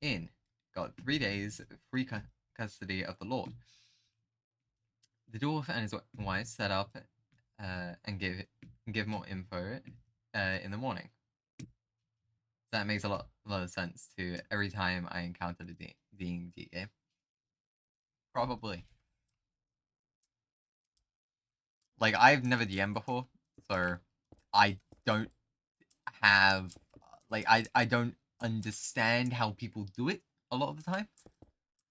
inn. Got 3 days free custody of the lord. The dwarf and his wife set up and give more info in the morning. That makes a lot of sense to every time I encountered a D&D game. Probably. I've never DM'd before, so I don't have I don't understand how people do it a lot of the time.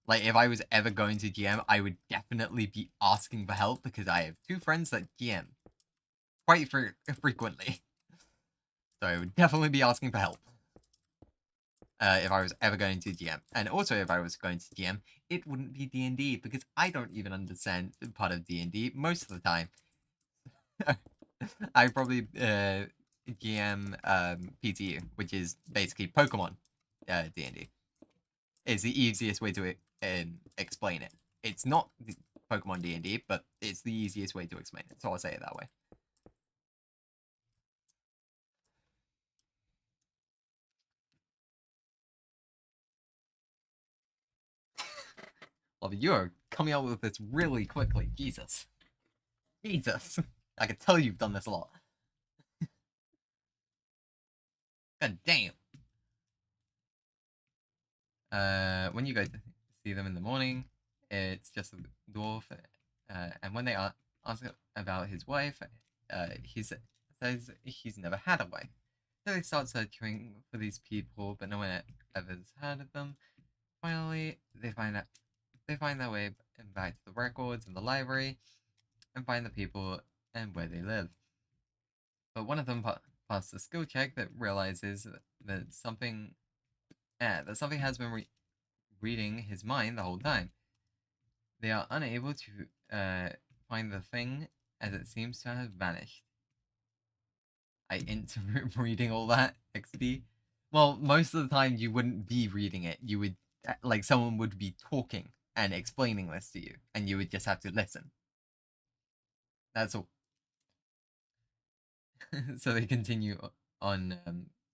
If I was ever going to GM, I would definitely be asking for help because I have 2 friends that GM quite frequently. So I would definitely be asking for help if I was ever going to GM. And also, if I was going to GM, it wouldn't be D&D because I don't even understand part of D&D most of the time. I probably GM PTU, which is basically Pokemon D&D. It's the easiest way to explain it. It's not Pokemon D&D, but it's the easiest way to explain it, so I'll say it that way. Love, you're coming out with this really quickly. Jesus. I can tell you've done this a lot. God damn. When you go to see them in the morning, it's just a dwarf, and when they ask about his wife, he says he's never had a wife. So they start searching for these people, but no one ever's heard of them. Finally, they find their way back to the records in the library, and find the people and where they live. But one of them pass the skill check that realizes that something has been reading his mind the whole time. They are unable to find the thing as it seems to have vanished. I int reading all that XD. Well, most of the time you wouldn't be reading it. You would like someone would be talking and explaining this to you, and you would just have to listen. That's all. So they continue on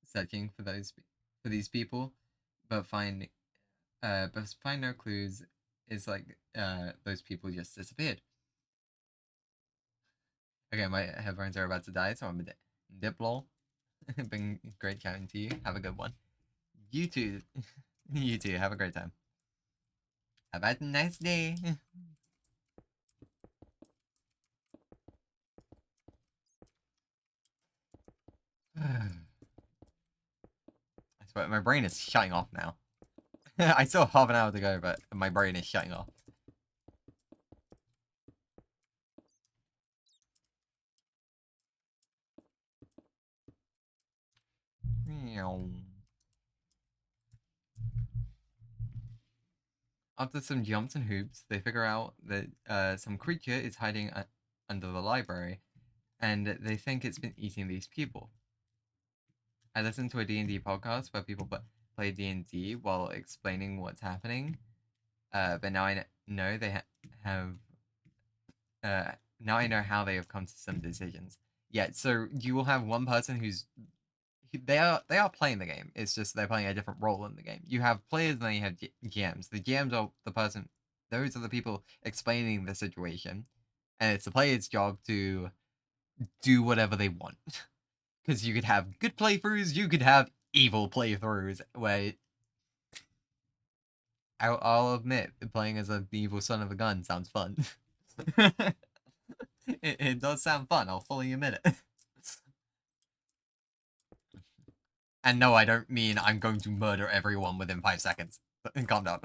searching for these people, but find no clues. It's like those people just disappeared. Okay, my headphones are about to die, so I'm a dip lol. Been great chatting to you. Have a good one. You too. You too. Have a great time. Have a nice day. I swear, my brain is shutting off now. I still have half an hour to go, but my brain is shutting off. After some jumps and hoops, they figure out that some creature is hiding under the library, and they think it's been eating these people. I listened to a D&D podcast where people play D&D while explaining what's happening, but now I know they have. Now I know how they have come to some decisions. Yeah, so you will have one person who's they are playing the game. It's just they're playing a different role in the game. You have players and then you have GMs. The GMs are the person; those are the people explaining the situation, and it's the player's job to do whatever they want. Because you could have good playthroughs, you could have evil playthroughs where I'll admit playing as an evil son of a gun sounds fun. It does sound fun. I'll fully admit it. And no, I don't mean I'm going to murder everyone within 5 seconds. Calm down.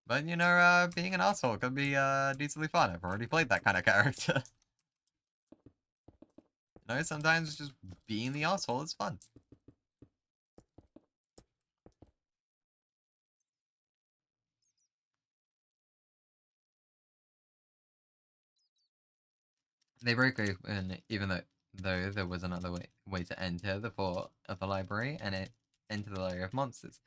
But, you know, being an asshole could be decently fun. I've already played that kind of character. You know, sometimes just being the asshole is fun. They broke open, even though there was another way to enter the fort of the library and enter the lair of monsters.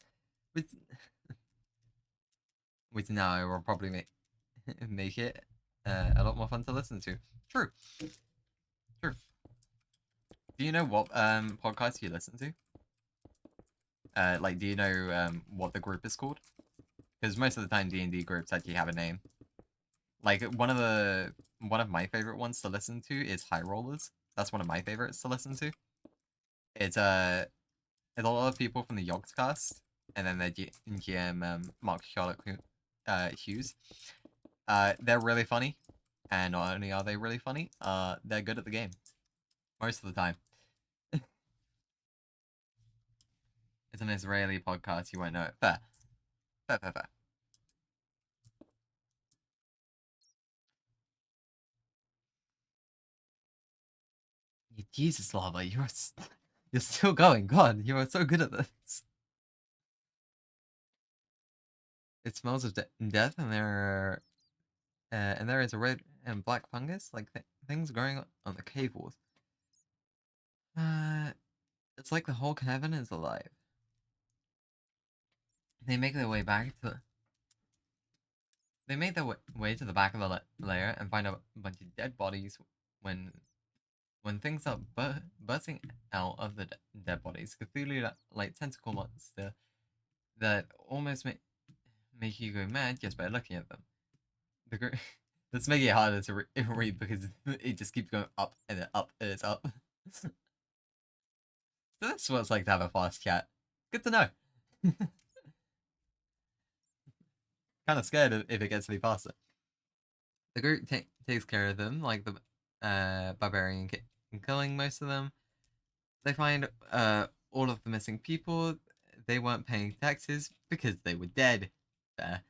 Which now will probably make it a lot more fun to listen to. True. True. Do you know what podcast you listen to? Like, do you know what the group is called? Because most of the time D&D groups actually have a name. Like, one of my favorite ones to listen to is High Rollers. That's one of my favorites to listen to. It's a lot of people from the Yogscast, and then their GM Mark Charlotte Hughes. They're really funny, and not only are they really funny, they're good at the game. Most of the time. It's an Israeli podcast, you won't know it. Fair. Fair, fair, fair. Jesus, Lava, you're still going. God, you are so good at this. It smells of death, and there is a red and black fungus, like things growing on the cave walls. It's like the whole cavern is alive. They make their way back to. They make their way to the back of the lair and find a bunch of dead bodies. When things are bursting out of the dead bodies, Cthulhu like tentacle monster that almost make you go mad just by looking at them. That's making it harder to read because it just keeps going up and then up and it's up. So that's what it's like to have a fast chat. Good to know. Kind of scared if it gets any faster. The group takes care of them, like the barbarian killing most of them. They find all of the missing people. They weren't paying taxes because they were dead. There.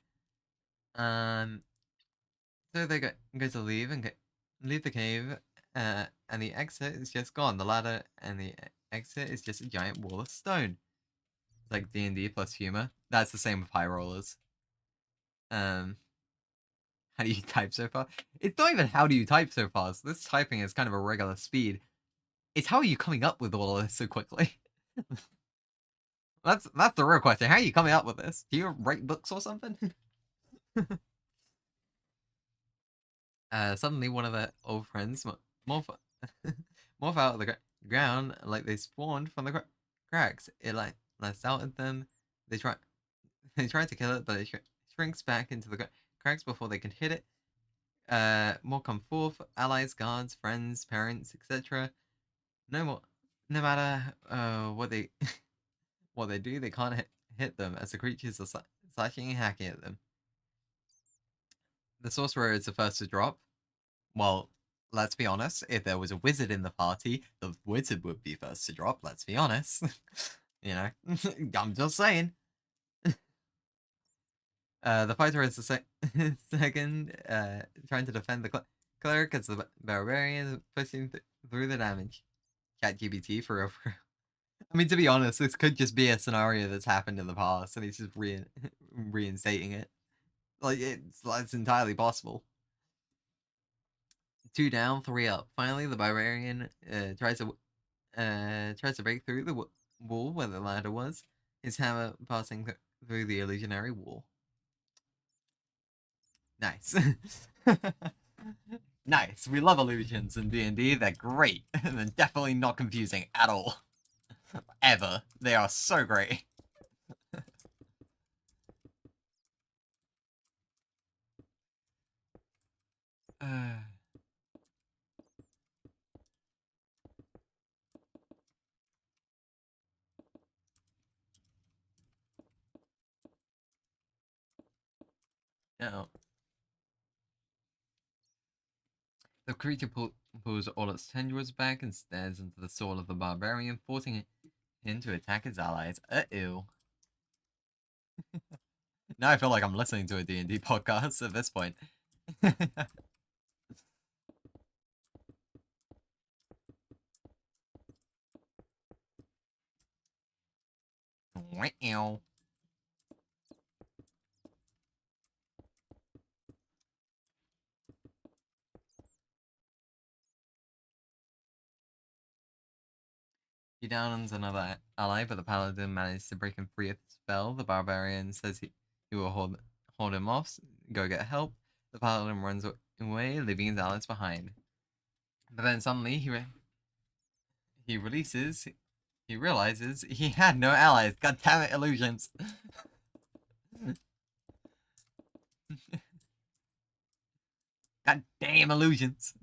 So they go to leave the cave, and the exit is just gone. The ladder and the exit is just a giant wall of stone. It's like D&D plus humor. That's the same with high rollers. How do you type so far? It's not even how do you type so fast. This typing is kind of a regular speed. It's how are you coming up with all of this so quickly? That's the real question. How are you coming up with this? Do you write books or something? Suddenly one of their old friends morph morph out of the ground like they spawned from the cracks. It like lets out at them. They try to kill it, but it shrinks back into the cracks before they can hit it. More come forth, allies, guards, friends, parents, etc. No matter what they what they do, they can't hit them as the creatures are slashing and hacking at them. The sorcerer is the first to drop. Well, let's be honest, if there was a wizard in the party, the wizard would be first to drop, let's be honest. You know, I'm just saying. The fighter is the second, trying to defend the cleric as the barbarian is pushing through the damage. ChatGPT for real. I mean, to be honest, this could just be a scenario that's happened in the past, and he's just reinstating it. Like, it's entirely possible. 2 down, 3 up. Finally, the barbarian tries to break through the wall where the ladder was. His hammer passing through the illusionary wall. Nice. Nice. We love illusions in D&D. They're great. And they're definitely not confusing at all. Ever. They are so great. No. The creature pulls all its tendrils back and stares into the soul of the barbarian, forcing him to attack his allies. Uh-oh. Now I feel like I'm listening to a D&D podcast at this point. Wow. He downs another ally, but the paladin manages to break him free of the spell. The barbarian says he will hold him off, go get help. The paladin runs away, leaving his allies behind. But then suddenly he realizes he had no allies. God damn it, illusions. God damn illusions.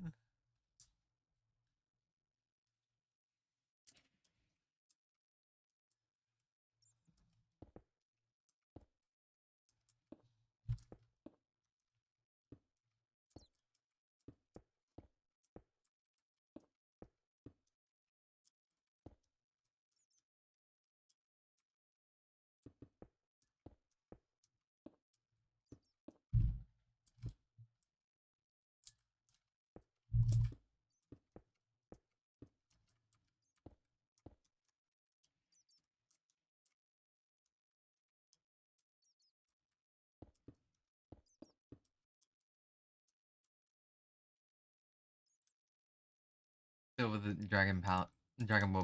Silver the Dragon Ball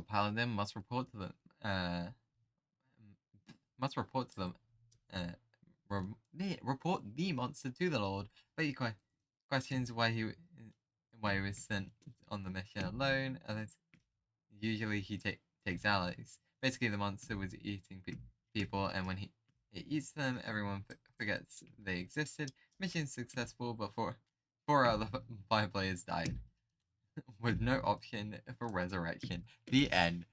Paladin must report to the report the monster to the Lord. But he questions why he was sent on the mission alone. Usually he takes allies. Basically, the monster was eating people, and when he eats them, everyone forgets they existed. Mission successful, but four out of the 5 players died. With no option for resurrection. The end.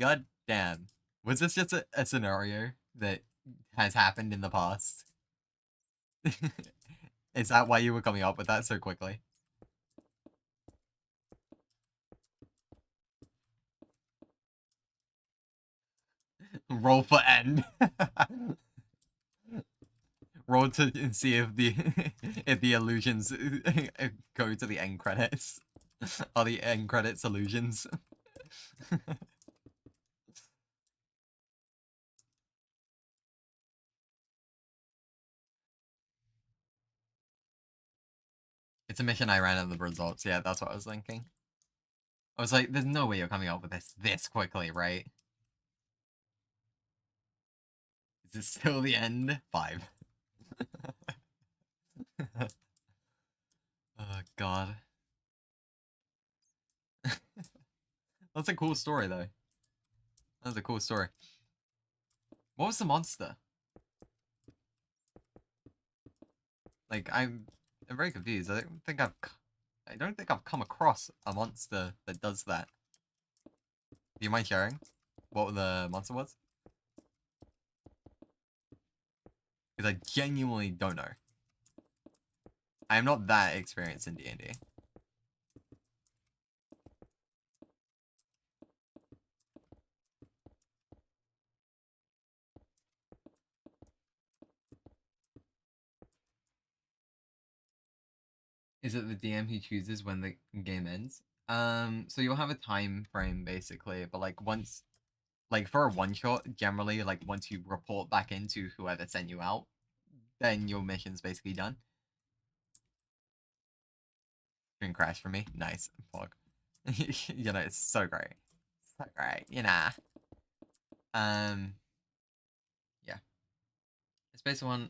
God damn. Was this just a scenario that has happened in the past? Is that why you were coming up with that so quickly? Roll for end. Roll to see if the illusions go to the end credits. All the end credits illusions. It's a mission I ran at the results. Yeah, that's what I was thinking. I was like, there's no way you're coming up with this quickly, right? Is this still the end? 5. Oh, God. That's a cool story, though. That's a cool story. What was the monster? Like, I'm very confused. I don't think I've come across a monster that does that. Do you mind sharing what the monster was? Because I genuinely don't know. I am not that experienced in D&D. Is it the DM who chooses when the game ends? So you'll have a time frame basically, but like once, like for a one shot, generally, like once you report back into whoever sent you out, then your mission's basically done. Screen crash for me. Nice. Pog. You know, it's so great. So great, you know. Yeah. It's based upon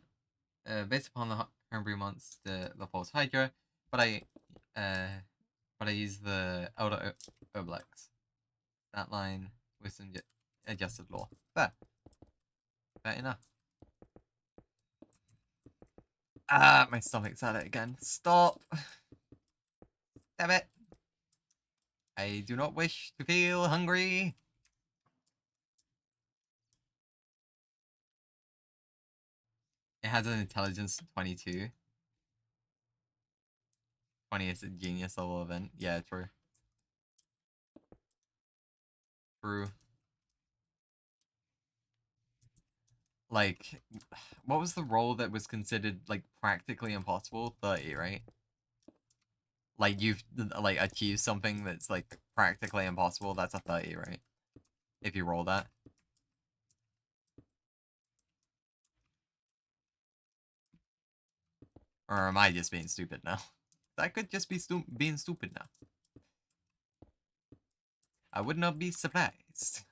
the homebrew monster, the false Hydra, but I use the Elder Oblex. That line with some adjusted lore. Fair. Fair enough. Ah, my stomach's at it again. Stop. Damn it. I do not wish to feel hungry. It has an intelligence 22. 20 is a genius level event. Yeah, true. True. Like, what was the role that was considered, like, practically impossible? 30, right? Like, you've, like, achieved something that's, like, practically impossible, that's a 30, right? If you roll that. Or am I just being stupid now? That could just be being stupid now. I would not be surprised.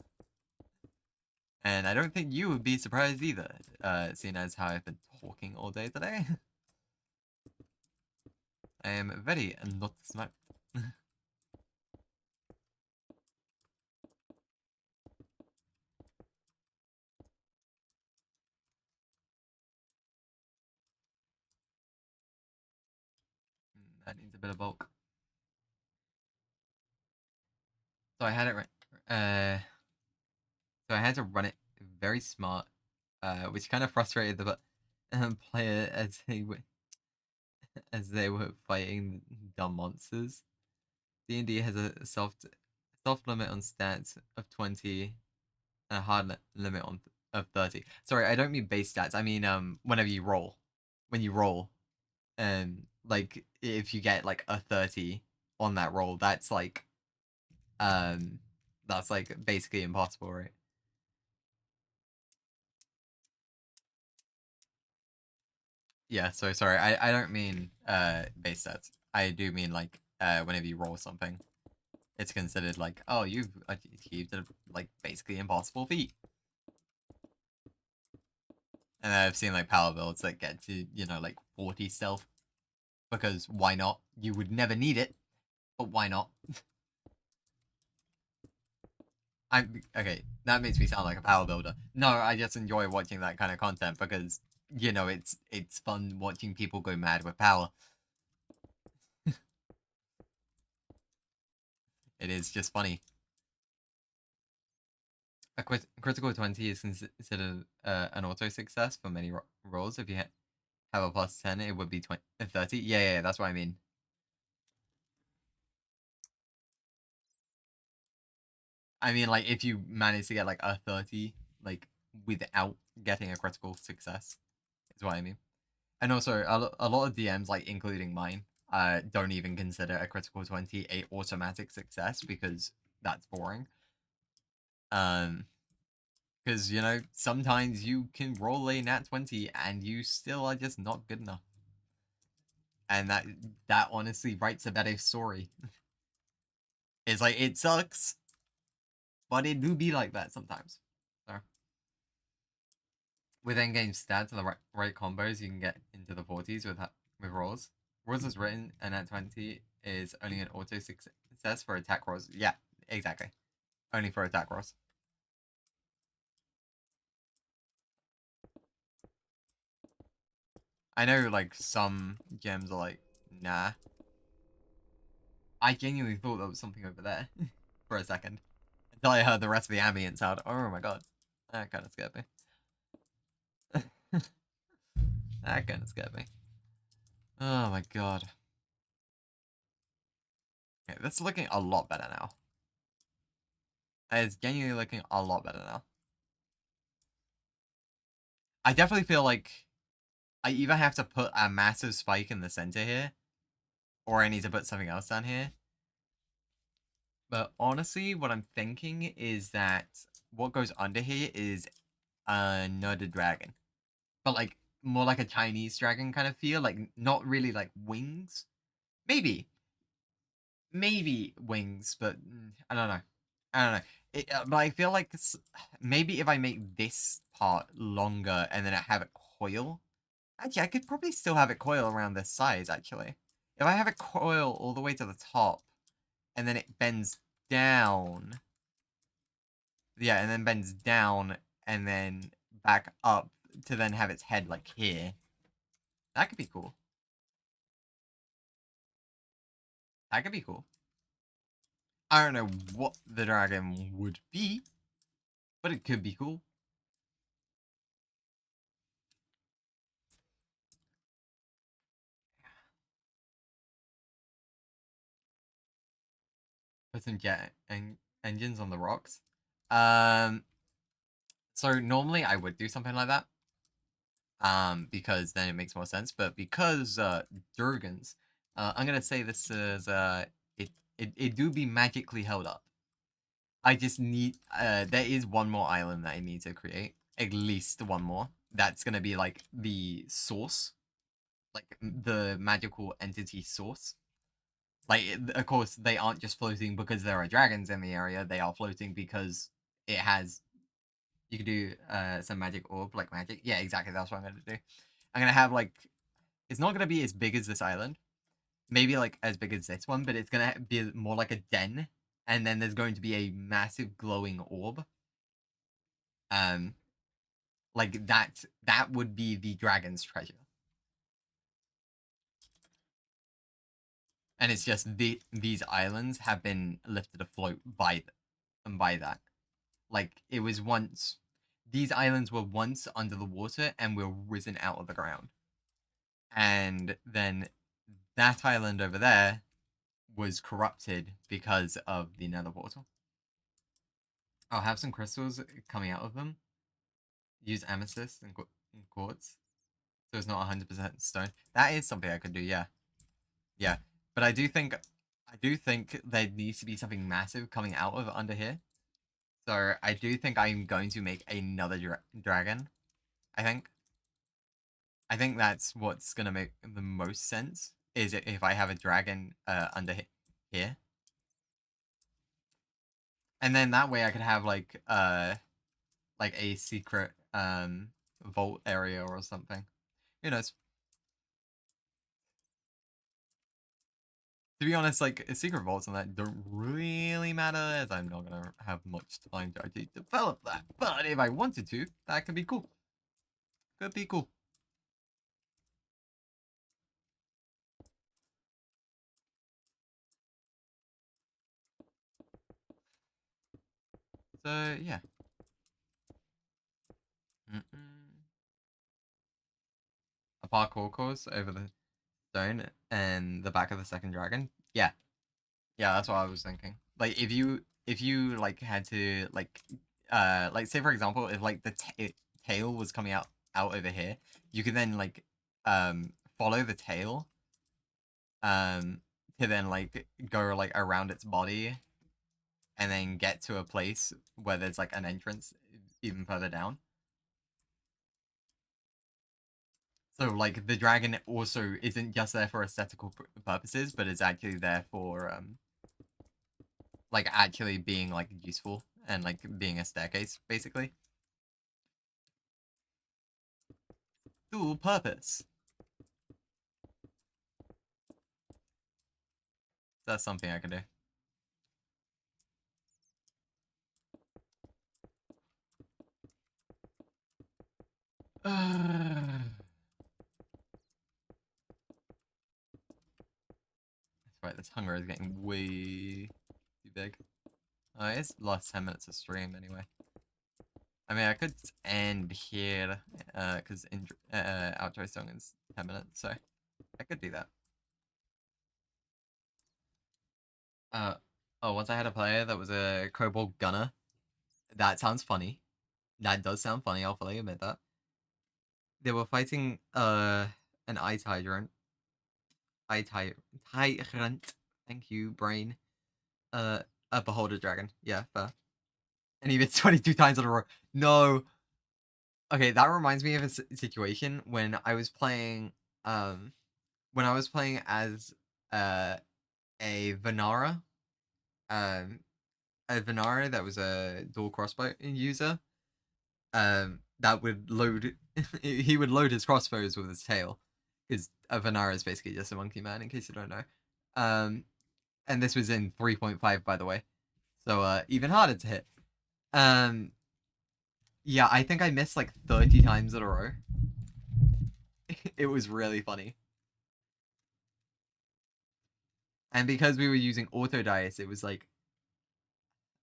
And I don't think you would be surprised either, seeing as how I've been talking all day today. I am very not smart. That needs a bit of bulk. So I had it so I had to run it very smart, which kind of frustrated the player as they were fighting dumb monsters. D&D has a soft limit on stats of 20 and a hard limit on of 30. Sorry, I don't mean base stats. I mean whenever you roll. When you roll, like if you get like a 30 on that roll, that's like basically impossible, right? Yeah, so sorry. I don't mean base stats. I do mean like whenever you roll something, it's considered like, oh, you've achieved a like basically impossible feat. And I've seen like power builds that get to, you know, like 40 stealth. Because why not? You would never need it, but why not? Okay, that makes me sound like a power builder. No, I just enjoy watching that kind of content because, you know, it's fun watching people go mad with power. It is just funny. A critical 20 is considered an auto success for many rolls. If you have a plus 10, it would be 30. Yeah, that's what I mean. I mean, like, if you manage to get, like, a 30, like, without getting a critical success, is what I mean. And also, a lot of DMs, like, including mine, don't even consider a critical 20 a automatic success because that's boring. Because, you know, sometimes you can roll a nat 20 and you still are just not good enough. And that honestly writes a better story. It's like, it sucks, but it do be like that sometimes. So, with endgame stats and the right combos, you can get into the 40s with rolls. Rules is written, and nat 20 is only an auto success for attack rolls. Yeah, exactly. Only for attack rolls. I know, like, some gems are like, nah. I genuinely thought there was something over there for a second. Until I heard the rest of the ambient sound. Oh my god. That kind of scared me. That kind of scared me. Oh my god. Okay, this is looking a lot better now. It's genuinely looking a lot better now. I definitely feel like I either have to put a massive spike in the center here, or I need to put something else down here. But honestly, what I'm thinking is that what goes under here is another dragon. But like, more like a Chinese dragon kind of feel, like not really like wings. Maybe wings, but I don't know. I don't know. But I feel like maybe if I make this part longer and then I have it coil. Actually, I could probably still have it coil around this size, actually. If I have it coil all the way to the top, and then it bends down. Yeah, and then bends down, and then back up to then have its head, like, here. That could be cool. That could be cool. I don't know what the dragon would be, but it could be cool. Put some jet engines on the rocks. So normally I would do something like that. Because then it makes more sense. But because Durgans, I'm gonna say this is it do be magically held up. I just need there is one more island that I need to create. At least one more. That's gonna be like the source. Like the magical entity source. Like of course they aren't just floating because there are dragons in the area, they are floating because it has you can do some magic orb like magic. Yeah, exactly, that's what I'm gonna do. I'm gonna have like it's not gonna be as big as this island. Maybe like as big as this one, but it's gonna be more like a den. And then there's going to be a massive glowing orb. Um, like that would be the dragon's treasure. And it's just these islands have been lifted afloat by that. Like it was once these islands were once under the water and were risen out of the ground. And then that island over there was corrupted because of the nether portal. I'll have some crystals coming out of them. Use amethyst and quartz. So it's not 100% stone. That is something I could do, yeah. Yeah. But I do think there needs to be something massive coming out of under here. So I do think I'm going to make another dragon. I think. I think that's what's gonna make the most sense. Is if I have a dragon under here. And then that way I could have like a secret vault area or something. Who knows? To be honest, like secret vaults and that don't really matter, as I'm not gonna have much time to actually develop that. But if I wanted to, that could be cool. Could be cool. So yeah. A parkour course over the stone and the back of the second dragon. Yeah, yeah, that's what I was thinking. Like if you like had to like say for example if like the tail was coming out over here, you could then like follow the tail to then like go like around its body and then get to a place where there's like an entrance even further down. So like the dragon also isn't just there for aesthetical purposes, but it's actually there for like actually being like useful and like being a staircase basically. Dual purpose. That's something I can do. That's right, this hunger is getting way too big. It's the last 10 minutes of stream anyway. I mean, I could end here, because outro song is 10 minutes, so I could do that. Oh, once I had a player that was a Kobold Gunner. That sounds funny. That does sound funny, I'll fully admit that. They were fighting, an Ice Hydrant. Tyrant. Thank you, brain. A Beholder Dragon. Yeah, fair. And he bit 22 times in a row. No. Okay, that reminds me of a situation when I was playing, as, a Vanara, that was a dual crossbow user, that would load, he would load his crossbows with his tail, because a Vanara is basically just a monkey man, in case you don't know. And this was in 3.5, by the way, so, even harder to hit. Yeah, I think I missed like 30 times in a row. It was really funny. And because we were using auto dice, it was like,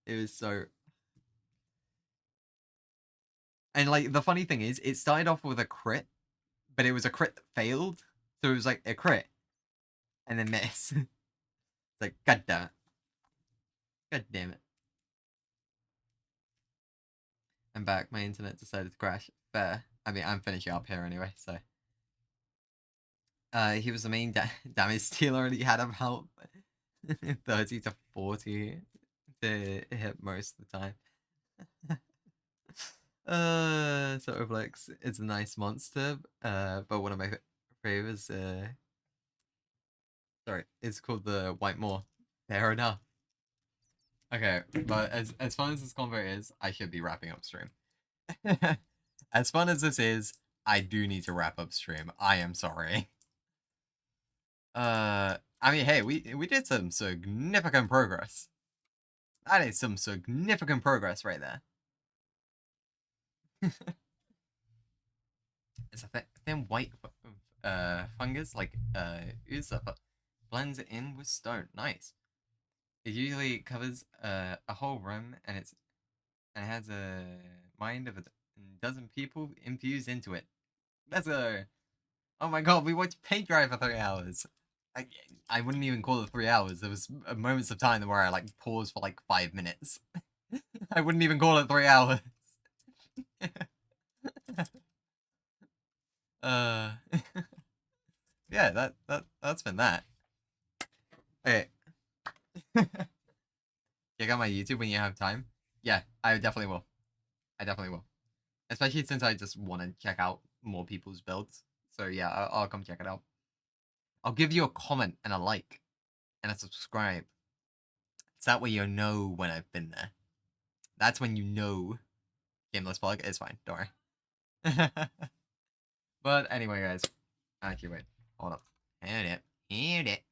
it was so. And like the funny thing is, it started off with a crit, but it was a crit that failed. So it was like a crit and then miss. It's like, god damn it. God damn it. I'm back. My internet decided to crash. Fair. I mean, I'm finishing up here anyway, so. He was the main damage dealer and he had about 30 to 40 to hit most of the time. So Obelix is a nice monster, but one of my favorites, sorry, it's called the White Moor. Fair enough. Okay, but as fun as this convo is, I should be wrapping up stream. As fun as this is, I do need to wrap up stream. I am sorry. I mean, hey, we did some significant progress. That is some significant progress right there. It's a thin white fungus, like ooze that blends in with stone. Nice. It usually covers a whole room, and it has a mind of a dozen people infused into it. That's a. Oh my god, we watched paint dry for 3 hours. I wouldn't even call it 3 hours. There was moments of time where I like paused for like 5 minutes. I wouldn't even call it 3 hours. Yeah, that's been that. Okay. Check out my YouTube when you have time. Yeah, I definitely will. I definitely will. Especially since I just want to check out more people's builds. So yeah, I'll come check it out. I'll give you a comment and a like and a subscribe. So that way you know when I've been there. That's when you know. Gameless plug. It's fine. Don't worry. But anyway, guys. Actually, wait. Hold up. Hold it. Hold it.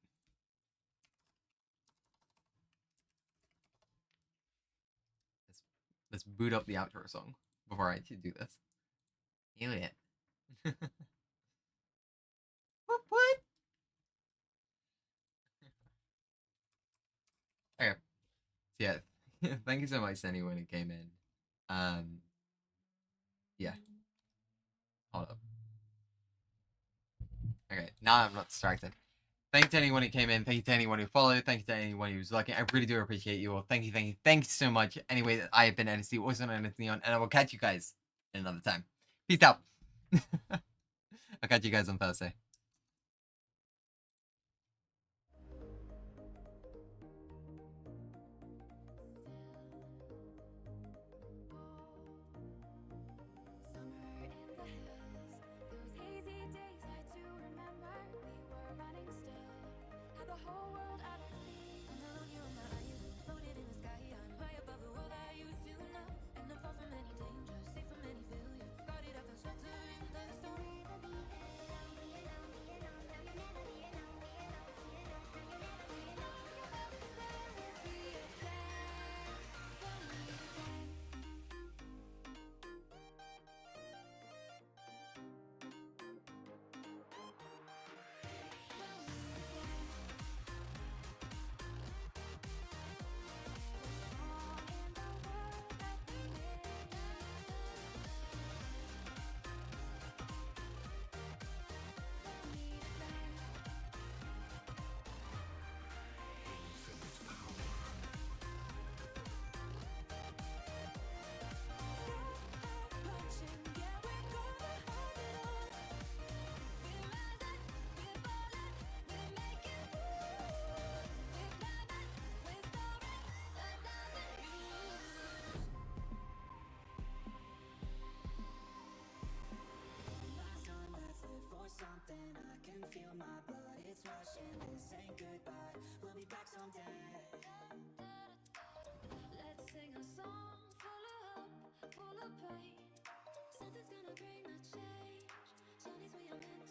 Let's boot up the outro song before I do this. Hold it. What? Okay. Yeah. Thank you so much to anyone who came in. Yeah. Hold up. Okay, now I'm not distracted. Thank you to anyone who came in. Thank you to anyone who followed. Thank you to anyone who was looking. I really do appreciate you all. Thank you so much. Anyway, I have been NSC, also known as Neon, and I will catch you guys another time. Peace out. I'll catch you guys on Thursday. the whole world at our feet. I'm alone here on my island, floated in the sky. I'm high above the world I used to know, and I'm far from any danger, safe from any failure. Guarded at the shelter in the storm. Never be alone, be alone, be alone. No, you'll never be alone, be alone, be alone. No, you'll never be alone. There will be a day when we meet again. Last one that's live for something. I can feel my blood, it's rushing. This ain't goodbye, we'll be back someday. Let's sing a song full of hope, full of pain. Something's gonna bring the change. Journeys we are meant